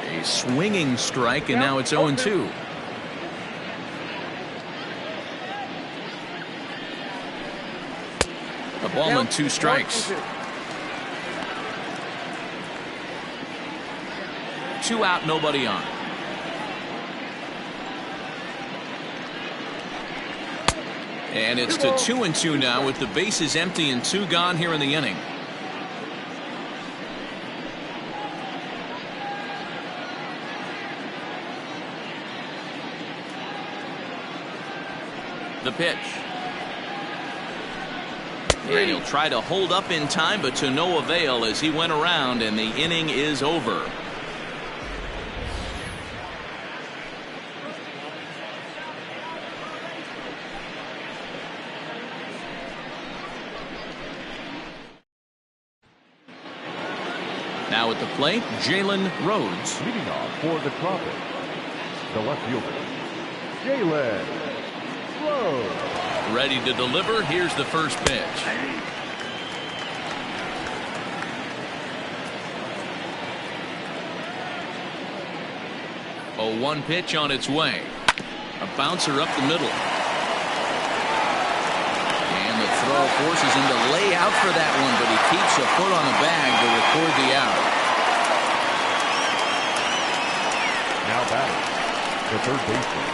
A: A swinging strike, and now it's 0-2. A ball and 2 strikes. 2 out, nobody on. And it's to 2-2 now with the bases empty and 2 gone here in the inning. The pitch. And he'll try to hold up in time, but to no avail as he went around, and the inning is over. Now at the plate, Jalen Rhodes.
F: Leading off for the Tropics, the left fielder, Jalen Rhodes.
A: Ready to deliver. Here's the first pitch. A 1 pitch on its way. A bouncer up the middle. And the throw forces him to lay out for that one, but he keeps a foot on the bag to record the out.
F: Now batting, the third baseman,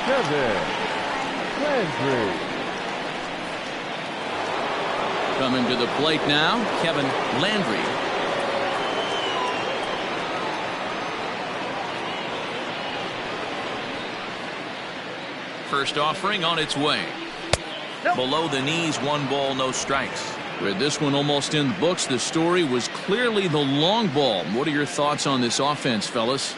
F: Kevin Landry.
A: Coming to the plate now, Kevin Landry. First offering on its way. Below the knees, 1 ball, no strikes. With this one almost in the books, the story was clearly the long ball. What are your thoughts on this offense, fellas?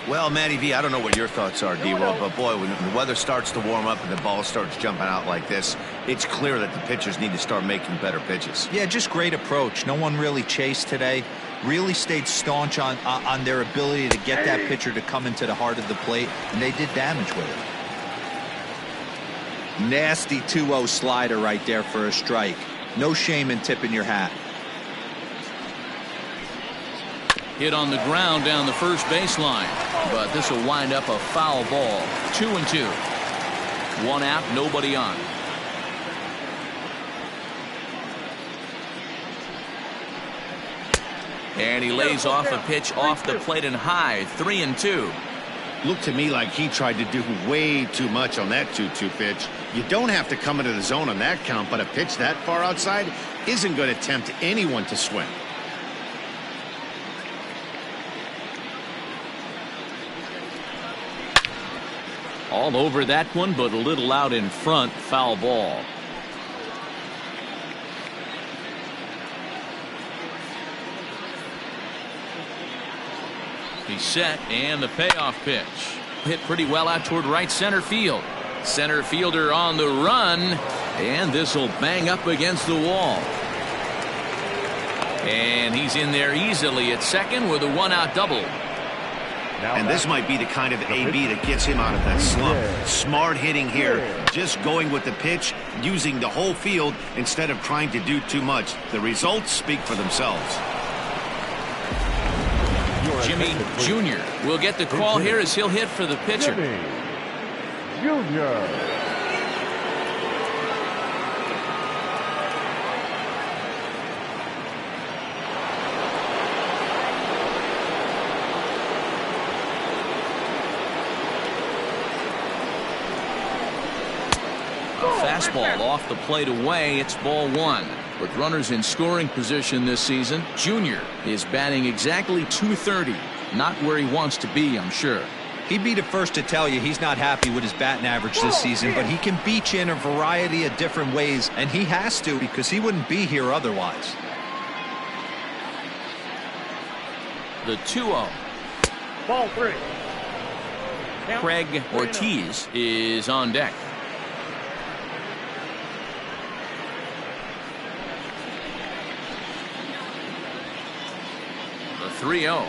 B: Well, Matty V, I don't know what your thoughts are, D-Roll, but boy, when the weather starts to warm up and the ball starts jumping out like this, it's clear that the pitchers need to start making better pitches.
C: Yeah, just great approach. No one really chased today. Really stayed staunch on their ability to get that pitcher to come into the heart of the plate, and they did damage with it. Nasty 2-0 slider right there for a strike. No shame in tipping your hat.
A: Hit on the ground down the first baseline, but this will wind up a foul ball. 2-2. 1 out, nobody on. And he lays off a pitch off the plate and high. 3-2.
D: Looked to me like he tried to do way too much on that 2-2 pitch. You don't have to come into the zone on that count, but a pitch that far outside isn't going to tempt anyone to swing.
A: All over that one, but a little out in front. Foul ball. He's set, and the payoff pitch. Hit pretty well out toward right center field. Center fielder on the run, and this will bang up against the wall. And he's in there easily at second with a 1-out double.
B: And this might be the kind of AB that gets him out of that slump. Smart hitting here, just going with the pitch, using the whole field instead of trying to do too much. The results speak for themselves.
A: Jimmy Jr. will get the call here as he'll hit for the pitcher.
F: Jimmy Jr.
A: Fastball off the plate away. It's ball 1. With runners in scoring position this season, Jr. is batting exactly .230. Not where he wants to be, I'm sure.
C: He'd be the first to tell you he's not happy with his batting average this season, but he can beat you in a variety of different ways, and he has to because he wouldn't be here otherwise.
A: The 2-0.
E: Ball 3.
A: Craig Ortiz is on deck. 3-0.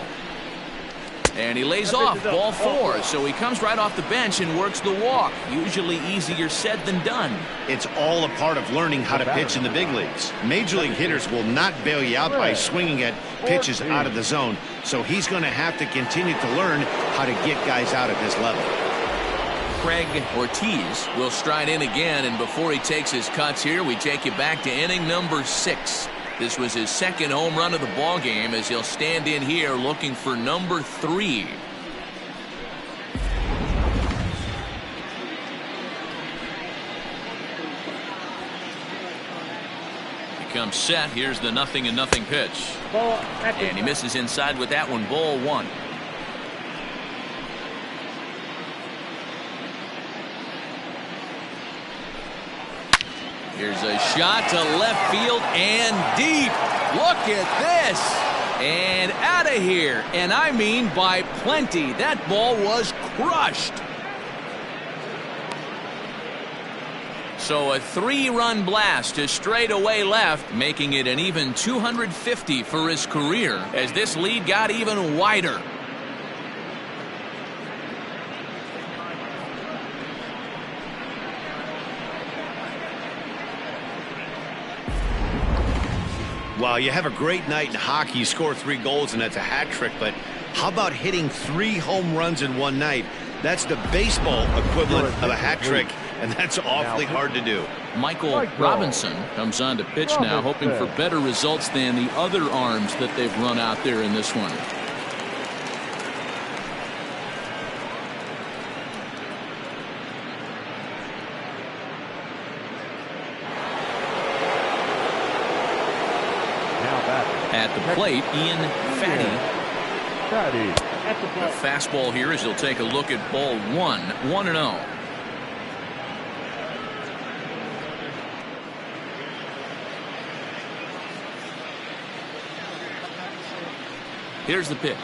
A: And he lays off, ball 4, so he comes right off the bench and works the walk. Usually easier said than done.
B: It's all a part of learning how to pitch in the big leagues. Major league hitters will not bail you out by swinging at pitches out of the zone, so he's going to have to continue to learn how to get guys out at this level.
A: Craig Ortiz will stride in again, and before he takes his cuts here, we take you back to inning number 6. This was his second home run of the ball game as he'll stand in here looking for number 3. He comes set. Here's the 0-0 pitch. And he misses inside with that one. Ball 1. Here's a shot to left field and deep. Look at this. And out of here. And I mean by plenty. That ball was crushed. So a 3-run blast to straightaway left, making it an even 250 for his career as this lead got even wider.
B: Well, you have a great night in hockey. You score 3 goals, and that's a hat trick. But how about hitting 3 home runs in one night? That's the baseball equivalent of a hat trick, and that's awfully hard to do.
A: Michael Robinson comes on to pitch now, hoping for better results than the other arms that they've run out there in this one. At the plate, Ian Fatty. A fastball here as he'll take a look at ball 1, 1-0. Here's the pitch.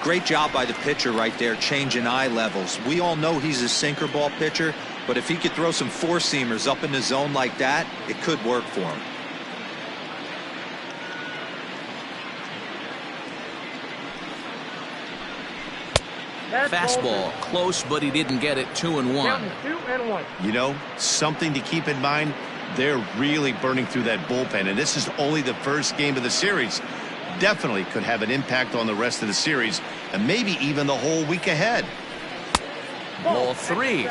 C: Great job by the pitcher right there, changing eye levels. We all know he's a sinker ball pitcher, but if he could throw some four-seamers up in the zone like that, it could work for him.
A: Fastball close, but he didn't get it. 2-1.
B: You know, something to keep in mind, they're really burning through that bullpen, and this is only the first game of the series. Definitely could have an impact on the rest of the series and maybe even the whole week ahead.
A: Ball 3.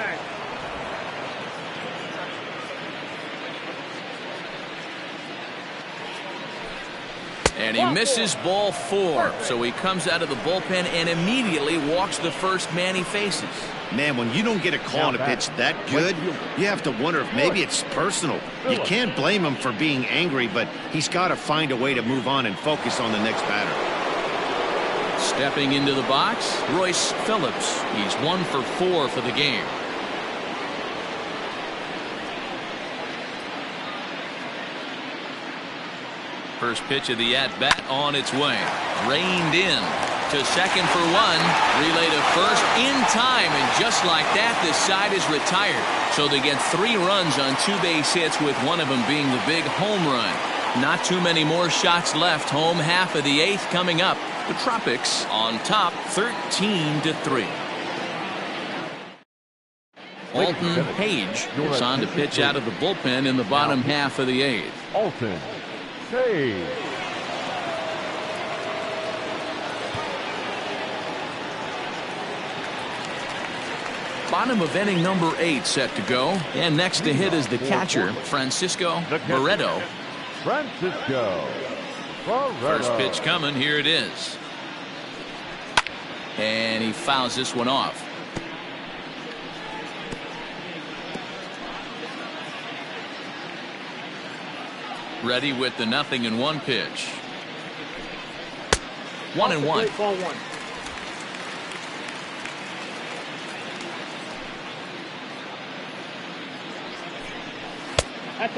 A: And he misses ball 4. So he comes out of the bullpen and immediately walks the first man he faces.
B: Man, when you don't get a call on a pitch that good, you have to wonder if maybe it's personal. You can't blame him for being angry, but he's got to find a way to move on and focus on the next batter.
A: Stepping into the box, Royce Phillips. He's 1 for 4 for the game. First pitch of the at-bat on its way. Reined in to second for 1. Relay to first in time, and just like that, this side is retired. So they get 3 runs on 2 base hits, with one of them being the big home run. Not too many more shots left. Home half of the 8th coming up. The Tropics on top 13-3. Alton Page is on to pitch out of the bullpen in the bottom half of the 8th.
F: Alton Page.
A: Bottom of inning number 8 set to go. And next to hit is the catcher, Francisco Barreto.
F: Francisco Barreto.
A: First pitch coming. Here it is. And he fouls this one off. Ready with the 0-1 pitch. 1-1.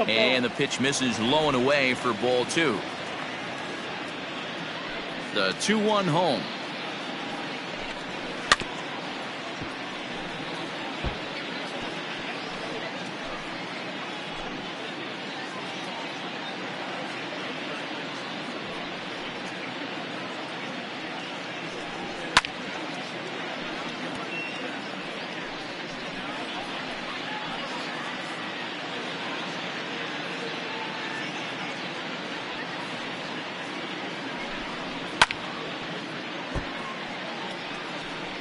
A: And the pitch misses low and away for ball 2. The 2-1 home.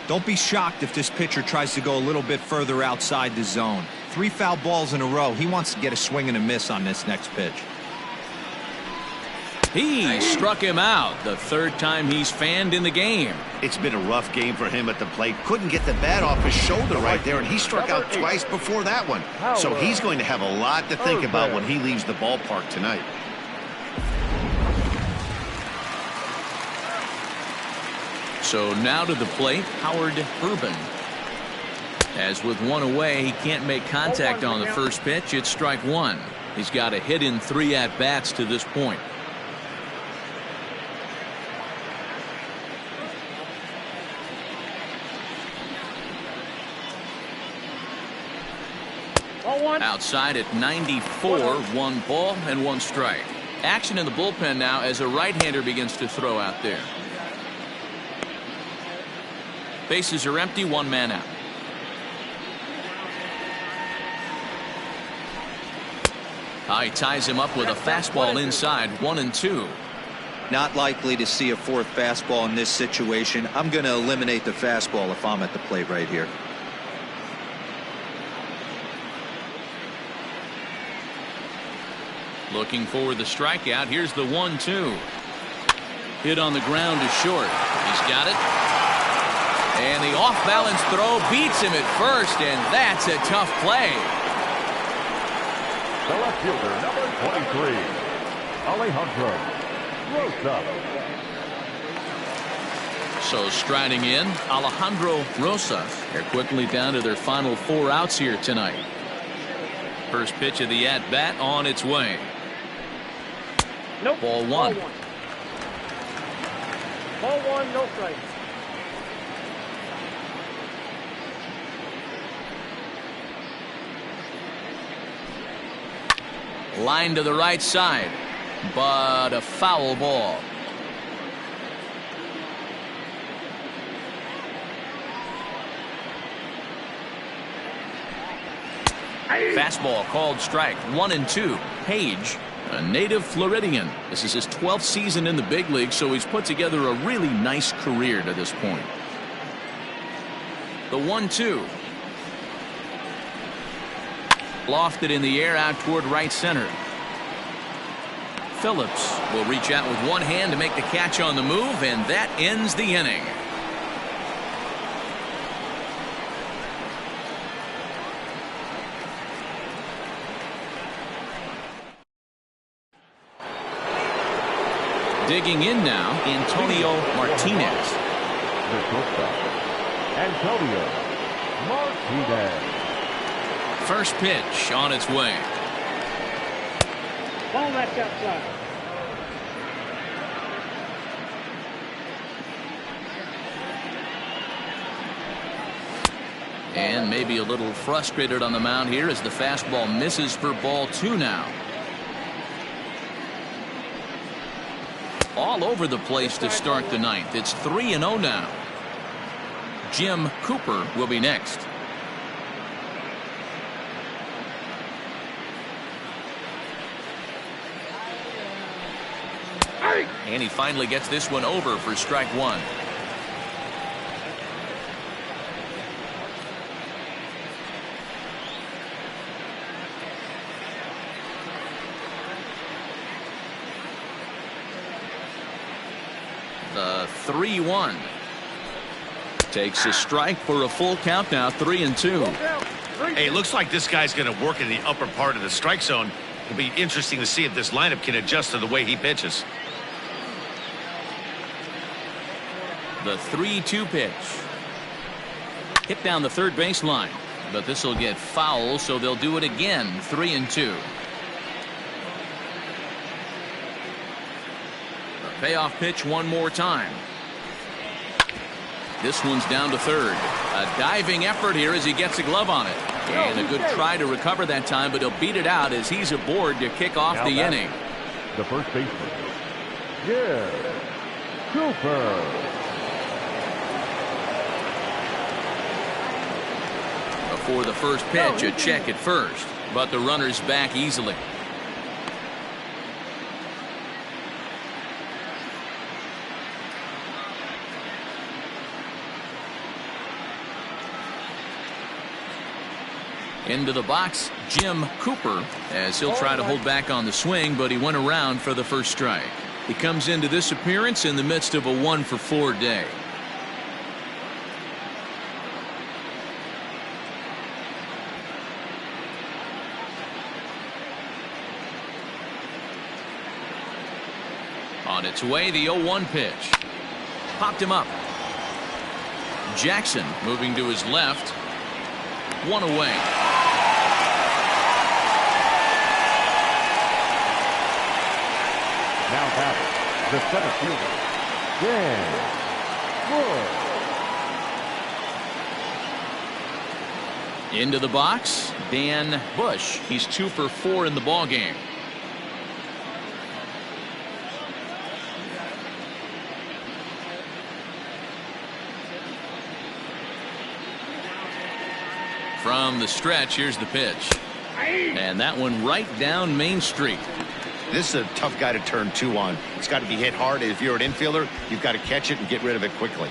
C: Don't be shocked if this pitcher tries to go a little bit further outside the zone. 3 foul balls in a row. He wants to get a swing and a miss on this next pitch.
A: He struck him out, the 3rd time he's fanned in the game.
B: It's been a rough game for him at the plate. Couldn't get the bat off his shoulder right there, and he struck out twice before that one. So he's going to have a lot to think about when he leaves the ballpark tonight.
A: So now to the plate, Howard Urban. As with 1 away, he can't make contact on the first pitch. It's strike 1. He's got a hit in 3 at-bats to this point. Outside at 94, 1 ball and 1 strike. Action in the bullpen now as a right-hander begins to throw out there. Bases are empty, 1 man out. He ties him up with a fastball inside, 1-2.
C: Not likely to see a 4th fastball in this situation. I'm going to eliminate the fastball if I'm at the plate right here.
A: Looking for the strikeout. Here's the 1-2. Hit on the ground to short. He's got it. And the off-balance throw beats him at first, and that's a tough play.
F: The left fielder, number 23, Alejandro Rosa.
A: So striding in, Alejandro Rosa. They're quickly down to their final 4 outs here tonight. First pitch of the at-bat on its way.
E: Nope.
A: Ball 1.
E: Ball 1, no strikes.
A: Line to the right side, but a foul ball. Fastball called strike, 1-2. Page, a native Floridian. This is his 12th season in the big league, so he's put together a really nice career to this point. The 1-2. Lofted in the air out toward right center. Phillips will reach out with 1 hand to make the catch on the move, and that ends the inning. Digging in now, Antonio Martinez.
F: The shortstop, Antonio Martinez.
A: First pitch on its way.
E: Ball that's outside.
A: And maybe a little frustrated on the mound here as the fastball misses for ball 2 now. All over the place to start the 9th. It's 3-0 now. Jim Cooper will be next. And he finally gets this one over for strike 1. The 3-1. Takes a strike for a full count now, 3-2.
B: Hey, it looks like this guy's going to work in the upper part of the strike zone. It'll be interesting to see if this lineup can adjust to the way he pitches.
A: The 3-2 pitch. Hit down the third baseline, but this will get foul, so they'll do it again. 3-2. The payoff pitch one more time. This one's down to third. A diving effort here as he gets a glove on it. And a good try to recover that time, but he'll beat it out as he's aboard to kick off the inning.
F: The first baseman, yeah, Cooper.
A: Before the first pitch, a check at first, but the runner's back easily. Into the box, Jim Cooper, as he'll try to hold back on the swing, but he went around for the first strike. He comes into this appearance in the midst of a 1-for-4 day. On its way, the 0-1 pitch. Popped him up. Jackson moving to his left. One away.
F: Now batting, the center fielder, Dan Bush.
A: Into the box, Dan Bush. He's 2 for 4 in the ballgame. From the stretch, here's the pitch. And that one right down Main Street.
D: This is a tough guy to turn 2 on. It's got to be hit hard. If you're an infielder, you've got to catch it and get rid of it quickly.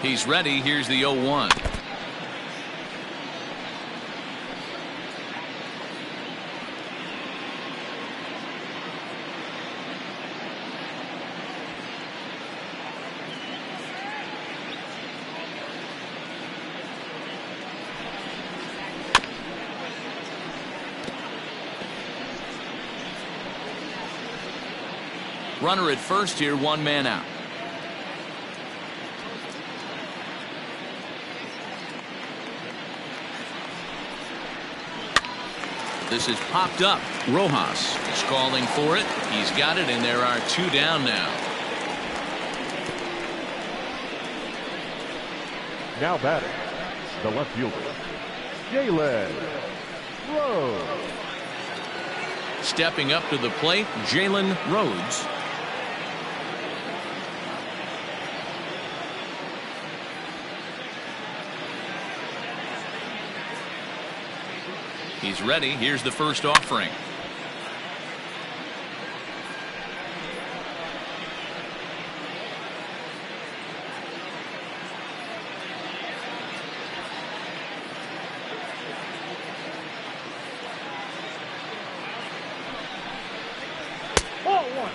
A: He's ready. Here's the 0-1. Runner at first here, 1 man out. This is popped up. Rojas is calling for it. He's got it, and there are 2 down now.
F: Now batting, the left fielder, Jalen Rhodes.
A: Stepping up to the plate, Jalen Rhodes. He's ready. Here's the first offering.
E: Ball 1.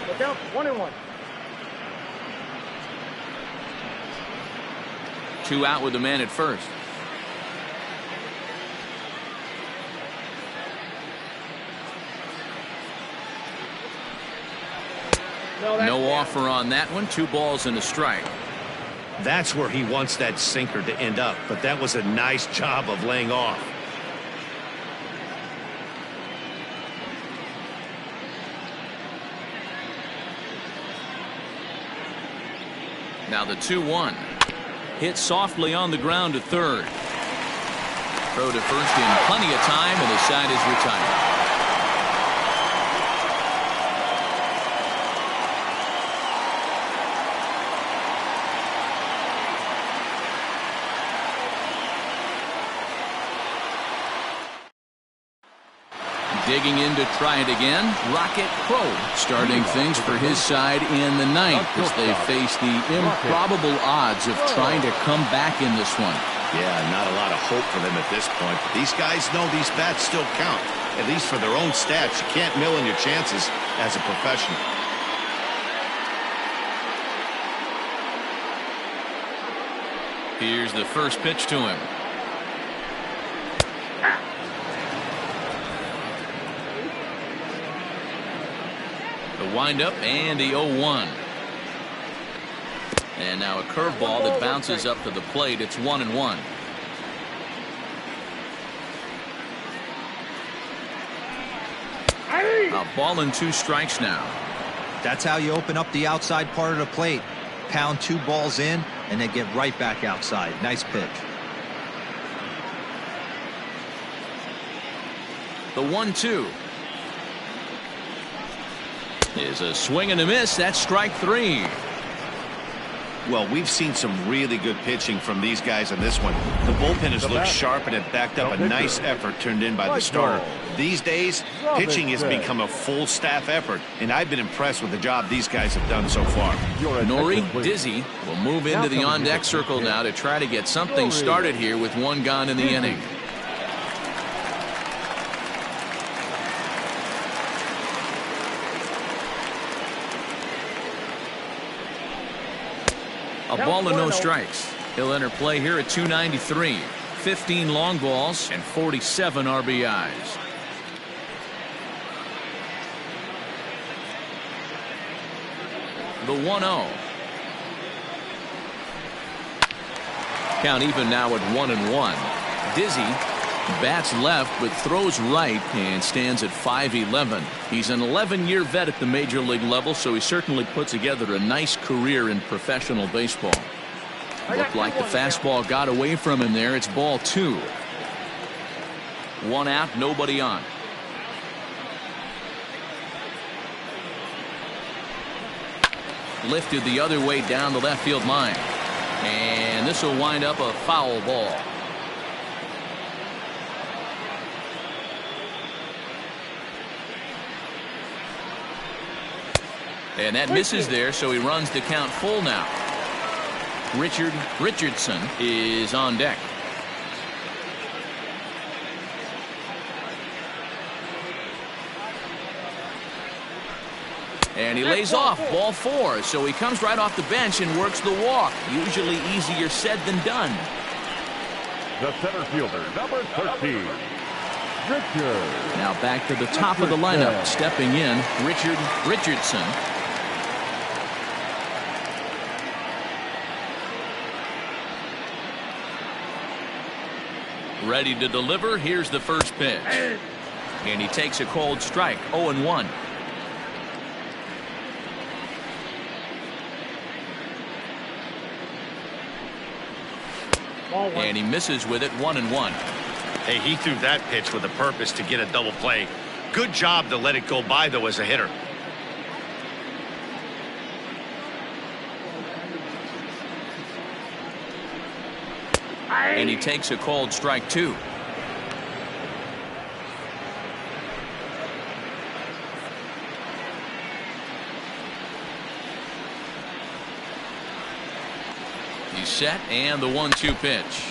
E: Look out, 1-1.
A: 2 out with the man at first. No offer on that one. 2 balls and a strike.
B: That's where he wants that sinker to end up, but that was a nice job of laying off.
A: Now the 2-1. Hit softly on the ground to third. Throw to first in plenty of time, and the side is retired. Digging in to try it again, Rocket Crow starting things for his side in the 9th as they face the improbable odds of trying to come back in this one.
B: Yeah, not a lot of hope for them at this point. But these guys know these bats still count, at least for their own stats. You can't mill in your chances as a professional.
A: Here's the first pitch to him. The windup and the 0-1. And now a curveball that bounces up to the plate. It's 1-1. A ball and 2 strikes now.
C: That's how you open up the outside part of the plate. Pound 2 balls in and then get right back outside. Nice pitch.
A: The 1-2 is a swing and a miss. That's strike 3.
B: Well, we've seen some really good pitching from these guys on this one. The bullpen has looked sharp and it backed up a nice effort turned in by the starter. These days, pitching has become a full staff effort, and I've been impressed with the job these guys have done so far.
A: Nori Dizzy will move into the on-deck circle now to try to get something started here with one gone in the inning. A ball and no strikes. He'll enter play here at 293. 15 long balls and 47 RBIs. The 1-0. Count even now at 1-1. Dizzy bats left but throws right and stands at 5'11". He's an 11-year vet at the major league level, so he certainly put together a nice career in professional baseball. Looked like the fastball got away from him there. It's ball 2. 1 out, nobody on. Lifted the other way down the left field line. And this will wind up a foul ball. And that misses there, so he runs the count full now. Richardson is on deck. And he lays off, ball 4, so he comes right off the bench and works the walk. Usually easier said than done.
F: The center fielder, number 13, Richard.
A: Now back to the top of the lineup, stepping in, Richardson. Ready to deliver. Here's the first pitch. And he takes a cold strike. 0-1. And he misses with it. 1-1.
D: Hey, he threw that pitch with a purpose to get a double play. Good job to let it go by, though, as a hitter.
A: And he takes a cold strike 2. He's set, and the 1-2 pitch.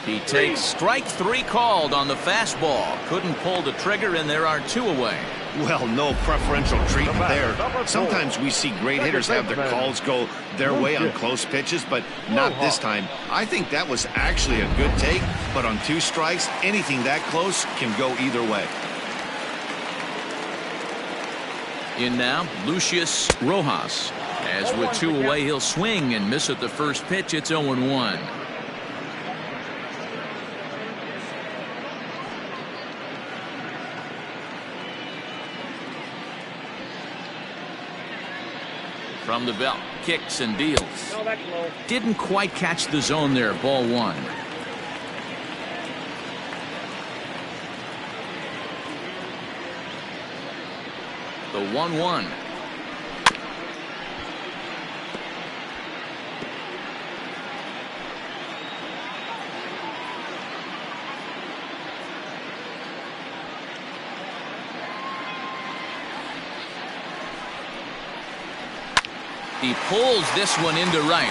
A: He takes strike 3 called on the fastball. Couldn't pull the trigger, and there are 2 away.
B: Well, no preferential treatment there. Sometimes we see great hitters have their calls go their way on close pitches, but not this time. I think that was actually a good take, but on 2 strikes, anything that close can go either way.
A: In now, Lucius Rojas. As with 2 away, he'll swing and miss at the first pitch. It's 0-1. From the belt, kicks and deals.
E: No, that's low.
A: Didn't quite catch the zone there. Ball 1. The 1-1. He pulls this one into right,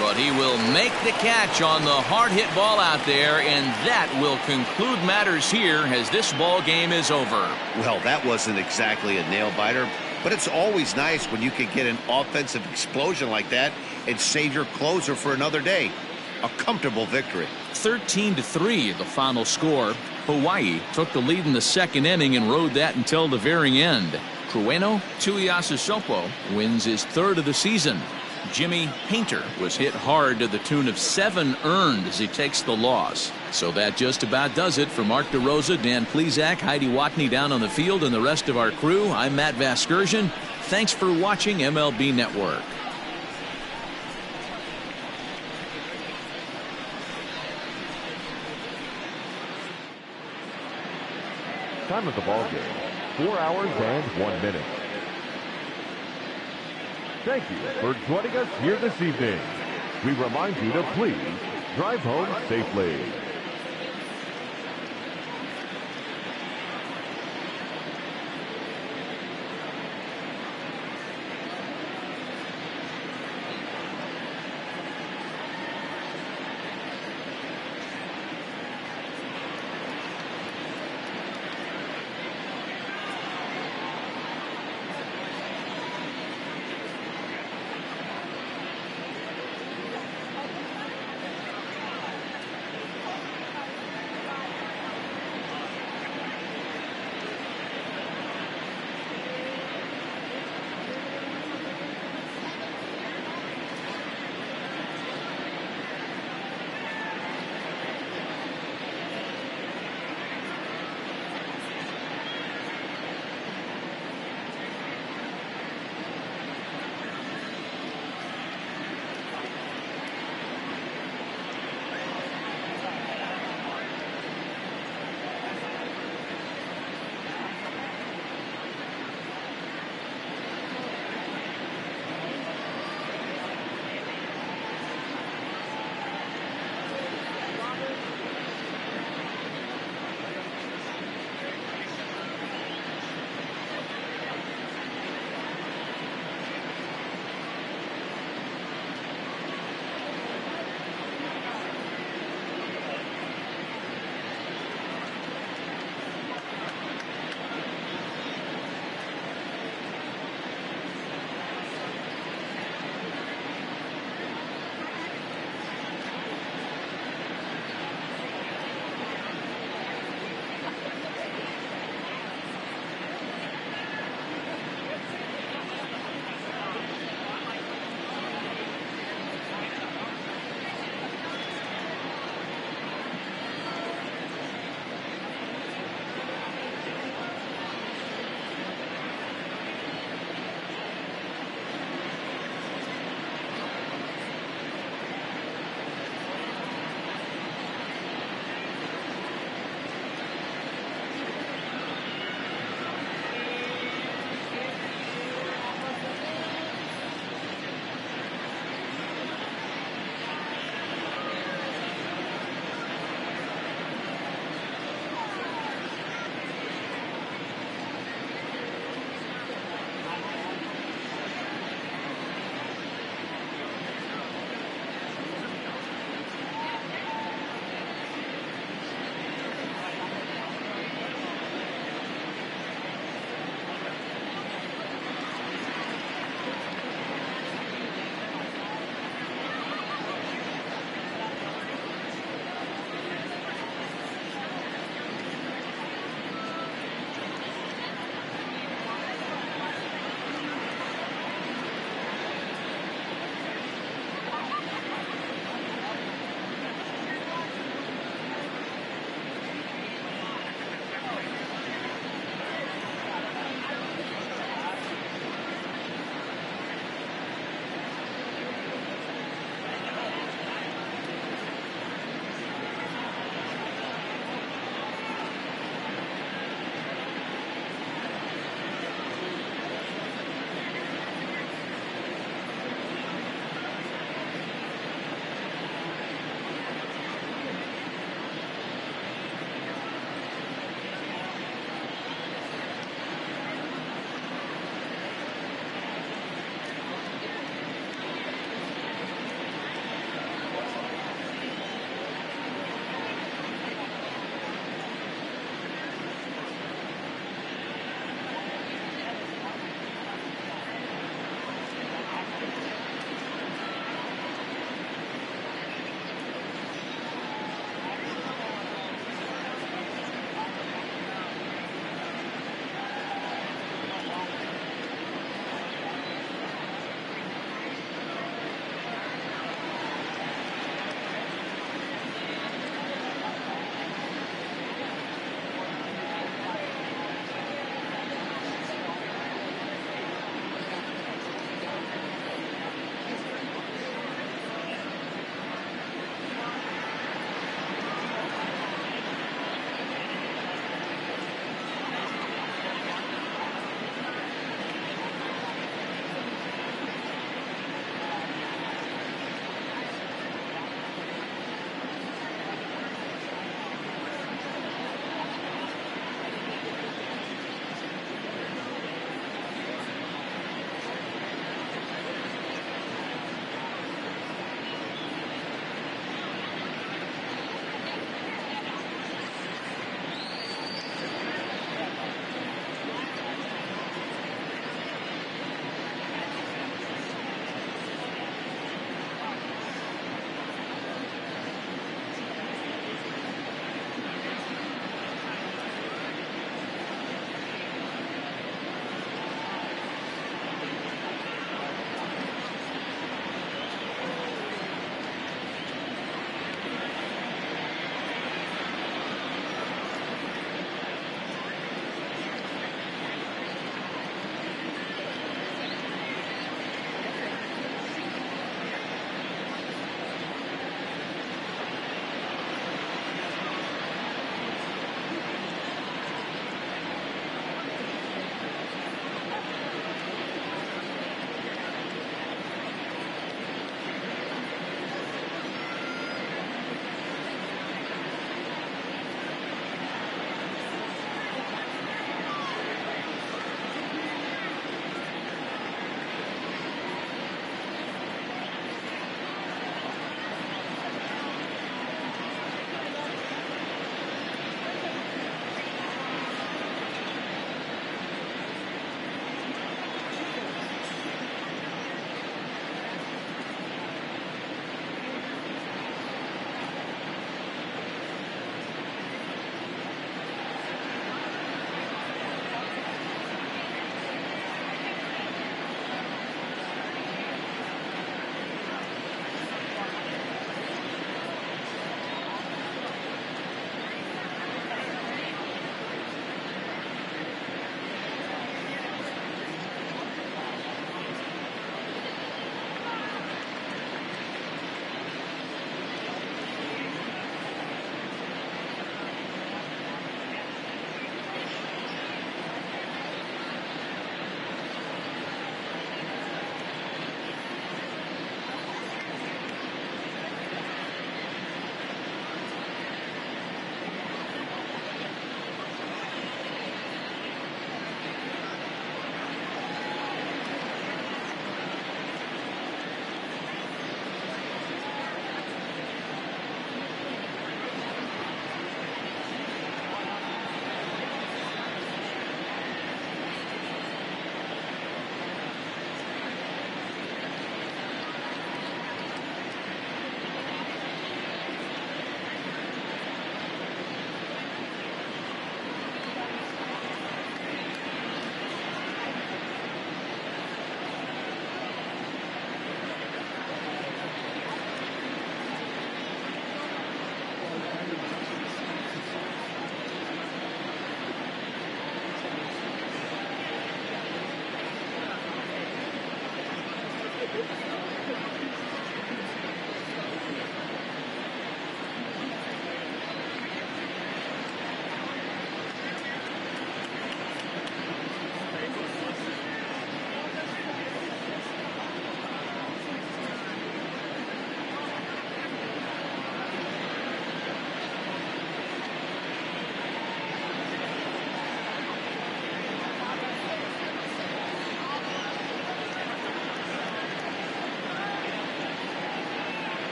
A: but he will make the catch on the hard hit ball out there, and that will conclude matters here as this ball game is over.
B: Well, that wasn't exactly a nail biter, but it's always nice when you can get an offensive explosion like that and save your closer for another day. A comfortable victory.
A: 13-3 the final score. Hawaii took the lead in the 2nd inning and rode that until the very end. Trueno Tuiasosopo wins his 3rd of the season. Jimmy Painter was hit hard to the tune of 7 earned as he takes the loss. So that just about does it. For Mark DeRosa, Dan Plesac, Heidi Watney down on the field, and the rest of our crew, I'm Matt Vasgersian. Thanks for watching MLB Network.
F: Time of the ball game, 4 hours and 1 minute. Thank you for joining us here this evening. We remind you to please drive home safely.